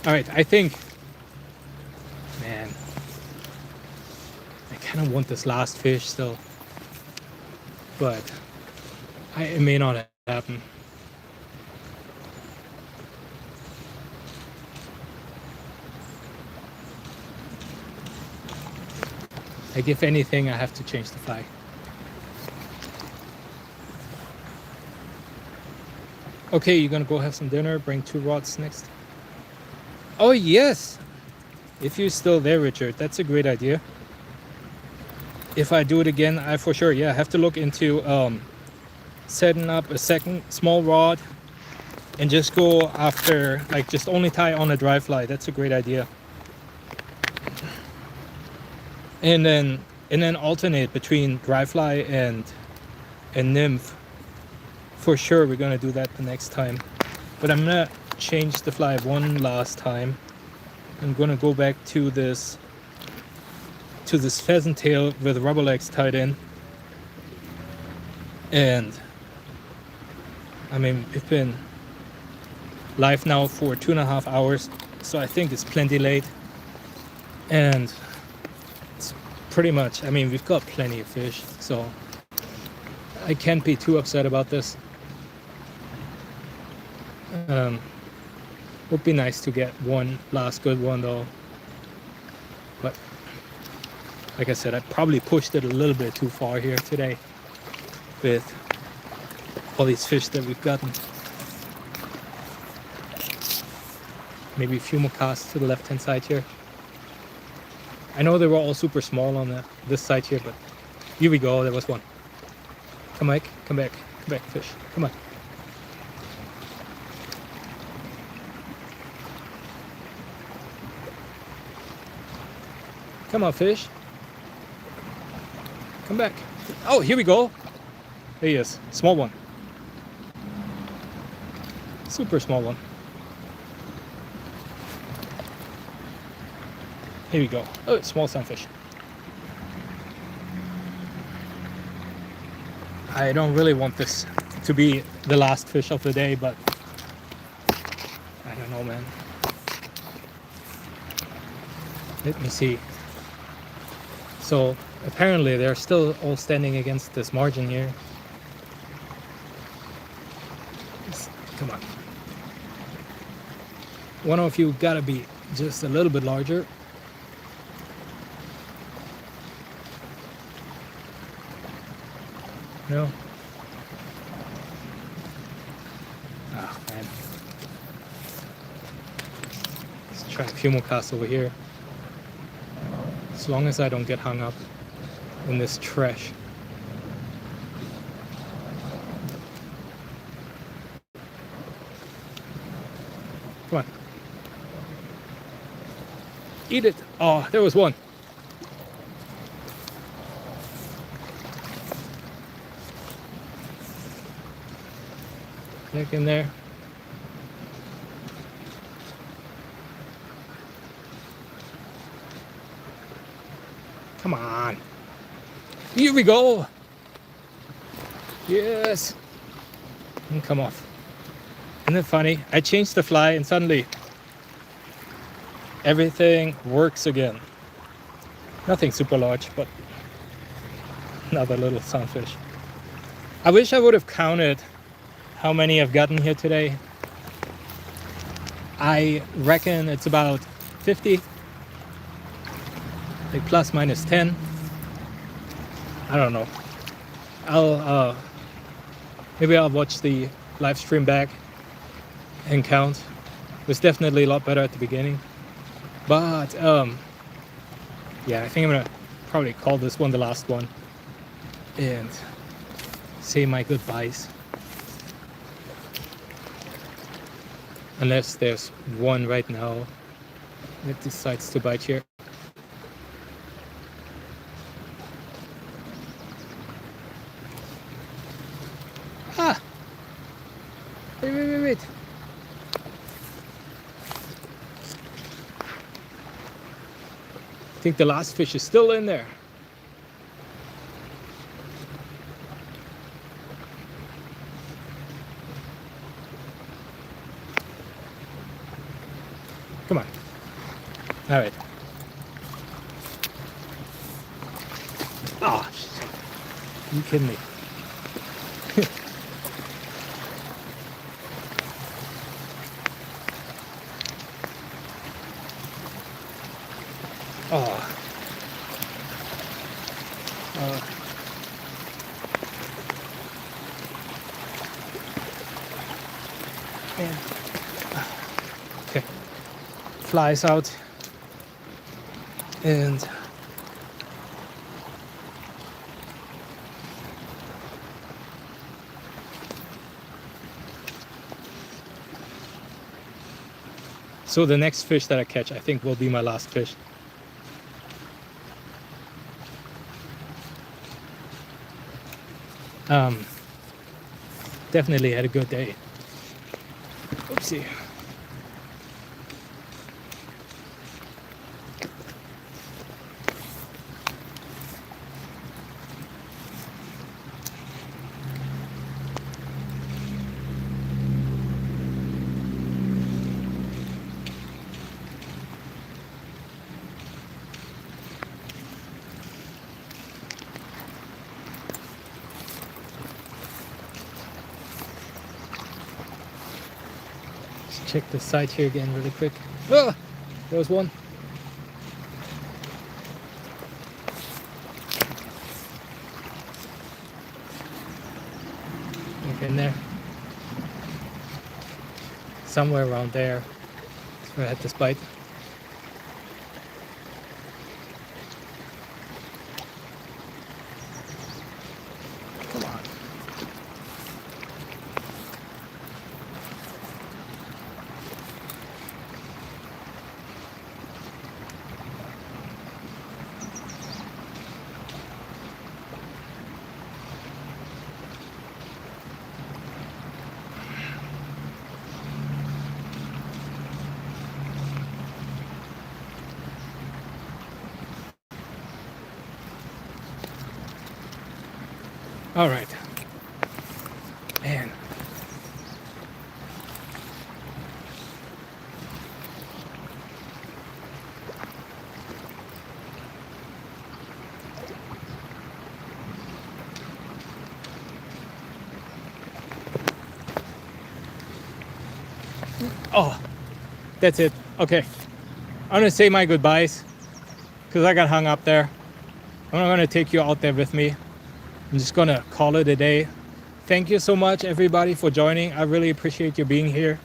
All right, I think, man, I kind of want this last fish still, but it may not happen. Like, if anything, I have to change the fly. Okay, you're gonna go have some dinner, bring 2 rods next. Oh yes, if you're still there, Richard, that's a great idea. If I do it again, I for sure, yeah, have to look into setting up a second small rod and just go after, like, just only tie on a dry fly. That's a great idea. And then alternate between dry fly and nymph. For sure, we're gonna do that the next time. But I'm gonna change the fly one last time. I'm gonna go back to this pheasant tail with rubber legs tied in. And I mean, we've been live now for 2.5 hours, so I think it's plenty late. And it's pretty much, I mean, we've got plenty of fish, so I can't be too upset about this. Would be nice to get one last good one though, but like I said, I probably pushed it a little bit too far here today with all these fish that we've gotten. Maybe a few more casts to the left hand side here. I know they were all super small on this side here, but here we go, there was one. Come back, come back, come back, fish, come on. Come on, fish. Come back. Oh, here we go. There he is. Small one. Super small one. Here we go. Oh, small sunfish. I don't really want this to be the last fish of the day, but I don't know, man. Let me see. So apparently they're still all standing against this margin here. Come on. One of you gotta be just a little bit larger. No? Oh man. Let's try a few more casts over here. As long as I don't get hung up in this trash. Come on. Eat it. Oh, there was one. Back in there. Come on. Here we go. Yes. And come off. Isn't it funny? I changed the fly and suddenly everything works again. Nothing super large, but another little sunfish. I wish I would have counted how many I've gotten here today. I reckon it's about 50. Like plus minus 10. I don't know. Maybe I'll watch the live stream back and count. It was definitely a lot better at the beginning. But yeah, I think I'm gonna probably call this one the last one and say my goodbyes. Unless there's one right now that decides to bite here. right. I think the last fish is still in there. Come on. All right. Oh, shit. You kidding me? Oh. Man. Okay. Flies out. And so the next fish that I catch, I think, will be my last fish. Definitely had a good day. Oopsie. Check the side here again really quick. Oh, there was one. Look in there. Somewhere around there. That's where I had this bite. Come on. All right, man. Oh, that's it. Okay, I'm gonna say my goodbyes because I got hung up there. I'm not gonna take you out there with me. I'm just gonna call it a day. Thank you so much, everybody, for joining. I really appreciate you being here.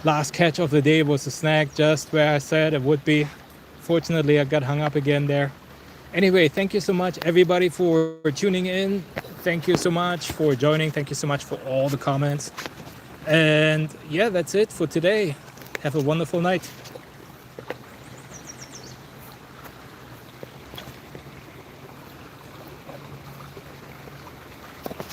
Last catch of the day was a snag, just where I said it would be. Fortunately, I got hung up again there. Anyway, thank you so much, everybody, for tuning in. Thank you so much for joining. Thank you so much for all the comments. And yeah, that's it for today. Have a wonderful night.